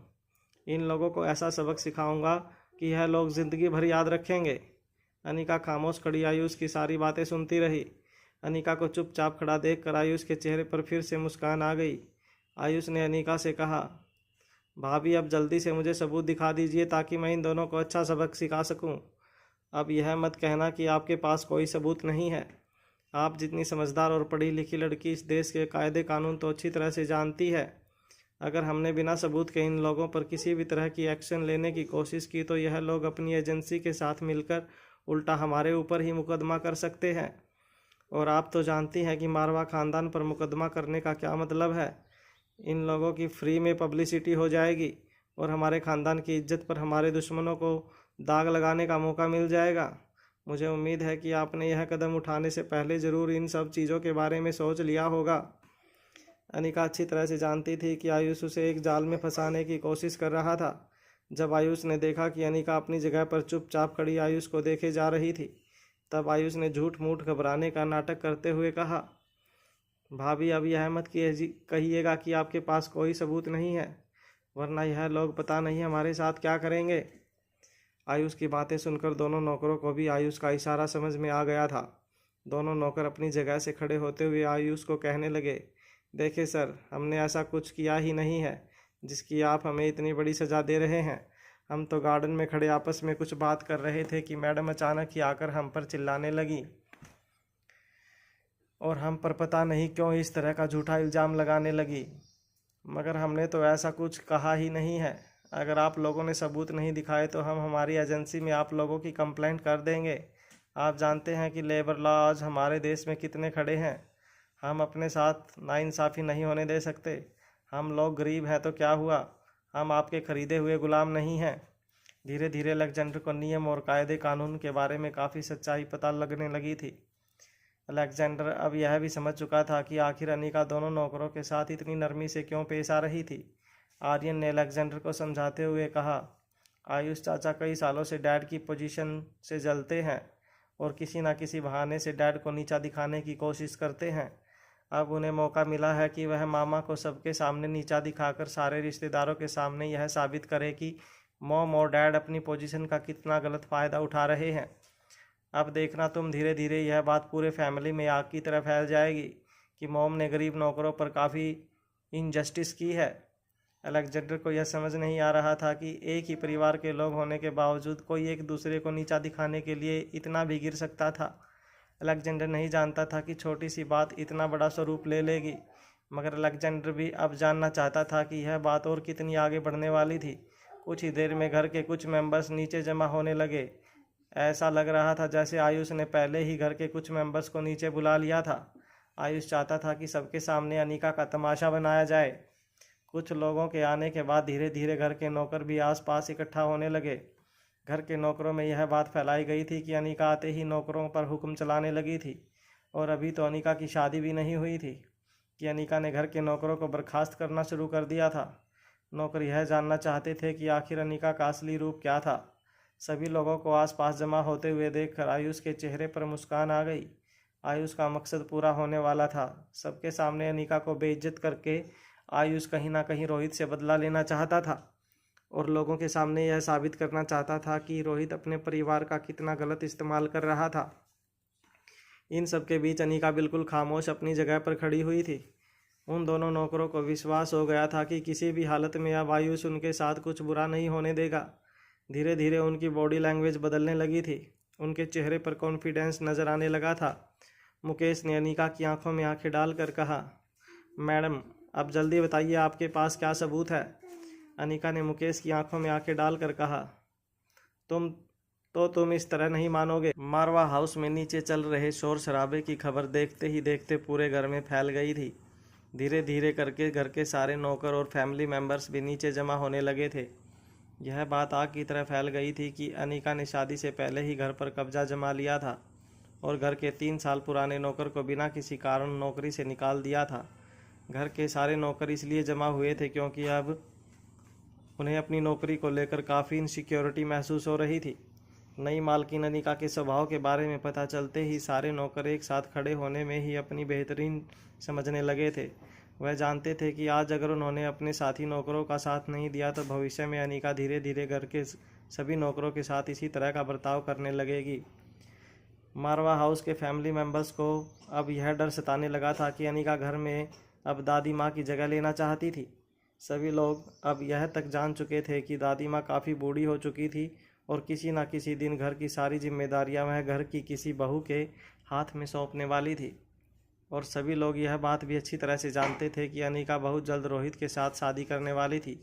इन लोगों को ऐसा सबक सिखाऊंगा कि यह लोग ज़िंदगी भर याद रखेंगे। अनिका खामोश खड़ी आयुष की सारी बातें सुनती रही। अनिका को चुपचाप खड़ा देखकर आयुष के चेहरे पर फिर से मुस्कान आ गई। आयुष ने अनिका से कहा, भाभी अब जल्दी से मुझे सबूत दिखा दीजिए ताकि मैं इन दोनों को अच्छा सबक सिखा सकूं। अब यह मत कहना कि आपके पास कोई सबूत नहीं है। आप जितनी समझदार और पढ़ी लिखी लड़की इस देश के कायदे कानून तो अच्छी तरह से जानती है। अगर हमने बिना सबूत के इन लोगों पर किसी भी तरह की एक्शन लेने की कोशिश की तो यह लोग अपनी एजेंसी के साथ मिलकर उल्टा हमारे ऊपर ही मुकदमा कर सकते हैं। और आप तो जानती हैं कि मारवा ख़ानदान पर मुकदमा करने का क्या मतलब है। इन लोगों की फ्री में पब्लिसिटी हो जाएगी और हमारे ख़ानदान की इज्जत पर हमारे दुश्मनों को दाग लगाने का मौका मिल जाएगा। मुझे उम्मीद है कि आपने यह कदम उठाने से पहले ज़रूर इन सब चीज़ों के बारे में सोच लिया होगा। अनिका अच्छी तरह से जानती थी कि आयुष उसे एक जाल में फंसाने की कोशिश कर रहा था। जब आयुष ने देखा कि अनिका अपनी जगह पर चुपचाप खड़ी आयुष को देखे जा रही थी, तब आयुष ने झूठ मूठ घबराने का नाटक करते हुए कहा, भाभी अब यह मत कहिएगा कि आपके पास कोई सबूत नहीं है, वरना यह लोग पता नहीं हमारे साथ क्या करेंगे। आयुष की बातें सुनकर दोनों नौकरों को भी आयुष का इशारा समझ में आ गया था। दोनों नौकर अपनी जगह से खड़े होते हुए आयुष को कहने लगे, देखिए सर, हमने ऐसा कुछ किया ही नहीं है जिसकी आप हमें इतनी बड़ी सज़ा दे रहे हैं। हम तो गार्डन में खड़े आपस में कुछ बात कर रहे थे कि मैडम अचानक ही आकर हम पर चिल्लाने लगी और हम पर पता नहीं क्यों इस तरह का झूठा इल्ज़ाम लगाने लगी, मगर हमने तो ऐसा कुछ कहा ही नहीं है। अगर आप लोगों ने सबूत नहीं दिखाए तो हम हमारी एजेंसी में आप लोगों की कंप्लेंट कर देंगे। आप जानते हैं कि लेबर लॉ आज हमारे देश में कितने खड़े हैं। हम अपने साथ नाइंसाफ़ी नहीं होने दे सकते। हम लोग गरीब हैं तो क्या हुआ, हम आपके खरीदे हुए गुलाम नहीं हैं। धीरे धीरे अलेक्जेंडर को नियम और कायदे कानून के बारे में काफ़ी सच्चाई पता लगने लगी थी। अलेक्जेंडर अब यह भी समझ चुका था कि आखिर अनिका दोनों नौकरों के साथ इतनी नरमी से क्यों पेश आ रही थी। आर्यन ने अलेक्जेंडर को समझाते हुए कहा, आयुष चाचा कई सालों से डैड की पोजीशन से जलते हैं और किसी न किसी बहाने से डैड को नीचा दिखाने की कोशिश करते हैं। अब उन्हें मौका मिला है कि वह मामा को सबके सामने नीचा दिखाकर सारे रिश्तेदारों के सामने यह साबित करे कि मॉम और डैड अपनी पोजीशन का कितना गलत फ़ायदा उठा रहे हैं। अब देखना तुम, धीरे धीरे यह बात पूरे फैमिली में आग की तरह फैल जाएगी कि मॉम ने गरीब नौकरों पर काफ़ी इनजस्टिस की है। अलेक्जेंडर को यह समझ नहीं आ रहा था कि एक ही परिवार के लोग होने के बावजूद कोई एक दूसरे को नीचा दिखाने के लिए इतना भी गिर सकता था। अलेक्जेंडर नहीं जानता था कि छोटी सी बात इतना बड़ा स्वरूप ले लेगी, मगर अलेक्जेंडर भी अब जानना चाहता था कि यह बात और कितनी आगे बढ़ने वाली थी। कुछ ही देर में घर के कुछ मेंबर्स नीचे जमा होने लगे। ऐसा लग रहा था जैसे आयुष ने पहले ही घर के कुछ मेंबर्स को नीचे बुला लिया था। आयुष चाहता था कि सबके सामने अनिका का तमाशा बनाया जाए। कुछ लोगों के आने के बाद धीरे धीरे घर के नौकर भी आसपास इकट्ठा होने लगे। घर के नौकरों में यह बात फैलाई गई थी कि अनिका आते ही नौकरों पर हुक्म चलाने लगी थी, और अभी तो अनिका की शादी भी नहीं हुई थी कि अनिका ने घर के नौकरों को बर्खास्त करना शुरू कर दिया था। नौकर यह जानना चाहते थे कि आखिर अनिका का असली रूप क्या था। सभी लोगों को आसपास जमा होते हुए देखकर आयुष के चेहरे पर मुस्कान आ गई। आयुष का मकसद पूरा होने वाला था। सबके सामने अनिका को बेइज्जत करके आयुष कहीं ना कहीं रोहित से बदला लेना चाहता था और लोगों के सामने यह साबित करना चाहता था कि रोहित अपने परिवार का कितना गलत इस्तेमाल कर रहा था। इन सब के बीच अनिका बिल्कुल खामोश अपनी जगह पर खड़ी हुई थी। उन दोनों नौकरों को विश्वास हो गया था कि किसी भी हालत में अब आयुष उनके साथ कुछ बुरा नहीं होने देगा। धीरे धीरे उनकी बॉडी लैंग्वेज बदलने लगी थी। उनके चेहरे पर कॉन्फिडेंस नज़र आने लगा था। मुकेश ने अनिका की आंखों में आंखें डालकर कहा, मैडम अब जल्दी बताइए आपके पास क्या सबूत है। अनिका ने मुकेश की आंखों में आंखें डालकर कहा, तुम इस तरह नहीं मानोगे। मारवा हाउस में नीचे चल रहे शोर शराबे की खबर देखते ही देखते पूरे घर में फैल गई थी। धीरे धीरे करके घर के सारे नौकर और फैमिली मेंबर्स भी नीचे जमा होने लगे थे। यह बात आग की तरह फैल गई थी कि अनिका ने शादी से पहले ही घर पर कब्जा जमा लिया था और घर के 3 साल पुराने नौकर को बिना किसी कारण नौकरी से निकाल दिया था। घर के सारे नौकर इसलिए जमा हुए थे क्योंकि अब उन्हें अपनी नौकरी को लेकर काफ़ी इनसिक्योरिटी महसूस हो रही थी। नई मालकिन अनिका के स्वभाव के बारे में पता चलते ही सारे नौकर एक साथ खड़े होने में ही अपनी बेहतरीन समझने लगे थे। वह जानते थे कि आज अगर उन्होंने अपने साथी नौकरों का साथ नहीं दिया तो भविष्य में अनिका धीरे धीरे घर के सभी नौकरों के साथ इसी तरह का बर्ताव करने लगेगी। मारवा हाउस के फैमिली मेंबर्स को अब यह डर सताने लगा था कि अनिका घर में अब दादी माँ की जगह लेना चाहती थी। सभी लोग अब यह तक जान चुके थे कि दादी माँ काफ़ी बूढ़ी हो चुकी थी और किसी न किसी दिन घर की सारी जिम्मेदारियां वह घर की किसी बहू के हाथ में सौंपने वाली थी। और सभी लोग यह बात भी अच्छी तरह से जानते थे कि अनिका बहुत जल्द रोहित के साथ शादी करने वाली थी।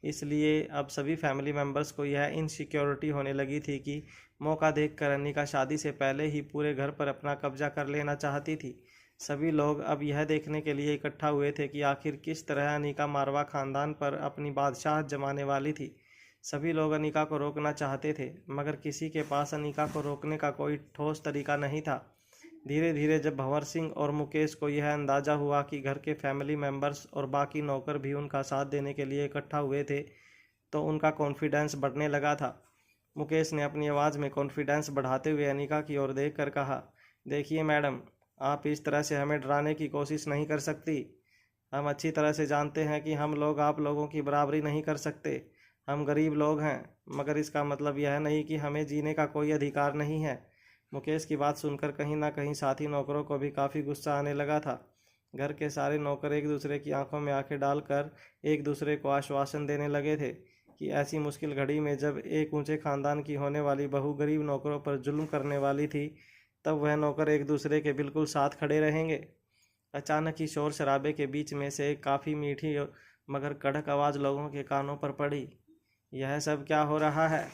इसलिए अब सभी फैमिली मेम्बर्स को यह इनसिक्योरिटी होने लगी थी कि मौका देखकर अनिका शादी से पहले ही पूरे घर पर अपना कब्जा कर लेना चाहती थी। सभी लोग अब यह देखने के लिए इकट्ठा हुए थे कि आखिर किस तरह अनिका मारवा खानदान पर अपनी बादशाहत जमाने वाली थी। सभी लोग अनिका को रोकना चाहते थे, मगर किसी के पास अनिका को रोकने का कोई ठोस तरीका नहीं था। धीरे धीरे जब भंवर सिंह और मुकेश को यह अंदाज़ा हुआ कि घर के फैमिली मेम्बर्स और बाकी नौकर भी उनका साथ देने के लिए इकट्ठा हुए थे, तो उनका कॉन्फिडेंस बढ़ने लगा था। मुकेश ने अपनी आवाज़ में कॉन्फिडेंस बढ़ाते हुए अनिका की ओर देख कर कहा, देखिए मैडम, आप इस तरह से हमें डराने की कोशिश नहीं कर सकती। हम अच्छी तरह से जानते हैं कि हम लोग आप लोगों की बराबरी नहीं कर सकते। हम गरीब लोग हैं, मगर इसका मतलब यह नहीं कि हमें जीने का कोई अधिकार नहीं है। मुकेश की बात सुनकर कहीं ना कहीं साथी नौकरों को भी काफ़ी गुस्सा आने लगा था। घर के सारे नौकर एक दूसरे की आंखों में आंखें डालकर एक दूसरे को आश्वासन देने लगे थे कि ऐसी मुश्किल घड़ी में जब एक ऊंचे खानदान की होने वाली बहू गरीब नौकरों पर जुल्म करने वाली थी, तब वह नौकर एक दूसरे के बिल्कुल साथ खड़े रहेंगे। अचानक ही शोर शराबे के बीच में से एक काफ़ी मीठी मगर कड़क आवाज़ लोगों के कानों पर पड़ी। यह सब क्या हो रहा है?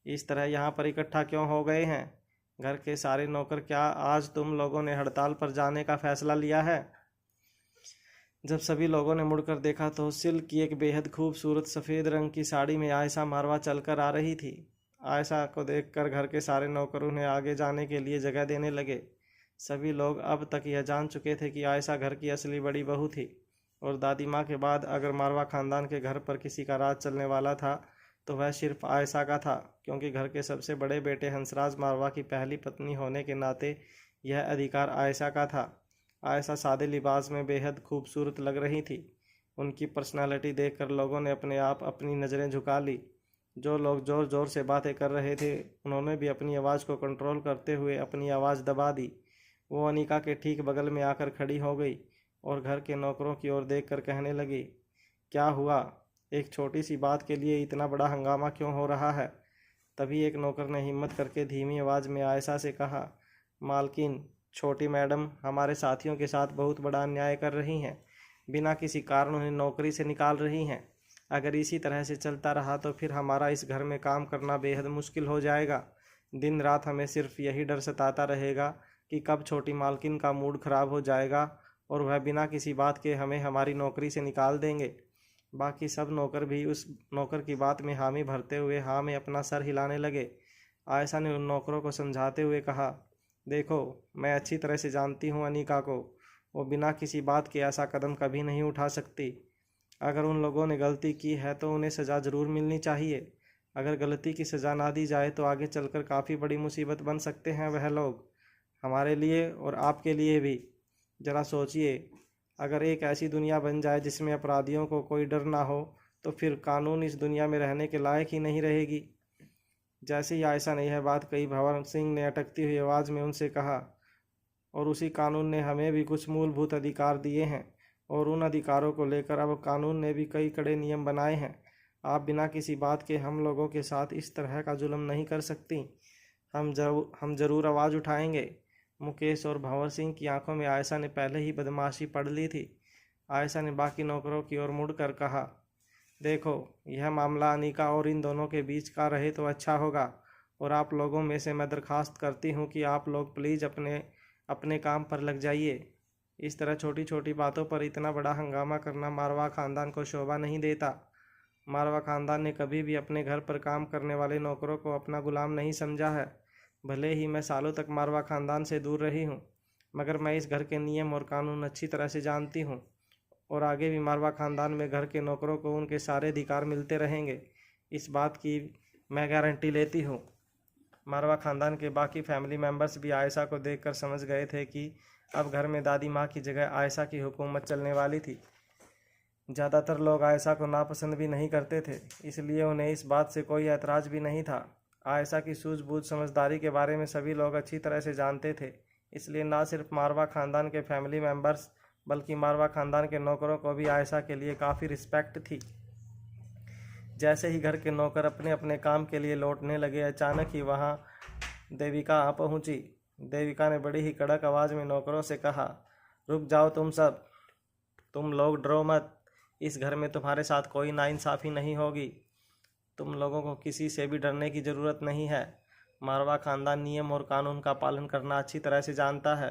इस तरह यहाँ पर इकट्ठा क्यों हो गए हैं? घर के सारे नौकर, क्या आज तुम लोगों ने हड़ताल पर जाने का फैसला लिया है? जब सभी लोगों ने मुड़कर देखा तो सिल्क की एक बेहद खूबसूरत सफ़ेद रंग की साड़ी में आयशा मारवा चलकर आ रही थी। आयशा को देखकर घर के सारे नौकर उन्हें आगे जाने के लिए जगह देने लगे। सभी लोग अब तक यह जान चुके थे कि आयशा घर की असली बड़ी बहू थी, और दादी माँ के बाद अगर मारवा खानदान के घर पर किसी का राज चलने वाला था तो वह सिर्फ आयशा का था, क्योंकि घर के सबसे बड़े बेटे हंसराज मारवा की पहली पत्नी होने के नाते यह अधिकार आयशा का था। आयशा सादे लिबास में बेहद खूबसूरत लग रही थी। उनकी पर्सनालिटी देखकर लोगों ने अपने आप अपनी नज़रें झुका ली। जो लोग ज़ोर ज़ोर से बातें कर रहे थे, उन्होंने भी अपनी आवाज़ को कंट्रोल करते हुए अपनी आवाज़ दबा दी। वो अनिका के ठीक बगल में आकर खड़ी हो गई और घर के नौकरों की ओर देखकर कहने लगी, क्या हुआ? एक छोटी सी बात के लिए इतना बड़ा हंगामा क्यों हो रहा है? तभी एक नौकर ने हिम्मत करके धीमी आवाज़ में आयशा से कहा, मालकिन, छोटी मैडम हमारे साथियों के साथ बहुत बड़ा अन्याय कर रही हैं। बिना किसी कारण उन्हें नौकरी से निकाल रही हैं। अगर इसी तरह से चलता रहा तो फिर हमारा इस घर में काम करना बेहद मुश्किल हो जाएगा। दिन रात हमें सिर्फ यही डर सताता रहेगा कि कब छोटी मालकिन का मूड खराब हो जाएगा और वह बिना किसी बात के हमें हमारी नौकरी से निकाल देंगे। बाकी सब नौकर भी उस नौकर की बात में हामी भरते हुए हाँ में अपना सर हिलाने लगे। आयशा ने उन नौकरों को समझाते हुए कहा, देखो, मैं अच्छी तरह से जानती हूँ अनिका को। वो बिना किसी बात के ऐसा कदम कभी नहीं उठा सकती। अगर उन लोगों ने गलती की है तो उन्हें सज़ा ज़रूर मिलनी चाहिए। अगर गलती की सज़ा ना दी जाए तो आगे चलकर काफ़ी बड़ी मुसीबत बन सकते हैं वह लोग, हमारे लिए और आपके लिए भी। ज़रा सोचिए, अगर एक ऐसी दुनिया बन जाए जिसमें अपराधियों को कोई डर ना हो, तो फिर कानून इस दुनिया में रहने के लायक ही नहीं रहेगी। जैसे ही आयशा ने यह बात कही, भंवर सिंह ने अटकती हुई आवाज़ में उनसे कहा, और उसी कानून ने हमें भी कुछ मूलभूत अधिकार दिए हैं, और उन अधिकारों को लेकर अब कानून ने भी कई कड़े नियम बनाए हैं। आप बिना किसी बात के हम लोगों के साथ इस तरह का जुल्म नहीं कर सकती। हम जरूर आवाज़ उठाएंगे। मुकेश और भंवर सिंह की आंखों में आयशा ने पहले ही बदमाशी पढ़ ली थी। आयशा ने बाकी नौकरों की ओर मुड़कर कहा, देखो, यह मामला अनिका और इन दोनों के बीच का रहे तो अच्छा होगा, और आप लोगों में से मैं दरख्वास्त करती हूँ कि आप लोग प्लीज़ अपने अपने काम पर लग जाइए। इस तरह छोटी छोटी बातों पर इतना बड़ा हंगामा करना मारवा खानदान को शोभा नहीं देता। मारवा खानदान ने कभी भी अपने घर पर काम करने वाले नौकरों को अपना गुलाम नहीं समझा है। भले ही मैं सालों तक मारवा खानदान से दूर रही हूँ, मगर मैं इस घर के नियम और कानून अच्छी तरह से जानती हूँ, और आगे भी मारवा खानदान में घर के नौकरों को उनके सारे अधिकार मिलते रहेंगे। इस बात की मैं गारंटी लेती हूँ। मारवा खानदान के बाकी फैमिली मेम्बर्स भी आयशा को देखकर समझ गए थे कि अब घर में दादी माँ की जगह आयशा की हुकूमत चलने वाली थी। ज़्यादातर लोग आयशा को नापसंद भी नहीं करते थे, इसलिए उन्हें इस बात से कोई ऐतराज़ भी नहीं था। आयशा की सूझबूझ समझदारी के बारे में सभी लोग अच्छी तरह से जानते थे, इसलिए ना सिर्फ मारवा खानदान के फैमिली मेम्बर्स बल्कि मारवा खानदान के नौकरों को भी आयशा के लिए काफ़ी रिस्पेक्ट थी। जैसे ही घर के नौकर अपने अपने काम के लिए लौटने लगे, अचानक ही वहाँ देविका आ पहुँची। देविका ने बड़ी ही कड़क आवाज़ में नौकरों से कहा, रुक जाओ तुम सब, तुम लोग डरो मत। इस घर में तुम्हारे साथ कोई नाइंसाफ़ी नहीं होगी। तुम लोगों को किसी से भी डरने की ज़रूरत नहीं है। मारवा खानदान नियम और कानून का पालन करना अच्छी तरह से जानता है।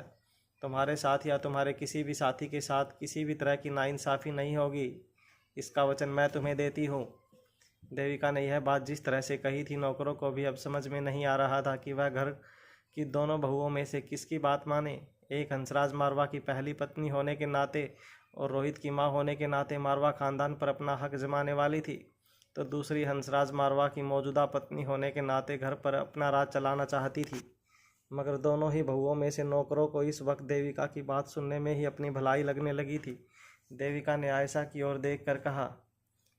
तुम्हारे साथ या तुम्हारे किसी भी साथी के साथ किसी भी तरह की नाइंसाफ़ी नहीं होगी, इसका वचन मैं तुम्हें देती हूँ। देविका ने यह बात जिस तरह से कही थी, नौकरों को भी अब समझ में नहीं आ रहा था कि वह घर की दोनों बहुओं में से किसकी बात माने। एक हंसराज मारवा की पहली पत्नी होने के नाते और रोहित की मां होने के नाते मारवा खानदान पर अपना हक जमाने वाली थी, तो दूसरी हंसराज मारवा की मौजूदा पत्नी होने के नाते घर पर अपना राज चलाना चाहती थी। मगर दोनों ही बहुओं में से नौकरों को इस वक्त देविका की बात सुनने में ही अपनी भलाई लगने लगी थी। देविका ने आयशा की ओर देख कर कहा,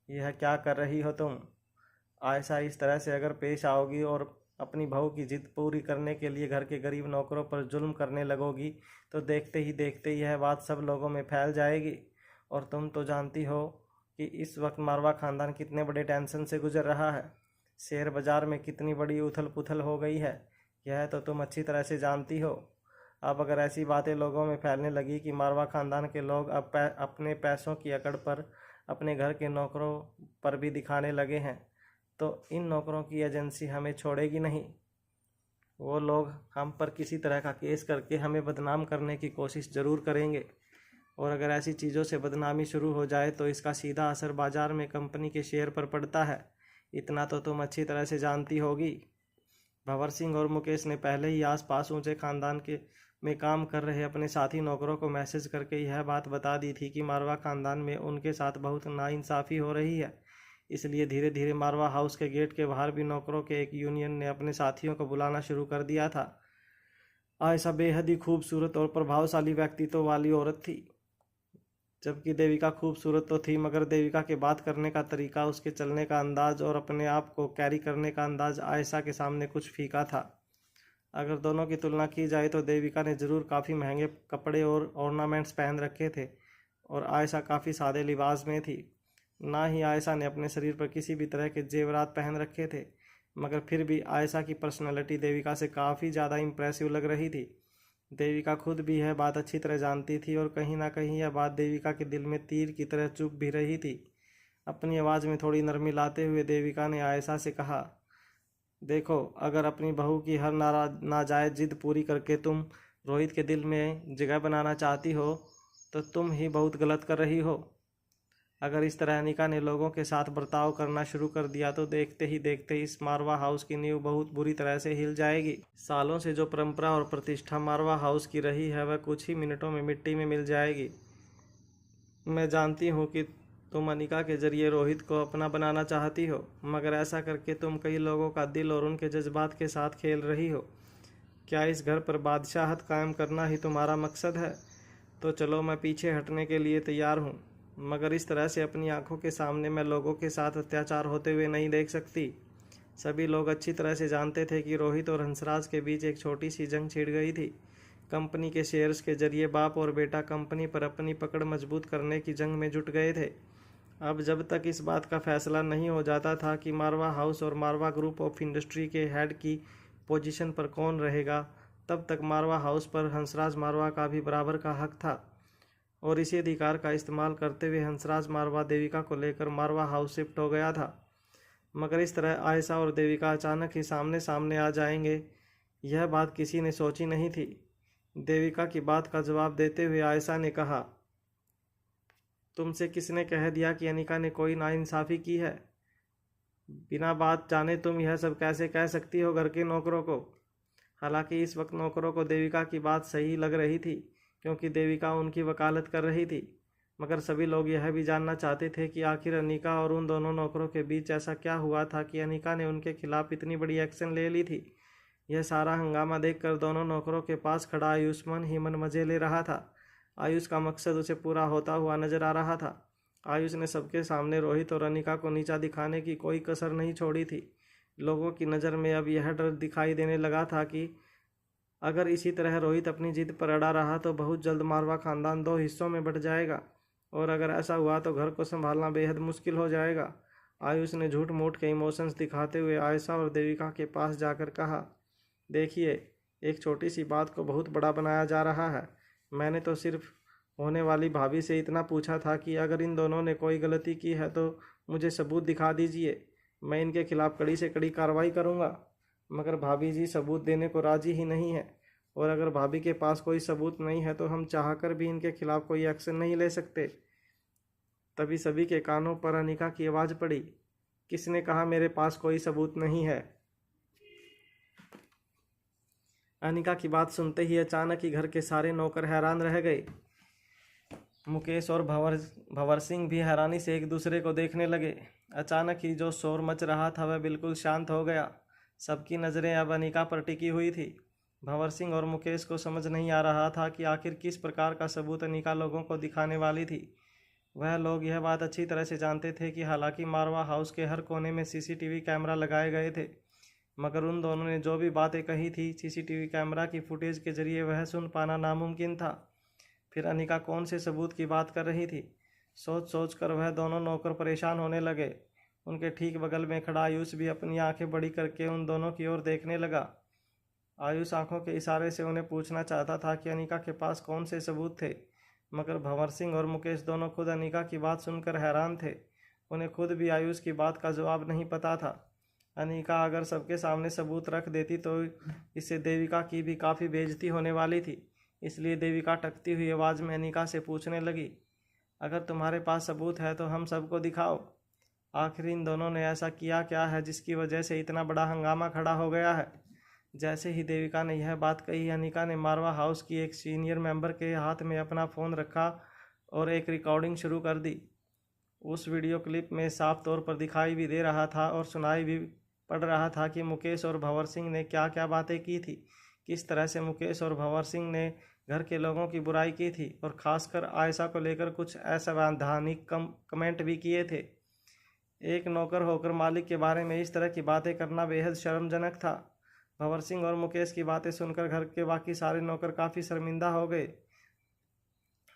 यह क्या कर रही हो तुम? आयशा, इस तरह से अगर पेश आओगी और अपनी बहू की जिद पूरी करने के लिए घर के गरीब नौकरों पर जुल्म करने लगोगी तो देखते ही देखते यह बात सब लोगों में फैल जाएगी। और तुम तो जानती हो कि इस वक्त मारवा खानदान कितने बड़े टेंशन से गुजर रहा है। शेयर बाजार में कितनी बड़ी उथल पुथल हो गई है, यह तो तुम अच्छी तरह से जानती हो। अब अगर ऐसी बातें लोगों में फैलने लगी कि मारवा खानदान के लोग अब अपने पैसों की अकड़ पर अपने घर के नौकरों पर भी दिखाने लगे हैं, तो इन नौकरों की एजेंसी हमें छोड़ेगी नहीं। वो लोग हम पर किसी तरह का केस करके हमें बदनाम करने की कोशिश ज़रूर करेंगे, और अगर ऐसी चीज़ों से बदनामी शुरू हो जाए तो इसका सीधा असर बाज़ार में कंपनी के शेयर पर पड़ता है। इतना तो तुम अच्छी तरह से जानती होगी। भंवर सिंह और मुकेश ने पहले ही आसपास ऊंचे खानदान के में काम कर रहे अपने साथी नौकरों को मैसेज करके यह बात बता दी थी कि मारवा खानदान में उनके साथ बहुत नाइंसाफ़ी हो रही है। इसलिए धीरे धीरे मारवा हाउस के गेट के बाहर भी नौकरों के एक यूनियन ने अपने साथियों को बुलाना शुरू कर दिया था। आयशा बेहद ही खूबसूरत और प्रभावशाली व्यक्तित्व वाली औरत थी, जबकि देविका खूबसूरत तो थी, मगर देविका के बात करने का तरीका, उसके चलने का अंदाज और अपने आप को कैरी करने का अंदाज आयशा के सामने कुछ फीका था। अगर दोनों की तुलना की जाए तो देविका ने ज़रूर काफ़ी महंगे कपड़े और ऑर्नामेंट्स पहन रखे थे और आयशा काफ़ी सादे लिबास में थी। ना ही आयशा ने अपने शरीर पर किसी भी तरह के जेवरात पहन रखे थे, मगर फिर भी आयशा की पर्सनैलिटी देविका से काफ़ी ज़्यादा इम्प्रेसिव लग रही थी। देविका खुद भी यह बात अच्छी तरह जानती थी और कहीं ना कहीं यह बात देविका के दिल में तीर की तरह चुभ भी रही थी। अपनी आवाज़ में थोड़ी नरमी लाते हुए देविका ने आयशा से कहा, देखो, अगर अपनी बहू की हर नाजायज़ जिद पूरी करके तुम रोहित के दिल में जगह बनाना चाहती हो तो तुम ही बहुत गलत कर रही हो। अगर इस तरह अनिका ने लोगों के साथ बर्ताव करना शुरू कर दिया तो देखते ही देखते इस मारवा हाउस की नींव बहुत बुरी तरह से हिल जाएगी। सालों से जो परंपरा और प्रतिष्ठा मारवा हाउस की रही है वह कुछ ही मिनटों में मिट्टी में मिल जाएगी। मैं जानती हूँ कि तुम अनिका के जरिए रोहित को अपना बनाना चाहती हो, मगर ऐसा करके तुम कई लोगों का दिल और उनके जज्बात के साथ खेल रही हो। क्या इस घर पर बादशाहत कायम करना ही तुम्हारा मकसद है? तो चलो, मैं पीछे हटने के लिए तैयार हूँ, मगर इस तरह से अपनी आंखों के सामने मैं लोगों के साथ अत्याचार होते हुए नहीं देख सकती। सभी लोग अच्छी तरह से जानते थे कि रोहित और हंसराज के बीच एक छोटी सी जंग छिड़ गई थी। कंपनी के शेयर्स के जरिए बाप और बेटा कंपनी पर अपनी पकड़ मजबूत करने की जंग में जुट गए थे। अब जब तक इस बात का फैसला नहीं हो जाता था कि मारवा हाउस और मारवा ग्रुप ऑफ इंडस्ट्री के हेड की पोजीशन पर कौन रहेगा, तब तक मारवा हाउस पर हंसराज मारवा का भी बराबर का हक था, और इसी अधिकार का इस्तेमाल करते हुए हंसराज मारवा देविका को लेकर मारवा हाउस शिफ्ट हो गया था। मगर इस तरह आयशा और देविका अचानक ही सामने सामने आ जाएंगे, यह बात किसी ने सोची नहीं थी। देविका की बात का जवाब देते हुए आयशा ने कहा, तुमसे किसने कह दिया कि अनिका ने कोई नाइंसाफ़ी की है? बिना बात जाने तुम यह सब कैसे कह सकती हो घर के नौकरों को? हालांकि इस वक्त नौकरों को देविका की बात सही लग रही थी, क्योंकि देविका उनकी वकालत कर रही थी, मगर सभी लोग यह भी जानना चाहते थे कि आखिर अनिका और उन दोनों नौकरों के बीच ऐसा क्या हुआ था कि अनिका ने उनके खिलाफ इतनी बड़ी एक्शन ले ली थी। यह सारा हंगामा देखकर दोनों नौकरों के पास खड़ा आयुष्मान ही मन मजे ले रहा था। आयुष का मकसद उसे पूरा होता हुआ नजर आ रहा था। आयुष ने सबके सामने रोहित और अनिका को नीचा दिखाने की कोई कसर नहीं छोड़ी थी। लोगों की नज़र में अब यह डर दिखाई देने लगा था कि अगर इसी तरह रोहित अपनी जिद पर अड़ा रहा तो बहुत जल्द मारवा खानदान 2 हिस्सों में बंट जाएगा, और अगर ऐसा हुआ तो घर को संभालना बेहद मुश्किल हो जाएगा। आयुष ने झूठ मूठ के इमोशंस दिखाते हुए आयशा और देविका के पास जाकर कहा, देखिए, एक छोटी सी बात को बहुत बड़ा बनाया जा रहा है। मैंने तो सिर्फ होने वाली भाभी से इतना पूछा था कि अगर इन दोनों ने कोई गलती की है तो मुझे सबूत दिखा दीजिए, मैं इनके खिलाफ कड़ी से कड़ी कार्रवाई करूँगा। मगर भाभी जी सबूत देने को राजी ही नहीं है, और अगर भाभी के पास कोई सबूत नहीं है तो हम चाहकर भी इनके खिलाफ कोई एक्शन नहीं ले सकते। तभी सभी के कानों पर अनिका की आवाज़ पड़ी, किसने कहा मेरे पास कोई सबूत नहीं है? अनिका की बात सुनते ही अचानक ही घर के सारे नौकर हैरान रह गए। मुकेश और भंवर सिंह भी हैरानी से एक दूसरे को देखने लगे। अचानक ही जो शोर मच रहा था वह बिल्कुल शांत हो गया। सबकी नज़रें अब अनिका पर टिकी हुई थी। भंवर सिंह और मुकेश को समझ नहीं आ रहा था कि आखिर किस प्रकार का सबूत अनिका लोगों को दिखाने वाली थी। वह लोग यह बात अच्छी तरह से जानते थे कि हालांकि मारवा हाउस के हर कोने में सीसीटीवी कैमरा लगाए गए थे, मगर उन दोनों ने जो भी बातें कही थी सीसीटीवी कैमरा की फुटेज के जरिए वह सुन पाना नामुमकिन था। फिर अनिका कौन से सबूत की बात कर रही थी? सोच सोच कर वह दोनों नौकर परेशान होने लगे। उनके ठीक बगल में खड़ा आयुष भी अपनी आंखें बड़ी करके उन दोनों की ओर देखने लगा। आयुष आंखों के इशारे से उन्हें पूछना चाहता था कि अनिका के पास कौन से सबूत थे, मगर भंवर सिंह और मुकेश दोनों खुद अनिका की बात सुनकर हैरान थे। उन्हें खुद भी आयुष की बात का जवाब नहीं पता था। अनिका अगर सबके सामने सबूत रख देती तो इससे देविका की भी काफ़ी बेइज्जती होने वाली थी। इसलिए देविका टकती हुई आवाज़ में अनिका से पूछने लगी, अगर तुम्हारे पास सबूत है तो हम सबको दिखाओ। आखिर इन दोनों ने ऐसा किया क्या है जिसकी वजह से इतना बड़ा हंगामा खड़ा हो गया है? जैसे ही देविका ने यह बात कही, अनिका ने मारवा हाउस की एक सीनियर मेंबर के हाथ में अपना फ़ोन रखा और एक रिकॉर्डिंग शुरू कर दी। उस वीडियो क्लिप में साफ तौर पर दिखाई भी दे रहा था और सुनाई भी पड़ रहा था कि मुकेश और भंवर सिंह ने क्या क्या बातें की थी, किस तरह से मुकेश और भंवर सिंह ने घर के लोगों की बुराई की थी और ख़ासकर आयशा को लेकर कुछ असंवैधानिक कमेंट भी किए थे। एक नौकर होकर मालिक के बारे में इस तरह की बातें करना बेहद शर्मजनक था। भंवर सिंह और मुकेश की बातें सुनकर घर के बाकी सारे नौकर काफ़ी शर्मिंदा हो गए।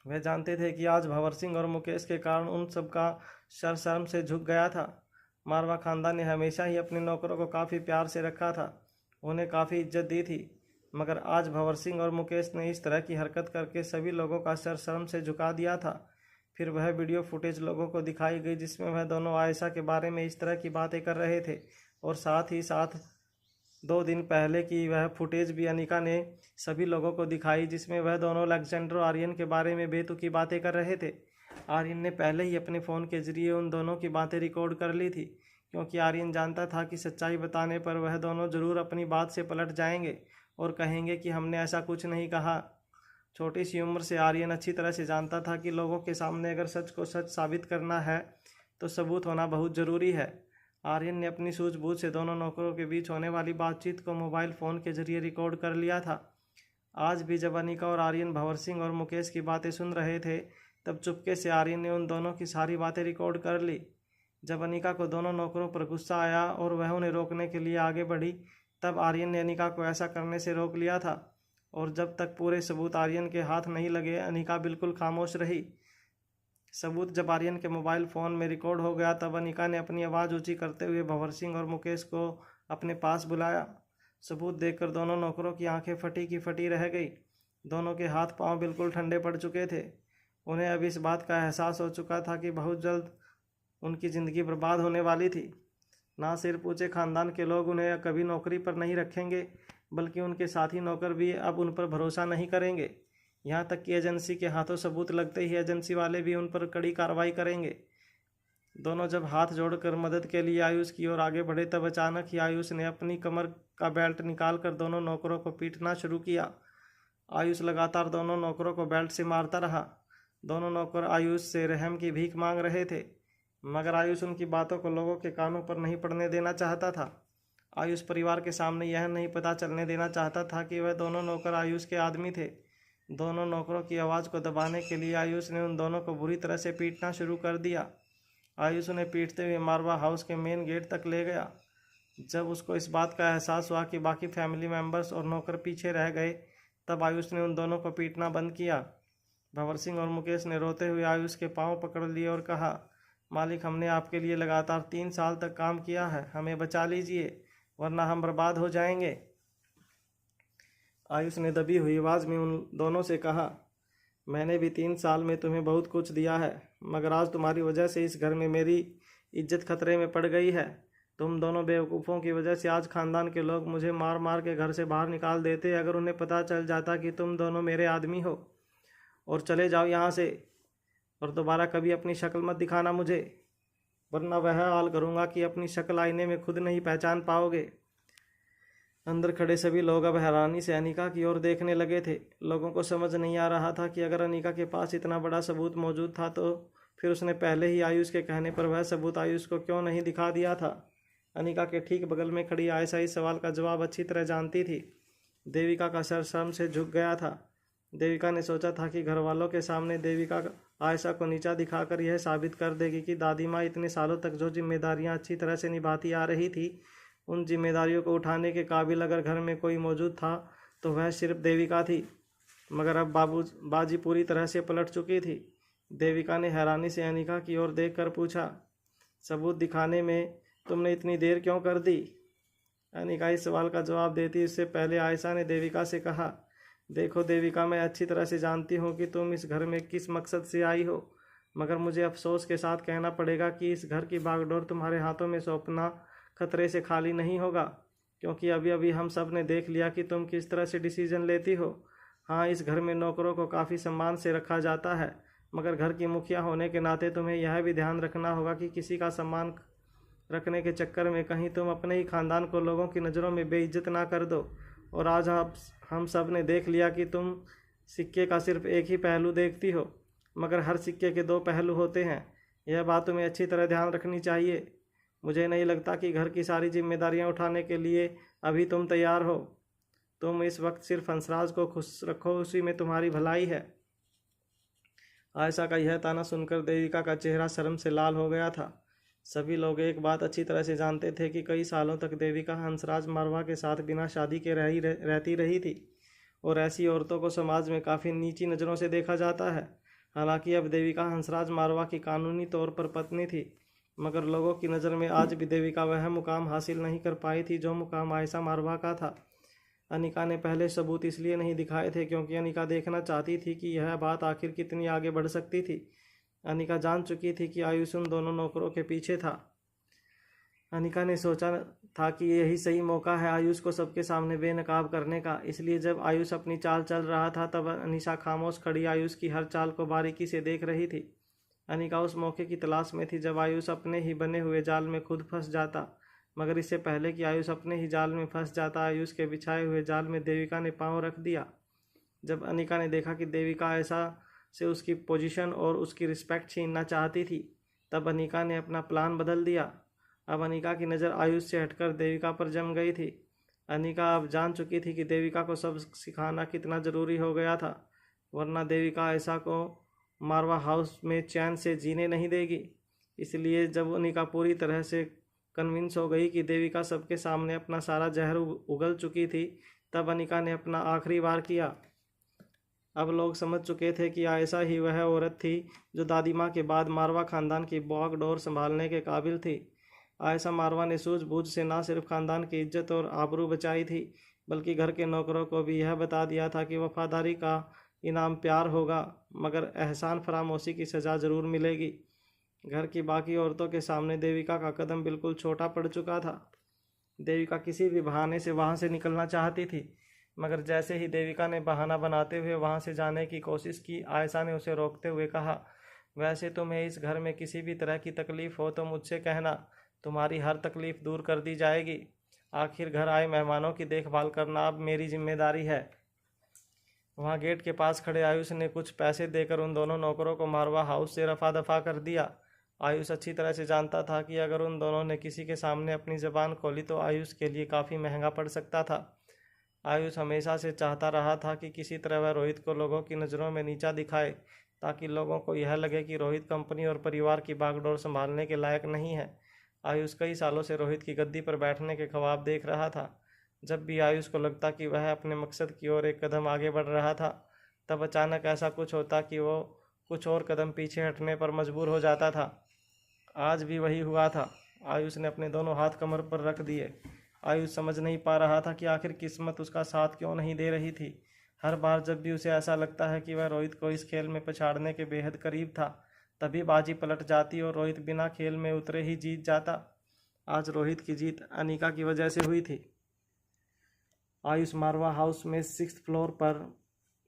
वे जानते थे कि आज भंवर सिंह और मुकेश के कारण उन सब का सर शर्म से झुक गया था। मारवा खानदान ने हमेशा ही अपने नौकरों को काफ़ी प्यार से रखा था, उन्हें काफ़ी इज्जत दी थी, मगर आज भंवर सिंह और मुकेश ने इस तरह की हरकत करके सभी लोगों का सर शर्म से झुका दिया था। फिर वह वीडियो फुटेज लोगों को दिखाई गई जिसमें वह दोनों आयशा के बारे में इस तरह की बातें कर रहे थे, और साथ ही साथ 2 दिन पहले की वह फुटेज भी अनिका ने सभी लोगों को दिखाई जिसमें वह दोनों अलेक्जेंडर आर्यन के बारे में बेतुकी बातें कर रहे थे। आर्यन ने पहले ही अपने फ़ोन के जरिए उन दोनों की बातें रिकॉर्ड कर ली थी, क्योंकि आर्यन जानता था कि सच्चाई बताने पर वह दोनों ज़रूर अपनी बात से पलट जाएंगे और कहेंगे कि हमने ऐसा कुछ नहीं कहा। छोटी सी उम्र से आर्यन अच्छी तरह से जानता था कि लोगों के सामने अगर सच को सच साबित करना है तो सबूत होना बहुत ज़रूरी है। आर्यन ने अपनी सूझबूझ से दोनों नौकरों के बीच होने वाली बातचीत को मोबाइल फ़ोन के जरिए रिकॉर्ड कर लिया था। आज भी जब अनिका और आर्यन भंवर सिंह और मुकेश की बातें सुन रहे थे, तब चुपके से आर्यन ने उन दोनों की सारी बातें रिकॉर्ड कर ली। जब अनिका को दोनों नौकरों पर गुस्सा आया और वह उन्हें रोकने के लिए आगे बढ़ी, तब आर्यन ने अनिका को ऐसा करने से रोक लिया था, और जब तक पूरे सबूत आर्यन के हाथ नहीं लगे अनिका बिल्कुल खामोश रही। सबूत जब आर्यन के मोबाइल फ़ोन में रिकॉर्ड हो गया, तब अनिका ने अपनी आवाज़ ऊंची करते हुए भंवर सिंह और मुकेश को अपने पास बुलाया। सबूत देखकर दोनों नौकरों की आंखें फटी की फटी रह गई। दोनों के हाथ पांव बिल्कुल ठंडे पड़ चुके थे। उन्हें अब इस बात का एहसास हो चुका था कि बहुत जल्द उनकी ज़िंदगी बर्बाद होने वाली थी। ना सिर्फ ऊंचे ख़ानदान के लोग उन्हें कभी नौकरी पर नहीं रखेंगे, बल्कि उनके साथी नौकर भी अब उन पर भरोसा नहीं करेंगे। यहाँ तक कि एजेंसी के हाथों सबूत लगते ही एजेंसी वाले भी उन पर कड़ी कार्रवाई करेंगे। दोनों जब हाथ जोड़कर मदद के लिए आयुष की ओर आगे बढ़े, तब अचानक ही आयुष ने अपनी कमर का बेल्ट निकालकर दोनों नौकरों को पीटना शुरू किया। आयुष लगातार दोनों नौकरों को बेल्ट से मारता रहा। दोनों नौकर आयुष से रहम की भीख मांग रहे थे, मगर आयुष उनकी बातों को लोगों के कानों पर नहीं पड़ने देना चाहता था। आयुष परिवार के सामने यह नहीं पता चलने देना चाहता था कि वह दोनों नौकर आयुष के आदमी थे। दोनों नौकरों की आवाज़ को दबाने के लिए आयुष ने उन दोनों को बुरी तरह से पीटना शुरू कर दिया। आयुष उन्हें पीटते हुए मारवा हाउस के मेन गेट तक ले गया। जब उसको इस बात का एहसास हुआ कि बाकी फैमिली मेम्बर्स और नौकर पीछे रह गए, तब आयुष ने उन दोनों को पीटना बंद किया। भंवर सिंह और मुकेश ने रोते हुए आयुष के पांव पकड़ लिए और कहा, मालिक, हमने आपके लिए लगातार 3 साल तक काम किया है, हमें बचा लीजिए वरना हम बर्बाद हो जाएंगे। आयुष ने दबी हुई आवाज़ में उन दोनों से कहा, मैंने भी 3 साल में तुम्हें बहुत कुछ दिया है, मगर आज तुम्हारी वजह से इस घर में मेरी इज्जत खतरे में पड़ गई है। तुम दोनों बेवकूफ़ों की वजह से आज खानदान के लोग मुझे मार मार के घर से बाहर निकाल देते। अगर उन्हें पता चल जाता कि तुम दोनों मेरे आदमी हो, और चले जाओ यहाँ से, और दोबारा कभी अपनी शक्ल मत दिखाना मुझे, वरना वह हाल करूँगा कि अपनी शक्ल आईने में खुद नहीं पहचान पाओगे। अंदर खड़े सभी लोग अब हैरानी से अनिका की ओर देखने लगे थे। लोगों को समझ नहीं आ रहा था कि अगर अनिका के पास इतना बड़ा सबूत मौजूद था तो फिर उसने पहले ही आयुष के कहने पर वह सबूत आयुष को क्यों नहीं दिखा दिया था। अनिका के ठीक बगल में खड़ी आयशा इस सवाल का जवाब अच्छी तरह जानती थी। देविका का सर शर्म से झुक गया था। देविका ने सोचा था कि घर वालों के सामने देविका आयशा को नीचा दिखाकर यह साबित कर देगी कि दादी माँ इतने सालों तक जो जिम्मेदारियां अच्छी तरह से निभाती आ रही थी, उन जिम्मेदारियों को उठाने के काबिल अगर घर में कोई मौजूद था तो वह सिर्फ देविका थी। मगर अब बाजी पूरी तरह से पलट चुकी थी। देविका ने हैरानी से अनिका की ओर देखकर पूछा, सबूत दिखाने में तुमने इतनी देर क्यों कर दी? अनिका इस सवाल का जवाब देती इससे पहले आयशा ने देविका से कहा, देखो देविका, मैं अच्छी तरह से जानती हूँ कि तुम इस घर में किस मकसद से आई हो, मगर मुझे अफसोस के साथ कहना पड़ेगा कि इस घर की बागडोर तुम्हारे हाथों में सौंपना खतरे से खाली नहीं होगा, क्योंकि अभी अभी हम सब ने देख लिया कि तुम किस तरह से डिसीजन लेती हो। हाँ, इस घर में नौकरों को काफ़ी सम्मान से रखा जाता है, मगर घर की मुखिया होने के नाते तुम्हें यह भी ध्यान रखना होगा कि किसी का सम्मान रखने के चक्कर में कहीं तुम अपने ही खानदान को लोगों की नज़रों में बेइज्जत ना कर दो। और आज हम सब ने देख लिया कि तुम सिक्के का सिर्फ एक ही पहलू देखती हो, मगर हर सिक्के के 2 पहलू होते हैं। यह बात तुम्हें अच्छी तरह ध्यान रखनी चाहिए। मुझे नहीं लगता कि घर की सारी जिम्मेदारियां उठाने के लिए अभी तुम तैयार हो। तुम इस वक्त सिर्फ हंसराज को खुश रखो, उसी में तुम्हारी भलाई है। आयशा का यह ताना सुनकर देविका का चेहरा शर्म से लाल हो गया था। सभी लोग एक बात अच्छी तरह से जानते थे कि कई सालों तक देविका हंसराज मारवा के साथ बिना शादी के रहती रही थी, और ऐसी औरतों को समाज में काफ़ी नीची नज़रों से देखा जाता है। हालांकि अब देविका हंसराज मारवा की कानूनी तौर पर पत्नी थी, मगर लोगों की नज़र में आज भी देविका वह मुकाम हासिल नहीं कर पाई थी जो मुकाम आयशा मारवा का था। अनिका ने पहले सबूत इसलिए नहीं दिखाए थे क्योंकि अनिका देखना चाहती थी कि यह बात आखिर कितनी आगे बढ़ सकती थी। अनिका जान चुकी थी कि आयुष उन दोनों नौकरों के पीछे था। अनिका ने सोचा था कि यही सही मौका है आयुष को सबके सामने बेनकाब करने का। इसलिए जब आयुष अपनी चाल चल रहा था तब अनिशा खामोश खड़ी आयुष की हर चाल को बारीकी से देख रही थी। अनिका उस मौके की तलाश में थी जब आयुष अपने ही बने हुए जाल में खुद फंस जाता, मगर इससे पहले कि आयुष अपने ही जाल में फंस जाता, आयुष के बिछाए हुए जाल में देविका ने पाँव रख दिया। जब अनिका ने देखा कि देविका ऐसा से उसकी पोजीशन और उसकी रिस्पेक्ट छीनना चाहती थी, तब अनिका ने अपना प्लान बदल दिया। अब अनिका की नज़र आयुष से हटकर देविका पर जम गई थी। अनिका अब जान चुकी थी कि देविका को सब सिखाना कितना ज़रूरी हो गया था, वरना देविका आयशा को मारवा हाउस में चैन से जीने नहीं देगी। इसलिए जब अनिका पूरी तरह से कन्विंस हो गई कि देविका सबके सामने अपना सारा जहर उगल चुकी थी, तब अनिका ने अपना आखिरी वार किया। अब लोग समझ चुके थे कि आयशा ही वह औरत थी जो दादी माँ के बाद मारवा खानदान की बागडोर संभालने के काबिल थी। आयशा मारवा ने सूझबूझ से न सिर्फ खानदान की इज्जत और आबरू बचाई थी, बल्कि घर के नौकरों को भी यह बता दिया था कि वफादारी का इनाम प्यार होगा, मगर एहसान फरामोशी की सज़ा ज़रूर मिलेगी। घर की बाकी औरतों के सामने देविका का कदम बिल्कुल छोटा पड़ चुका था। देविका किसी भी बहाने से वहाँ से निकलना चाहती थी, मगर जैसे ही देविका ने बहाना बनाते हुए वहाँ से जाने की कोशिश की, आयशा ने उसे रोकते हुए कहा, वैसे तुम्हें इस घर में किसी भी तरह की तकलीफ़ हो तो मुझसे कहना, तुम्हारी हर तकलीफ़ दूर कर दी जाएगी। आखिर घर आए मेहमानों की देखभाल करना अब मेरी जिम्मेदारी है। वहाँ गेट के पास खड़े आयुष ने कुछ पैसे देकर उन दोनों नौकरों को मारवा हाउस से रफा दफा कर दिया। आयुष अच्छी तरह से जानता था कि अगर उन दोनों ने किसी के सामने अपनी ज़बान खोली तो आयुष के लिए काफ़ी महंगा पड़ सकता था। आयुष हमेशा से चाहता रहा था कि किसी तरह वह रोहित को लोगों की नज़रों में नीचा दिखाए, ताकि लोगों को यह लगे कि रोहित कंपनी और परिवार की बागडोर संभालने के लायक नहीं है। आयुष कई सालों से रोहित की गद्दी पर बैठने के ख्वाब देख रहा था। जब भी आयुष को लगता कि वह अपने मकसद की ओर एक कदम आगे बढ़ रहा था, तब अचानक ऐसा कुछ होता कि वो कुछ और कदम पीछे हटने पर मजबूर हो जाता था। आज भी वही हुआ था। आयुष ने अपने दोनों हाथ कमर पर रख दिए। आयुष समझ नहीं पा रहा था कि आखिर किस्मत उसका साथ क्यों नहीं दे रही थी। हर बार जब भी उसे ऐसा लगता है कि वह रोहित को इस खेल में पछाड़ने के बेहद करीब था, तभी बाजी पलट जाती और रोहित बिना खेल में उतरे ही जीत जाता। आज रोहित की जीत अनिका की वजह से हुई थी। आयुष मारवा हाउस में 6th फ्लोर पर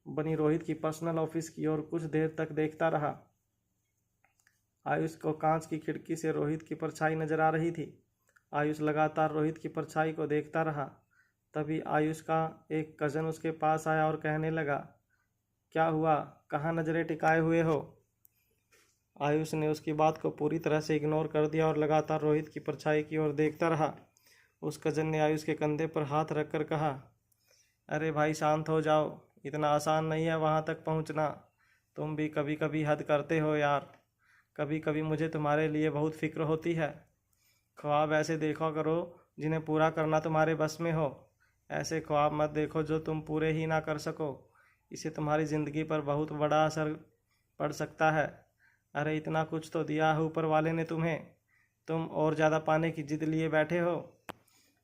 बनी रोहित की पर्सनल ऑफिस की ओर कुछ देर तक देखता रहा। आयुष को कांच की खिड़की से रोहित की परछाई नजर आ रही थी। आयुष लगातार रोहित की परछाई को देखता रहा। तभी आयुष का एक कज़न उसके पास आया और कहने लगा, क्या हुआ, कहाँ नज़रें टिकाए हुए हो? आयुष ने उसकी बात को पूरी तरह से इग्नोर कर दिया और लगातार रोहित की परछाई की ओर देखता रहा। उस कज़न ने आयुष के कंधे पर हाथ रखकर कहा, अरे भाई शांत हो जाओ, इतना आसान नहीं है वहाँ तक पहुँचना। तुम भी कभी कभी हद करते हो यार। कभी कभी मुझे तुम्हारे लिए बहुत फिक्र होती है। ख्वाब ऐसे देखा करो जिन्हें पूरा करना तुम्हारे बस में हो। ऐसे ख्वाब मत देखो जो तुम पूरे ही ना कर सको। इससे तुम्हारी ज़िंदगी पर बहुत बड़ा असर पड़ सकता है। अरे इतना कुछ तो दिया है ऊपर वाले ने तुम्हें, तुम और ज़्यादा पाने की जिद लिए बैठे हो।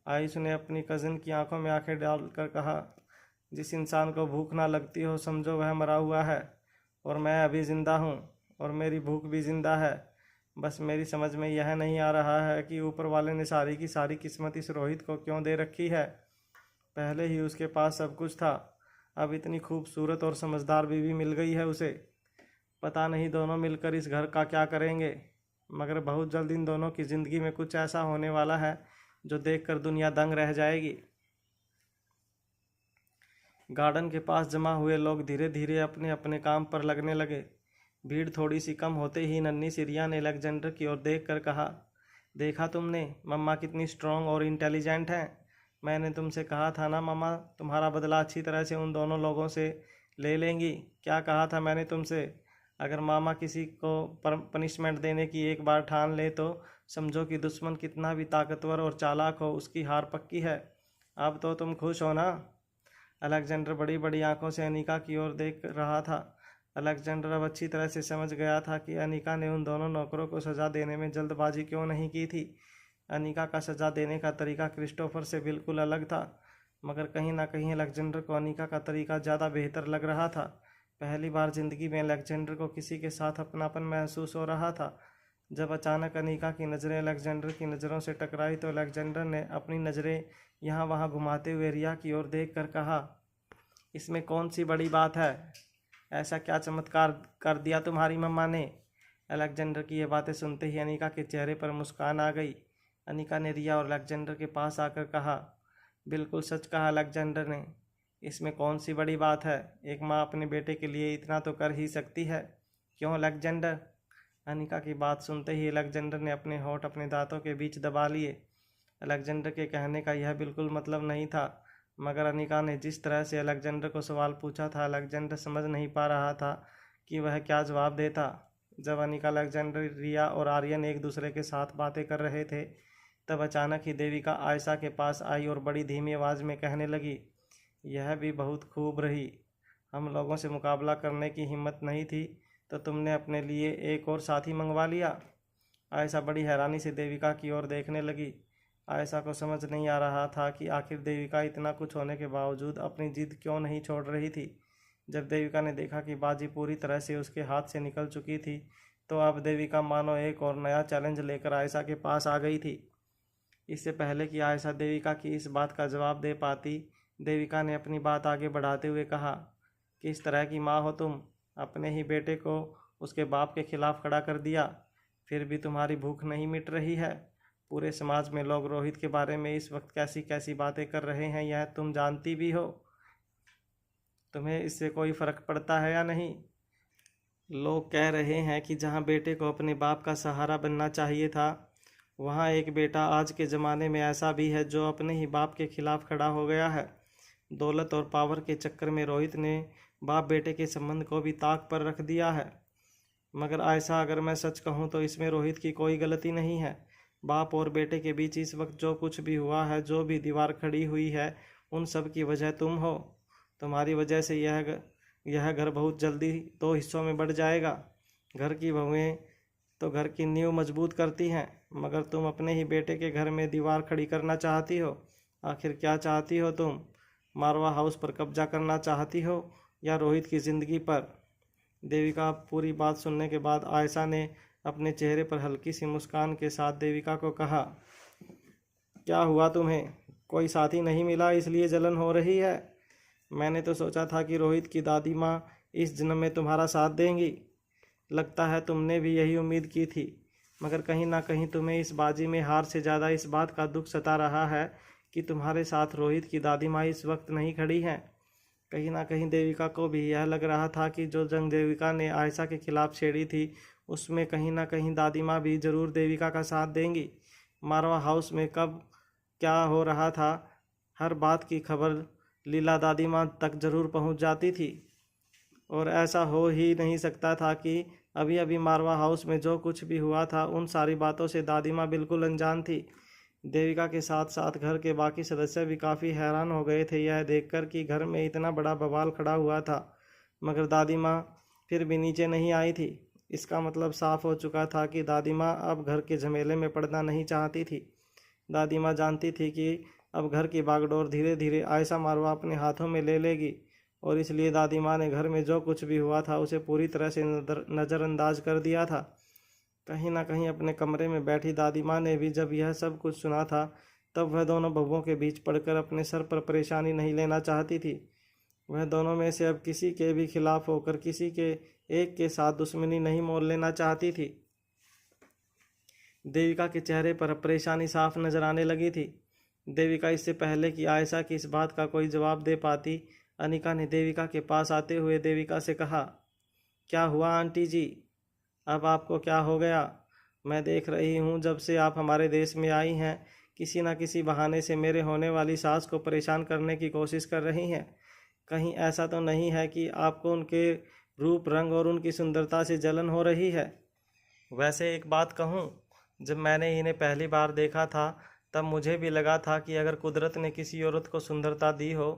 आयुष ने अपनी कज़न की आंखों में आंखें डालकर कहा, जिस इंसान को भूख ना लगती हो समझो वह मरा हुआ है, और मैं अभी ज़िंदा हूँ और मेरी भूख भी ज़िंदा है। बस मेरी समझ में यह नहीं आ रहा है कि ऊपर वाले ने सारी की सारी किस्मत इस रोहित को क्यों दे रखी है। पहले ही उसके पास सब कुछ था, अब इतनी खूबसूरत और समझदार बीवी मिल गई है उसे। पता नहीं दोनों मिलकर इस घर का क्या करेंगे, मगर बहुत जल्द इन दोनों की ज़िंदगी में कुछ ऐसा होने वाला है जो देखकर दुनिया दंग रह जाएगी। गार्डन के पास जमा हुए लोग धीरे धीरे अपने अपने काम पर लगने लगे। भीड़ थोड़ी सी कम होते ही नन्ही सी रिया ने अलेक्जेंडर की ओर देखकर कहा, देखा तुमने मम्मा कितनी स्ट्रांग और इंटेलिजेंट हैं। मैंने तुमसे कहा था ना मम्मा, तुम्हारा बदला अच्छी तरह से उन दोनों लोगों से ले लेंगी। क्या कहा था मैंने तुमसे? अगर मामा किसी को पनिशमेंट देने की एक बार ठान ले तो समझो कि दुश्मन कितना भी ताकतवर और चालाक हो, उसकी हार पक्की है। अब तो तुम खुश हो ना? अलेक्जेंडर बड़ी बड़ी आंखों से अनिका की ओर देख रहा था। अलेक्जेंडर अब अच्छी तरह से समझ गया था कि अनिका ने उन दोनों नौकरों को सज़ा देने में जल्दबाजी क्यों नहीं की थी। अनिका का सज़ा देने का तरीका क्रिस्टोफर से बिल्कुल अलग था, मगर कहीं ना कहीं अलेक्जेंडर को अनिका का तरीका ज़्यादा बेहतर लग रहा था। पहली बार ज़िंदगी में अलेक्जेंडर को किसी के साथ अपनापन महसूस हो रहा था। जब अचानक अनिका की नज़रें अलेक्जेंडर की नज़रों से टकराई तो अलेक्जेंडर ने अपनी नज़रें यहाँ वहाँ घुमाते हुए रिया की ओर देख कर कहा, इसमें कौन सी बड़ी बात है? ऐसा क्या चमत्कार कर दिया तुम्हारी मम्मा ने? अलेक्जेंडर की ये बातें सुनते ही अनिका के चेहरे पर मुस्कान आ गई। अनिका ने रिया और अलेक्जेंडर के पास आकर कहा, बिल्कुल सच कहा अलेक्जेंडर ने, इसमें कौन सी बड़ी बात है? एक माँ अपने बेटे के लिए इतना तो कर ही सकती है, क्यों अलेक्जेंडर? अनिका की बात सुनते ही अलेक्जेंडर ने अपने होंठ अपने दांतों के बीच दबा लिए। अलेक्जेंडर के कहने का यह बिल्कुल मतलब नहीं था, मगर अनिका ने जिस तरह से अलेक्जेंडर को सवाल पूछा था, अलेक्जेंडर समझ नहीं पा रहा था कि वह क्या जवाब देता। जब अनिका, अलेक्जेंडर, रिया और आर्यन एक दूसरे के साथ बातें कर रहे थे, तब अचानक ही देविका आयशा के पास आई और बड़ी धीमी आवाज़ में कहने लगी, यह भी बहुत खूब रही। हम लोगों से मुकाबला करने की हिम्मत नहीं थी तो तुमने अपने लिए एक और साथी मंगवा लिया। आयशा बड़ी हैरानी से देविका की ओर देखने लगी। आयशा को समझ नहीं आ रहा था कि आखिर देविका इतना कुछ होने के बावजूद अपनी जिद क्यों नहीं छोड़ रही थी। जब देविका ने देखा कि बाजी पूरी तरह से उसके हाथ से निकल चुकी थी, तो अब देविका मानो एक और नया चैलेंज लेकर आयशा के पास आ गई थी। इससे पहले कि आयशा देविका की इस बात का जवाब दे पाती, देविका ने अपनी बात आगे बढ़ाते हुए कहा, किस तरह की माँ हो तुम? अपने ही बेटे को उसके बाप के खिलाफ खड़ा कर दिया, फिर भी तुम्हारी भूख नहीं मिट रही है। पूरे समाज में लोग रोहित के बारे में इस वक्त कैसी कैसी बातें कर रहे हैं, यह तुम जानती भी हो। तुम्हें इससे कोई फ़र्क पड़ता है या नहीं? लोग कह रहे हैं कि जहां बेटे को अपने बाप का सहारा बनना चाहिए था, वहां एक बेटा आज के ज़माने में ऐसा भी है जो अपने ही बाप के खिलाफ खड़ा हो गया है। दौलत और पावर के चक्कर में रोहित ने बाप बेटे के संबंध को भी ताक पर रख दिया है। मगर आयशा, अगर मैं सच कहूँ तो इसमें रोहित की कोई गलती नहीं है। बाप और बेटे के बीच इस वक्त जो कुछ भी हुआ है, जो भी दीवार खड़ी हुई है, उन सब की वजह तुम हो। तुम्हारी वजह से यह घर बहुत जल्दी 2 हिस्सों में बढ़ जाएगा। घर की बहुएं तो घर की नींव मजबूत करती हैं, मगर तुम अपने ही बेटे के घर में दीवार खड़ी करना चाहती हो। आखिर क्या चाहती हो तुम? मारवा हाउस पर कब्जा करना चाहती हो या रोहित की ज़िंदगी पर? देविका पूरी बात सुनने के बाद आयशा ने अपने चेहरे पर हल्की सी मुस्कान के साथ देविका को कहा, क्या हुआ तुम्हें? कोई साथी नहीं मिला इसलिए जलन हो रही है? मैंने तो सोचा था कि रोहित की दादी माँ इस जन्म में तुम्हारा साथ देंगी। लगता है तुमने भी यही उम्मीद की थी, मगर कहीं ना कहीं तुम्हें इस बाजी में हार से ज़्यादा इस बात का दुख सता रहा है कि तुम्हारे साथ रोहित की दादी माँ इस वक्त नहीं खड़ी हैं। कहीं ना कहीं देविका को भी यह लग रहा था कि जो जंग देविका ने आयशा के खिलाफ छेड़ी थी उसमें कहीं ना कहीं दादी माँ भी ज़रूर देविका का साथ देंगी। मारवा हाउस में कब क्या हो रहा था, हर बात की खबर लीला दादी माँ तक जरूर पहुँच जाती थी, और ऐसा हो ही नहीं सकता था कि अभी अभी मारवा हाउस में जो कुछ भी हुआ था उन सारी बातों से दादी माँ बिल्कुल अनजान थी। देविका के साथ साथ घर के बाकी सदस्य भी काफ़ी हैरान हो गए थे यह देखकर कि घर में इतना बड़ा बवाल खड़ा हुआ था, मगर दादी माँ फिर भी नीचे नहीं आई थी। इसका मतलब साफ हो चुका था कि दादी माँ अब घर के झमेले में पड़ना नहीं चाहती थी। दादी माँ जानती थी कि अब घर की बागडोर धीरे धीरे आयशा मारवा अपने हाथों में ले लेगी, और इसलिए दादी माँ ने घर में जो कुछ भी हुआ था उसे पूरी तरह से नज़रअंदाज कर दिया था। कहीं ना कहीं अपने कमरे में बैठी दादी माँ ने भी जब यह सब कुछ सुना था तब वह दोनों बबुओं के बीच पड़कर अपने सर पर परेशानी नहीं लेना चाहती थी। वह दोनों में से अब किसी के भी खिलाफ होकर किसी के एक के साथ दुश्मनी नहीं मोल लेना चाहती थी। देविका के चेहरे पर परेशानी साफ नजर आने लगी थी। देविका इससे पहले कि आयशा की इस बात का कोई जवाब दे पाती, अनिका ने देविका के पास आते हुए देविका से कहा, क्या हुआ आंटी जी? अब आपको क्या हो गया? मैं देख रही हूँ जब से आप हमारे देश में आई हैं किसी न किसी बहाने से मेरे होने वाली सास को परेशान करने की कोशिश कर रही हैं। कहीं ऐसा तो नहीं है कि आपको उनके रूप रंग और उनकी सुंदरता से जलन हो रही है? वैसे एक बात कहूँ, जब मैंने इन्हें पहली बार देखा था तब मुझे भी लगा था कि अगर कुदरत ने किसी औरत को सुंदरता दी हो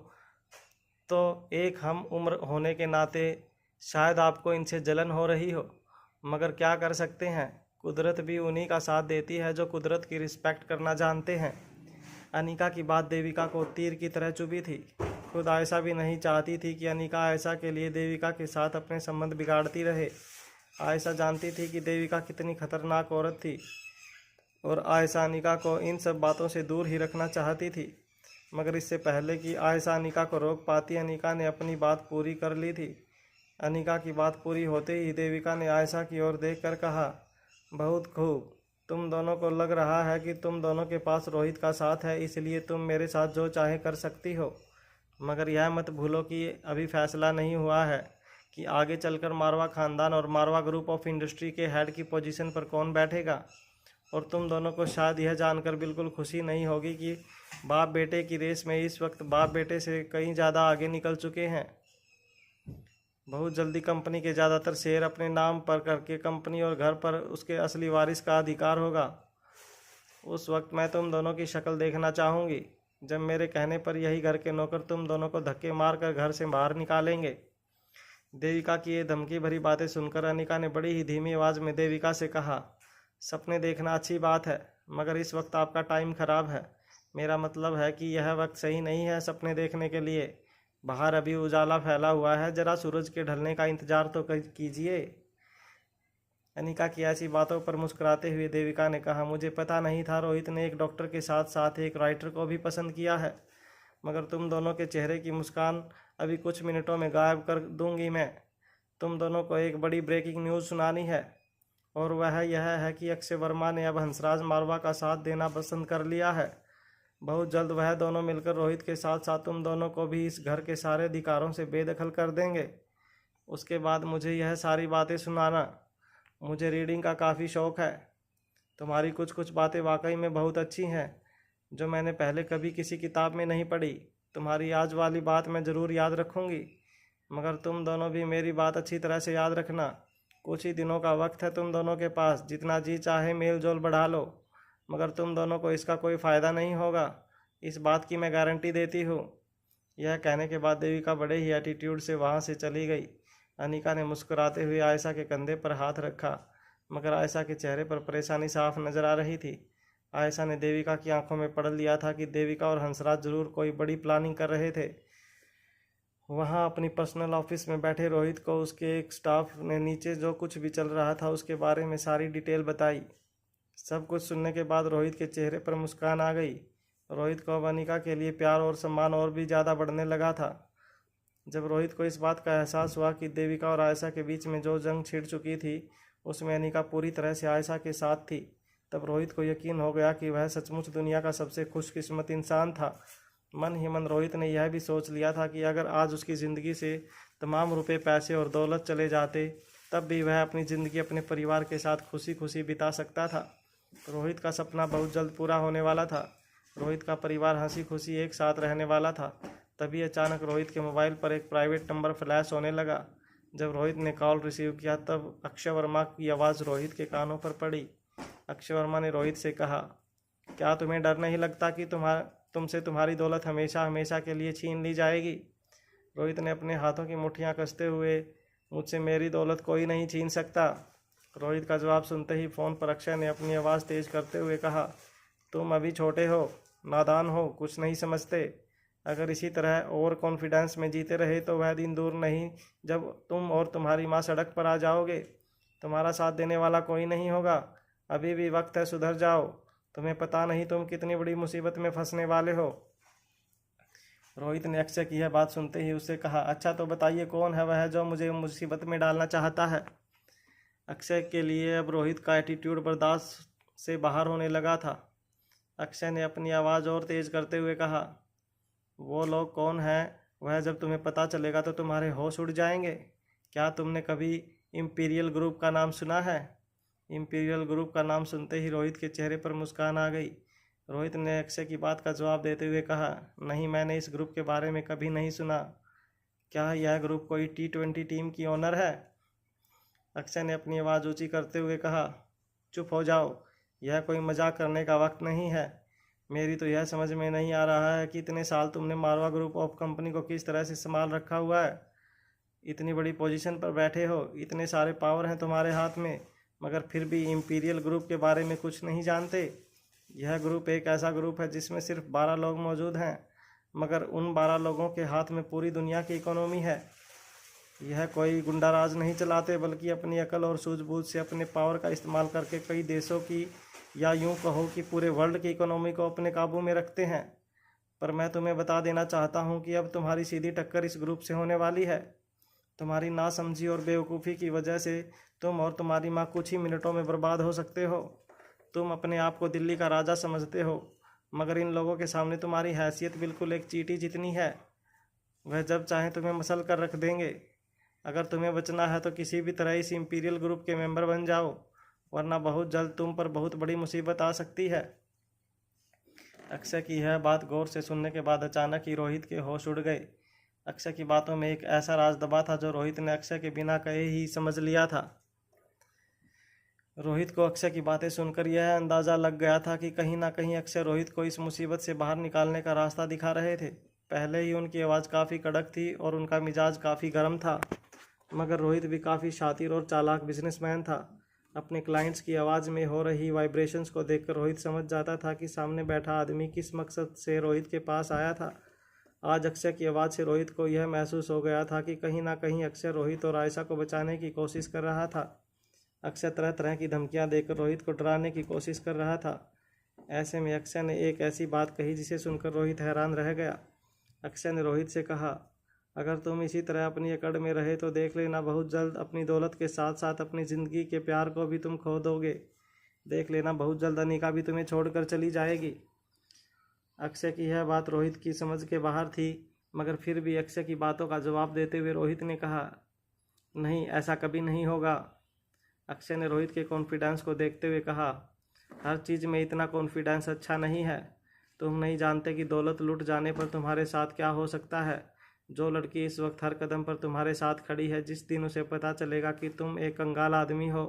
तो एक हम उम्र होने के नाते शायद आपको इनसे जलन हो रही हो, मगर क्या कर सकते हैं, कुदरत भी उन्हीं का साथ देती है जो कुदरत की रिस्पेक्ट करना जानते हैं। अनिका की बात देविका को तीर की तरह चुभी थी। खुद आयशा भी नहीं चाहती थी कि अनिका आयशा के लिए देविका के साथ अपने संबंध बिगाड़ती रहे। आयशा जानती थी कि देविका कितनी खतरनाक औरत थी, और आयशा अनिका को इन सब बातों से दूर ही रखना चाहती थी। मगर इससे पहले कि आयशा अनिका को रोक पाती, अनिका ने अपनी बात पूरी कर ली थी। अनिका की बात पूरी होते ही देविका ने आयशा की ओर देखकर कहा, बहुत खूब, तुम दोनों को लग रहा है कि तुम दोनों के पास रोहित का साथ है, इसलिए तुम मेरे साथ जो चाहे कर सकती हो, मगर यह मत भूलो कि अभी फैसला नहीं हुआ है कि आगे चलकर मारवा खानदान और मारवा ग्रुप ऑफ इंडस्ट्री के हेड की पोजीशन पर कौन बैठेगा। और तुम दोनों को शायद यह जानकर बिल्कुल खुशी नहीं होगी कि बाप बेटे की रेस में इस वक्त बाप बेटे से कहीं ज़्यादा आगे निकल चुके हैं। बहुत जल्दी कंपनी के ज़्यादातर शेयर अपने नाम पर करके कंपनी और घर पर उसके असली वारिस का अधिकार होगा। उस वक्त मैं तुम दोनों की शक्ल देखना चाहूँगी, जब मेरे कहने पर यही घर के नौकर तुम दोनों को धक्के मार कर घर से बाहर निकालेंगे। देविका की ये धमकी भरी बातें सुनकर अनिका ने बड़ी ही धीमी आवाज़ में देविका से कहा, सपने देखना अच्छी बात है, मगर इस वक्त आपका टाइम ख़राब है। मेरा मतलब है कि यह वक्त सही नहीं है सपने देखने के लिए। बाहर अभी उजाला फैला हुआ है, ज़रा सूरज के ढलने का इंतज़ार तो कीजिए। अनिका की ऐसी बातों पर मुस्कुराते हुए देविका ने कहा, मुझे पता नहीं था रोहित ने एक डॉक्टर के साथ साथ एक राइटर को भी पसंद किया है, मगर तुम दोनों के चेहरे की मुस्कान अभी कुछ मिनटों में गायब कर दूंगी मैं। तुम दोनों को एक बड़ी ब्रेकिंग न्यूज़ सुनानी है, और वह यह है कि अक्षय वर्मा ने अब हंसराज मारवा का साथ देना पसंद कर लिया है। बहुत जल्द वह दोनों मिलकर रोहित के साथ साथ तुम दोनों को भी इस घर के सारे अधिकारों से बेदखल कर देंगे। उसके बाद मुझे यह सारी बातें सुनाना। मुझे रीडिंग का काफ़ी शौक़ है। तुम्हारी कुछ कुछ बातें वाकई में बहुत अच्छी हैं, जो मैंने पहले कभी किसी किताब में नहीं पढ़ी। तुम्हारी आज वाली बात मैं ज़रूर याद रखूँगी, मगर तुम दोनों भी मेरी बात अच्छी तरह से याद रखना। कुछ ही दिनों का वक्त है तुम दोनों के पास, जितना जी चाहे मेल जोल बढ़ा लो, मगर तुम दोनों को इसका कोई फ़ायदा नहीं होगा, इस बात की मैं गारंटी देती हूँ। यह कहने के बाद देविका बड़े ही एटीट्यूड से वहाँ से चली गई। अनिका ने मुस्कुराते हुए आयशा के कंधे पर हाथ रखा, मगर आयशा के चेहरे पर परेशानी साफ नज़र आ रही थी। आयशा ने देविका की आंखों में पढ़ लिया था कि देविका और हंसराज जरूर कोई बड़ी प्लानिंग कर रहे थे। वहाँ अपनी पर्सनल ऑफिस में बैठे रोहित को उसके एक स्टाफ ने नीचे जो कुछ भी चल रहा था उसके बारे में सारी डिटेल बताई। सब कुछ सुनने के बाद रोहित के चेहरे पर मुस्कान आ गई। रोहित को अब अनिका के लिए प्यार और सम्मान और भी ज़्यादा बढ़ने लगा था। जब रोहित को इस बात का एहसास हुआ कि देविका और आयशा के बीच में जो जंग छिड़ चुकी थी उसमें अनिका पूरी तरह से आयशा के साथ थी, तब रोहित को यकीन हो गया कि वह सचमुच दुनिया का सबसे खुशकिस्मत इंसान था। मन ही मन रोहित ने यह भी सोच लिया था कि अगर आज उसकी ज़िंदगी से तमाम रुपए, पैसे और दौलत चले जाते तब भी वह अपनी ज़िंदगी अपने परिवार के साथ खुशी खुशी बिता सकता था। रोहित का सपना बहुत जल्द पूरा होने वाला था। रोहित का परिवार हंसी खुशी एक साथ रहने वाला था। तभी अचानक रोहित के मोबाइल पर एक प्राइवेट नंबर फ्लैश होने लगा। जब रोहित ने कॉल रिसीव किया तब अक्षय वर्मा की आवाज़ रोहित के कानों पर पड़ी। अक्षय वर्मा ने रोहित से कहा, क्या तुम्हें डर नहीं लगता कि तुमसे तुम्हारी दौलत हमेशा हमेशा के लिए छीन ली जाएगी? रोहित ने अपने हाथों की मुट्ठियां कसते हुए, मुझसे मेरी दौलत कोई नहीं छीन सकता। रोहित का जवाब सुनते ही फ़ोन पर अक्षय ने अपनी आवाज़ तेज़ करते हुए कहा, तुम अभी छोटे हो, नादान हो, कुछ नहीं समझते। अगर इसी तरह ओवर कॉन्फिडेंस में जीते रहे तो वह दिन दूर नहीं जब तुम और तुम्हारी माँ सड़क पर आ जाओगे। तुम्हारा साथ देने वाला कोई नहीं होगा। अभी भी वक्त है, सुधर जाओ। तुम्हें पता नहीं तुम कितनी बड़ी मुसीबत में फंसने वाले हो। रोहित ने अक्षय की यह बात सुनते ही उससे कहा, अच्छा तो बताइए कौन है वह जो मुझे मुसीबत में डालना चाहता है? अक्षय के लिए अब रोहित का एटीट्यूड बर्दाश्त से बाहर होने लगा था। अक्षय ने अपनी आवाज़ और तेज़ करते हुए कहा, वो लोग कौन हैं? वह जब तुम्हें पता चलेगा तो तुम्हारे होश उड़ जाएंगे। क्या तुमने कभी इंपीरियल ग्रुप का नाम सुना है? इंपीरियल ग्रुप का नाम सुनते ही रोहित के चेहरे पर मुस्कान आ गई। रोहित ने अक्षय की बात का जवाब देते हुए कहा, नहीं, मैंने इस ग्रुप के बारे में कभी नहीं सुना। क्या यह ग्रुप कोई T20 टीम की ओनर है? अक्षय ने अपनी आवाज़ ऊंची करते हुए कहा, चुप हो जाओ, यह कोई मजाक करने का वक्त नहीं है। मेरी तो यह समझ में नहीं आ रहा है कि इतने साल तुमने मारवा ग्रुप ऑफ कंपनी को किस तरह से संभाल रखा हुआ है। इतनी बड़ी पोजीशन पर बैठे हो, इतने सारे पावर हैं तुम्हारे हाथ में, मगर फिर भी इंपीरियल ग्रुप के बारे में कुछ नहीं जानते। यह ग्रुप एक ऐसा ग्रुप है जिसमें सिर्फ 12 लोग मौजूद हैं, मगर उन 12 लोगों के हाथ में पूरी दुनिया की इकोनॉमी है। यह कोई गुंडा राज नहीं चलाते, बल्कि अपनी अकल और सूझबूझ से अपने पावर का इस्तेमाल करके कई देशों की, या यूं कहो कि पूरे वर्ल्ड की इकोनॉमी को अपने काबू में रखते हैं। पर मैं तुम्हें बता देना चाहता हूं कि अब तुम्हारी सीधी टक्कर इस ग्रुप से होने वाली है। तुम्हारी नासमझी और बेवकूफ़ी की वजह से तुम और तुम्हारी माँ कुछ ही मिनटों में बर्बाद हो सकते हो। तुम अपने आप को दिल्ली का राजा समझते हो, मगर इन लोगों के सामने तुम्हारी हैसियत बिल्कुल एक चींटी जितनी है। वह जब चाहें तुम्हें मसल कर रख देंगे। अगर तुम्हें बचना है तो किसी भी तरह इस इंपीरियल ग्रुप के मेंबर बन जाओ, वरना बहुत जल्द तुम पर बहुत बड़ी मुसीबत आ सकती है। अक्षय की यह बात गौर से सुनने के बाद अचानक ही रोहित के होश उड़ गए। अक्षय की बातों में एक ऐसा राज दबा था जो रोहित ने अक्षय के बिना कहे ही समझ लिया था। रोहित को अक्षय की बातें सुनकर यह अंदाज़ा लग गया था कि कहीं ना कहीं अक्षय रोहित को इस मुसीबत से बाहर निकालने का रास्ता दिखा रहे थे। पहले ही उनकी आवाज़ काफ़ी कड़क थी और उनका मिजाज काफ़ी गर्म था, मगर रोहित भी काफ़ी शातिर और चालाक बिजनेसमैन था। अपने क्लाइंट्स की आवाज़ में हो रही वाइब्रेशंस को देखकर रोहित समझ जाता था कि सामने बैठा आदमी किस मकसद से रोहित के पास आया था। आज अक्षय की आवाज़ से रोहित को यह महसूस हो गया था कि कहीं ना कहीं अक्षय रोहित और आयशा को बचाने की कोशिश कर रहा था। अक्षय तरह तरह की धमकियां देकर रोहित को डराने की कोशिश कर रहा था। ऐसे में अक्षय ने एक ऐसी बात कही जिसे सुनकर रोहित हैरान रह गया। अक्षय ने रोहित से कहा, अगर तुम इसी तरह अपनी अकड़ में रहे तो देख लेना बहुत जल्द अपनी दौलत के साथ साथ अपनी ज़िंदगी के प्यार को भी तुम खो दोगे। देख लेना बहुत जल्द अनिका भी तुम्हें छोड़कर चली जाएगी। अक्षय की यह बात रोहित की समझ के बाहर थी, मगर फिर भी अक्षय की बातों का जवाब देते हुए रोहित ने कहा, नहीं, ऐसा कभी नहीं होगा। अक्षय ने रोहित के कॉन्फिडेंस को देखते हुए कहा, हर चीज़ में इतना कॉन्फिडेंस अच्छा नहीं है। तुम नहीं जानते कि दौलत लुट जाने पर तुम्हारे साथ क्या हो सकता है। जो लड़की इस वक्त हर कदम पर तुम्हारे साथ खड़ी है, जिस दिन उसे पता चलेगा कि तुम एक कंगाल आदमी हो,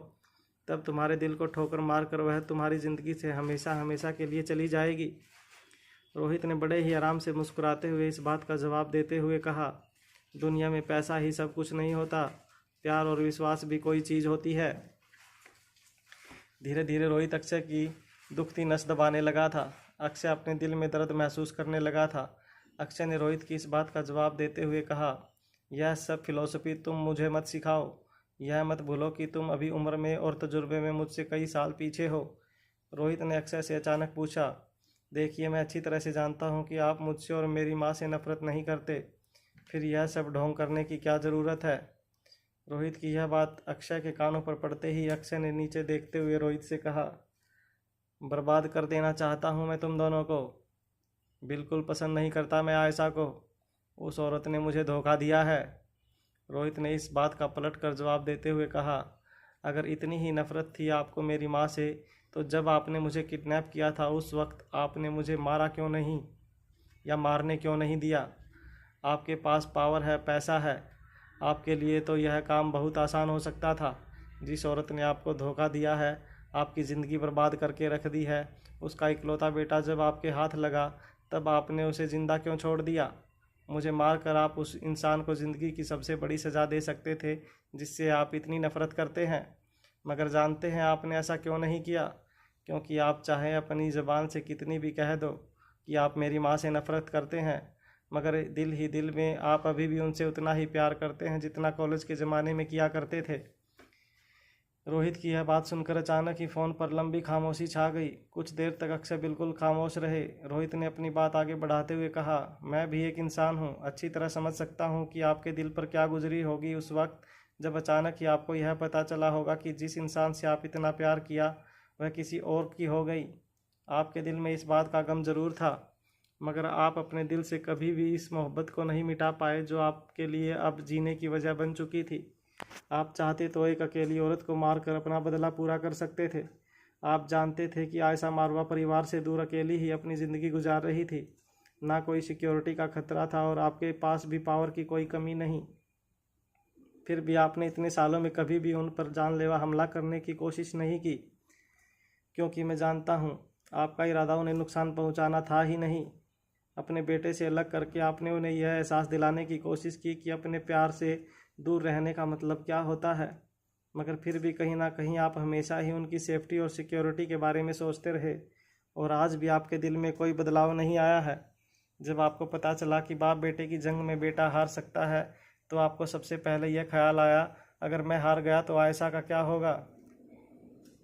तब तुम्हारे दिल को ठोकर मार कर वह तुम्हारी ज़िंदगी से हमेशा हमेशा के लिए चली जाएगी। रोहित ने बड़े ही आराम से मुस्कुराते हुए इस बात का जवाब देते हुए कहा, दुनिया में पैसा ही सब कुछ नहीं होता, प्यार और विश्वास भी कोई चीज़ होती है। धीरे धीरे रोहित अक्षय की दुखती नस दबाने लगा था। अक्षय अपने दिल में दर्द महसूस करने लगा था। अक्षय ने रोहित की इस बात का जवाब देते हुए कहा, यह सब फिलॉसफी तुम मुझे मत सिखाओ। यह मत भूलो कि तुम अभी उम्र में और तजुर्बे में मुझसे कई साल पीछे हो। रोहित ने अक्षय से अचानक पूछा, देखिए मैं अच्छी तरह से जानता हूँ कि आप मुझसे और मेरी माँ से नफरत नहीं करते, फिर यह सब ढोंग करने की क्या ज़रूरत है। रोहित की यह बात अक्षय के कानों पर पड़ते ही अक्षय ने नीचे देखते हुए रोहित से कहा, बर्बाद कर देना चाहता हूँ मैं तुम दोनों को। बिल्कुल पसंद नहीं करता मैं आयशा को। उस औरत ने मुझे धोखा दिया है। रोहित ने इस बात का पलट कर जवाब देते हुए कहा, अगर इतनी ही नफरत थी आपको मेरी माँ से तो जब आपने मुझे किडनैप किया था उस वक्त आपने मुझे मारा क्यों नहीं, या मारने क्यों नहीं दिया। आपके पास पावर है, पैसा है, आपके लिए तो यह काम बहुत आसान हो सकता था। जिस औरत ने आपको धोखा दिया है, आपकी ज़िंदगी बर्बाद करके रख दी है, उसका इकलौता बेटा जब आपके हाथ लगा तब आपने उसे ज़िंदा क्यों छोड़ दिया। मुझे मार कर आप उस इंसान को ज़िंदगी की सबसे बड़ी सज़ा दे सकते थे जिससे आप इतनी नफ़रत करते हैं। मगर जानते हैं आपने ऐसा क्यों नहीं किया? क्योंकि आप चाहे अपनी ज़बान से कितनी भी कह दो कि आप मेरी माँ से नफ़रत करते हैं, मगर दिल ही दिल में आप अभी भी उनसे उतना ही प्यार करते हैं जितना कॉलेज के ज़माने में किया करते थे। रोहित की यह बात सुनकर अचानक ही फ़ोन पर लंबी खामोशी छा गई। कुछ देर तक अक्षय बिल्कुल खामोश रहे। रोहित ने अपनी बात आगे बढ़ाते हुए कहा, मैं भी एक इंसान हूँ, अच्छी तरह समझ सकता हूँ कि आपके दिल पर क्या गुजरी होगी उस वक्त जब अचानक ही आपको यह पता चला होगा कि जिस इंसान से आप इतना प्यार किया वह किसी और की हो गई। आपके दिल में इस बात का गम ज़रूर था, मगर आप अपने दिल से कभी भी इस मोहब्बत को नहीं मिटा पाए जो आपके लिए अब जीने की वजह बन चुकी थी। आप चाहते तो एक अकेली औरत को मारकर अपना बदला पूरा कर सकते थे। आप जानते थे कि आयशा मारवा परिवार से दूर अकेली ही अपनी ज़िंदगी गुजार रही थी। ना कोई सिक्योरिटी का खतरा था और आपके पास भी पावर की कोई कमी नहीं। फिर भी आपने इतने सालों में कभी भी उन पर जानलेवा हमला करने की कोशिश नहीं की, क्योंकि मैं जानता हूँ आपका इरादा उन्हें नुकसान पहुँचाना था ही नहीं। अपने बेटे से अलग करके आपने उन्हें यह एहसास दिलाने की कोशिश की कि अपने प्यार से दूर रहने का मतलब क्या होता है, मगर फिर भी कहीं ना कहीं आप हमेशा ही उनकी सेफ्टी और सिक्योरिटी के बारे में सोचते रहे और आज भी आपके दिल में कोई बदलाव नहीं आया है। जब आपको पता चला कि बाप बेटे की जंग में बेटा हार सकता है तो आपको सबसे पहले यह ख्याल आया, अगर मैं हार गया तो आयशा का क्या होगा।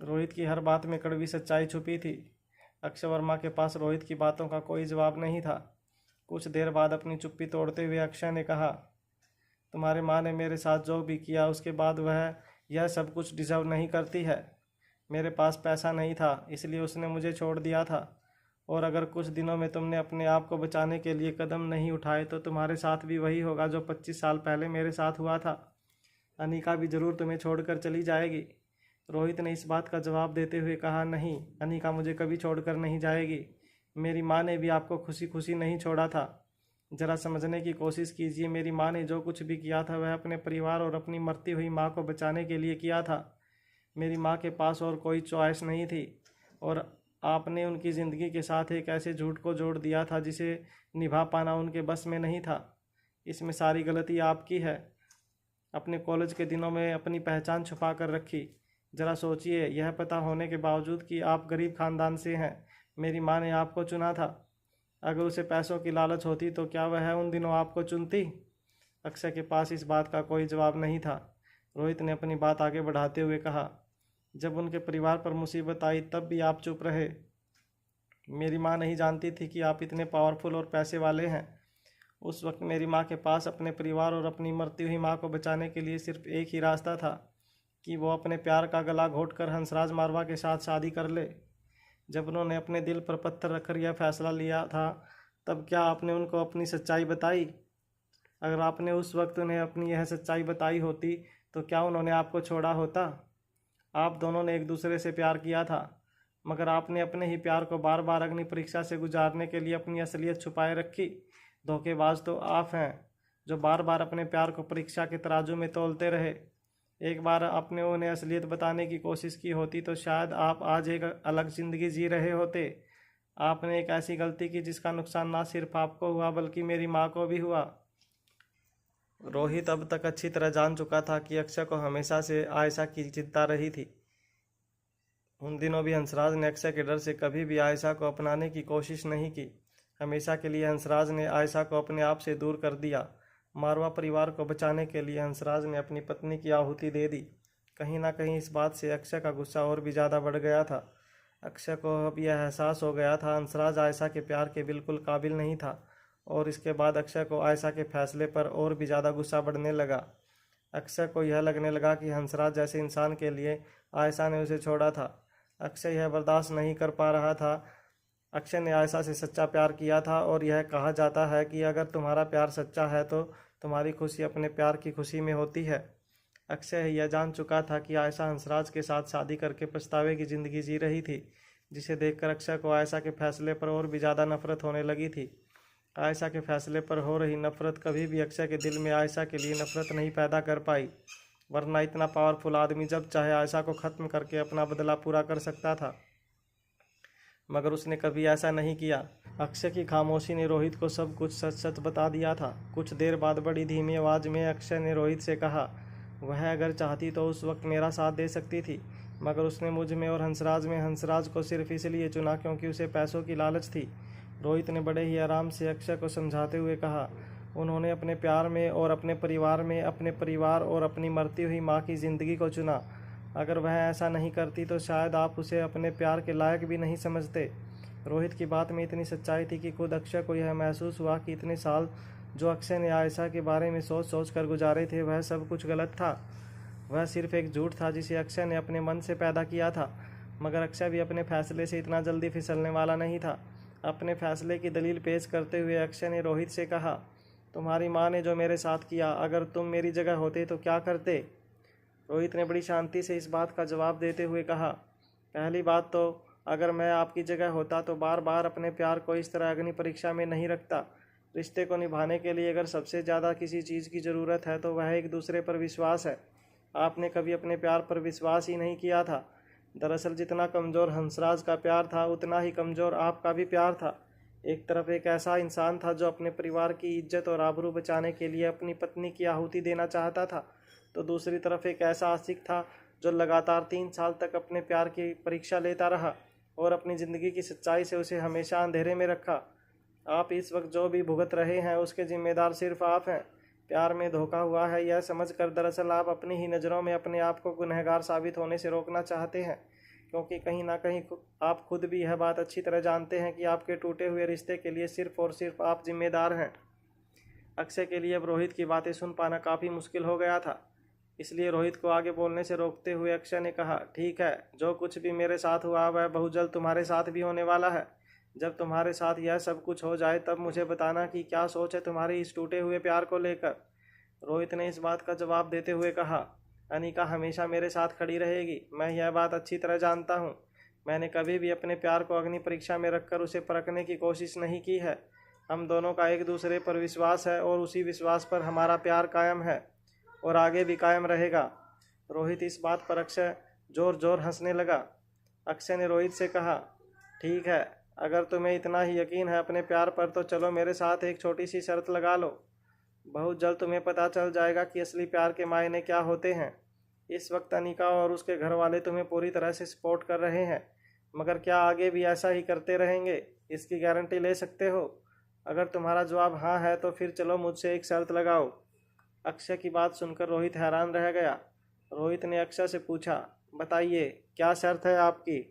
रोहित की हर बात में कड़वी सच्चाई छुपी थी। अक्षय वर्मा के पास रोहित की बातों का कोई जवाब नहीं था। कुछ देर बाद अपनी चुप्पी तोड़ते हुए अक्षय ने कहा, तुम्हारी माँ ने मेरे साथ जो भी किया उसके बाद वह यह सब कुछ डिजर्व नहीं करती है। मेरे पास पैसा नहीं था इसलिए उसने मुझे छोड़ दिया था, और अगर कुछ दिनों में तुमने अपने आप को बचाने के लिए कदम नहीं उठाए तो तुम्हारे साथ भी वही होगा जो 25 साल पहले मेरे साथ हुआ था। अनिका भी ज़रूर तुम्हें छोड़कर चली जाएगी। रोहित ने इस बात का जवाब देते हुए कहा, नहीं, अनिका मुझे कभी छोड़कर नहीं जाएगी। मेरी माँ ने भी आपको खुशी खुशी नहीं छोड़ा था। ज़रा समझने की कोशिश कीजिए, मेरी माँ ने जो कुछ भी किया था वह अपने परिवार और अपनी मरती हुई माँ को बचाने के लिए किया था। मेरी माँ के पास और कोई चॉइस नहीं थी, और आपने उनकी ज़िंदगी के साथ एक ऐसे झूठ को जोड़ दिया था जिसे निभा पाना उनके बस में नहीं था। इसमें सारी गलती आपकी है। अपने कॉलेज के दिनों में अपनी पहचान छुपा कर रखी। ज़रा सोचिए, यह पता होने के बावजूद कि आप गरीब खानदान से हैं, मेरी माँ ने आपको चुना था। अगर उसे पैसों की लालच होती तो क्या वह उन दिनों आपको चुनती? अक्षय के पास इस बात का कोई जवाब नहीं था। रोहित ने अपनी बात आगे बढ़ाते हुए कहा, जब उनके परिवार पर मुसीबत आई तब भी आप चुप रहे। मेरी माँ नहीं जानती थी कि आप इतने पावरफुल और पैसे वाले हैं। उस वक्त मेरी माँ के पास अपने परिवार और अपनी मरती हुई माँ को बचाने के लिए सिर्फ एक ही रास्ता था कि वो अपने प्यार का गला घोंटकर हंसराज मारवा के साथ शादी कर ले। जब उन्होंने अपने दिल पर पत्थर रखकर यह फैसला लिया था तब क्या आपने उनको अपनी सच्चाई बताई? अगर आपने उस वक्त उन्हें अपनी यह सच्चाई बताई होती तो क्या उन्होंने आपको छोड़ा होता? आप दोनों ने एक दूसरे से प्यार किया था, मगर आपने अपने ही प्यार को बार बार अग्नि परीक्षा से गुजारने के लिए अपनी असलियत छुपाए रखी। धोखेबाज तो आप हैं जो बार बार अपने प्यार को परीक्षा के तराजू में तोलते रहे। एक बार आपने उन्हें असलियत बताने की कोशिश की होती तो शायद आप आज एक अलग ज़िंदगी जी रहे होते। आपने एक ऐसी गलती की जिसका नुकसान ना सिर्फ आपको हुआ बल्कि मेरी माँ को भी हुआ। रोहित अब तक अच्छी तरह जान चुका था कि अक्षय को हमेशा से आयशा की चिंता रही थी। उन दिनों भी हंसराज ने अक्षय के डर से कभी भी आयशा को अपनाने की कोशिश नहीं की। हमेशा के लिए हंसराज ने आयशा को अपने आप से दूर कर दिया। मारवा परिवार को बचाने के लिए हंसराज ने अपनी पत्नी की आहुति दे दी। कहीं ना कहीं इस बात से अक्षय का गुस्सा और भी ज़्यादा बढ़ गया था। अक्षय को अब यह एहसास हो गया था हंसराज आयशा के प्यार के बिल्कुल काबिल नहीं था, और इसके बाद अक्षय को आयशा के फैसले पर और भी ज़्यादा गुस्सा बढ़ने लगा। अक्षय को यह लगने लगा कि हंसराज जैसे इंसान के लिए आयशा ने उसे छोड़ा था। अक्षय यह बर्दाश्त नहीं कर पा रहा था। अक्षय ने आयशा से सच्चा प्यार किया था, और यह कहा जाता है कि अगर तुम्हारा प्यार सच्चा है तो तुम्हारी खुशी अपने प्यार की खुशी में होती है। अक्षय यह जान चुका था कि आयशा हंसराज के साथ शादी करके पछतावे की ज़िंदगी जी रही थी, जिसे देखकर अक्षय को आयशा के फैसले पर और भी ज़्यादा नफरत होने लगी थी। आयशा के फैसले पर हो रही नफरत कभी भी अक्षय के दिल में आयशा के लिए नफरत नहीं पैदा कर पाई, वरना इतना पावरफुल आदमी जब चाहे आयशा को ख़त्म करके अपना बदला पूरा कर सकता था, मगर उसने कभी ऐसा नहीं किया। अक्षय की खामोशी ने रोहित को सब कुछ सच सच बता दिया था। कुछ देर बाद बड़ी धीमी आवाज़ में अक्षय ने रोहित से कहा, वह अगर चाहती तो उस वक्त मेरा साथ दे सकती थी, मगर उसने मुझ में और हंसराज को सिर्फ इसलिए चुना क्योंकि उसे पैसों की लालच थी। रोहित ने बड़े ही आराम से अक्षय को समझाते हुए कहा, उन्होंने अपने प्यार में और अपने परिवार और अपनी मरती हुई माँ की ज़िंदगी को चुना। अगर वह ऐसा नहीं करती तो शायद आप उसे अपने प्यार के लायक भी नहीं समझते। रोहित की बात में इतनी सच्चाई थी कि खुद अक्षय को यह महसूस हुआ कि इतने साल जो अक्षय ने आयशा के बारे में सोच सोच कर गुजारे थे वह सब कुछ गलत था। वह सिर्फ एक झूठ था जिसे अक्षय ने अपने मन से पैदा किया था। मगर अक्षय भी अपने फैसले से इतना जल्दी फिसलने वाला नहीं था। अपने फैसले की दलील पेश करते हुए अक्षय ने रोहित से कहा, तुम्हारी माँ ने जो मेरे साथ किया, अगर तुम मेरी जगह होते तो क्या करते? रोहित ने बड़ी शांति से इस बात का जवाब देते हुए कहा, पहली बात तो अगर मैं आपकी जगह होता तो बार बार अपने प्यार को इस तरह अग्नि परीक्षा में नहीं रखता। रिश्ते को निभाने के लिए अगर सबसे ज़्यादा किसी चीज़ की ज़रूरत है तो वह एक दूसरे पर विश्वास है। आपने कभी अपने प्यार पर विश्वास ही नहीं किया था। दरअसल जितना कमज़ोर हंसराज का प्यार था उतना ही कमज़ोर आपका भी प्यार था। एक तरफ एक ऐसा इंसान था जो अपने परिवार की इज्जत और आबरू बचाने के लिए अपनी पत्नी की आहुति देना चाहता था, तो दूसरी तरफ एक ऐसा आशिक था जो लगातार 3 साल तक अपने प्यार की परीक्षा लेता रहा और अपनी ज़िंदगी की सच्चाई से उसे हमेशा अंधेरे में रखा। आप इस वक्त जो भी भुगत रहे हैं उसके जिम्मेदार सिर्फ आप हैं। प्यार में धोखा हुआ है यह समझकर दरअसल आप अपनी ही नज़रों में अपने आप को गुनहगार साबित होने से रोकना चाहते हैं, क्योंकि कहीं ना कहीं आप खुद भी यह बात अच्छी तरह जानते हैं कि आपके टूटे हुए रिश्ते के लिए सिर्फ और सिर्फ आप जिम्मेदार हैं। अक्षय के लिए अब रोहित की बातें सुन पाना काफ़ी मुश्किल हो गया था, इसलिए रोहित को आगे बोलने से रोकते हुए अक्षय ने कहा, ठीक है, जो कुछ भी मेरे साथ हुआ वह बहुत जल्द तुम्हारे साथ भी होने वाला है। जब तुम्हारे साथ यह सब कुछ हो जाए तब मुझे बताना कि क्या सोच है तुम्हारे इस टूटे हुए प्यार को लेकर। रोहित ने इस बात का जवाब देते हुए कहा, अनिका हमेशा मेरे साथ खड़ी रहेगी, मैं यह बात अच्छी तरह जानता हूँ। मैंने कभी भी अपने प्यार को अग्नि परीक्षा में रखकर उसे परखने की कोशिश नहीं की है। हम दोनों का एक दूसरे पर विश्वास है और उसी विश्वास पर हमारा प्यार कायम है और आगे भी कायम रहेगा। रोहित इस बात पर अक्षय जोर हंसने लगा। अक्षय ने रोहित से कहा, ठीक है, अगर तुम्हें इतना ही यकीन है अपने प्यार पर तो चलो मेरे साथ एक छोटी सी शर्त लगा लो। बहुत जल्द तुम्हें पता चल जाएगा कि असली प्यार के मायने क्या होते हैं। इस वक्त अनिका और उसके घर वाले तुम्हें पूरी तरह से सपोर्ट कर रहे हैं, मगर क्या आगे भी ऐसा ही करते रहेंगे, इसकी गारंटी ले सकते हो? अगर तुम्हारा जवाब हाँ है तो फिर चलो मुझसे एक शर्त लगाओ। अक्षय की बात सुनकर रोहित हैरान रह गया। रोहित ने अक्षय से पूछा, बताइए क्या शर्त है आपकी?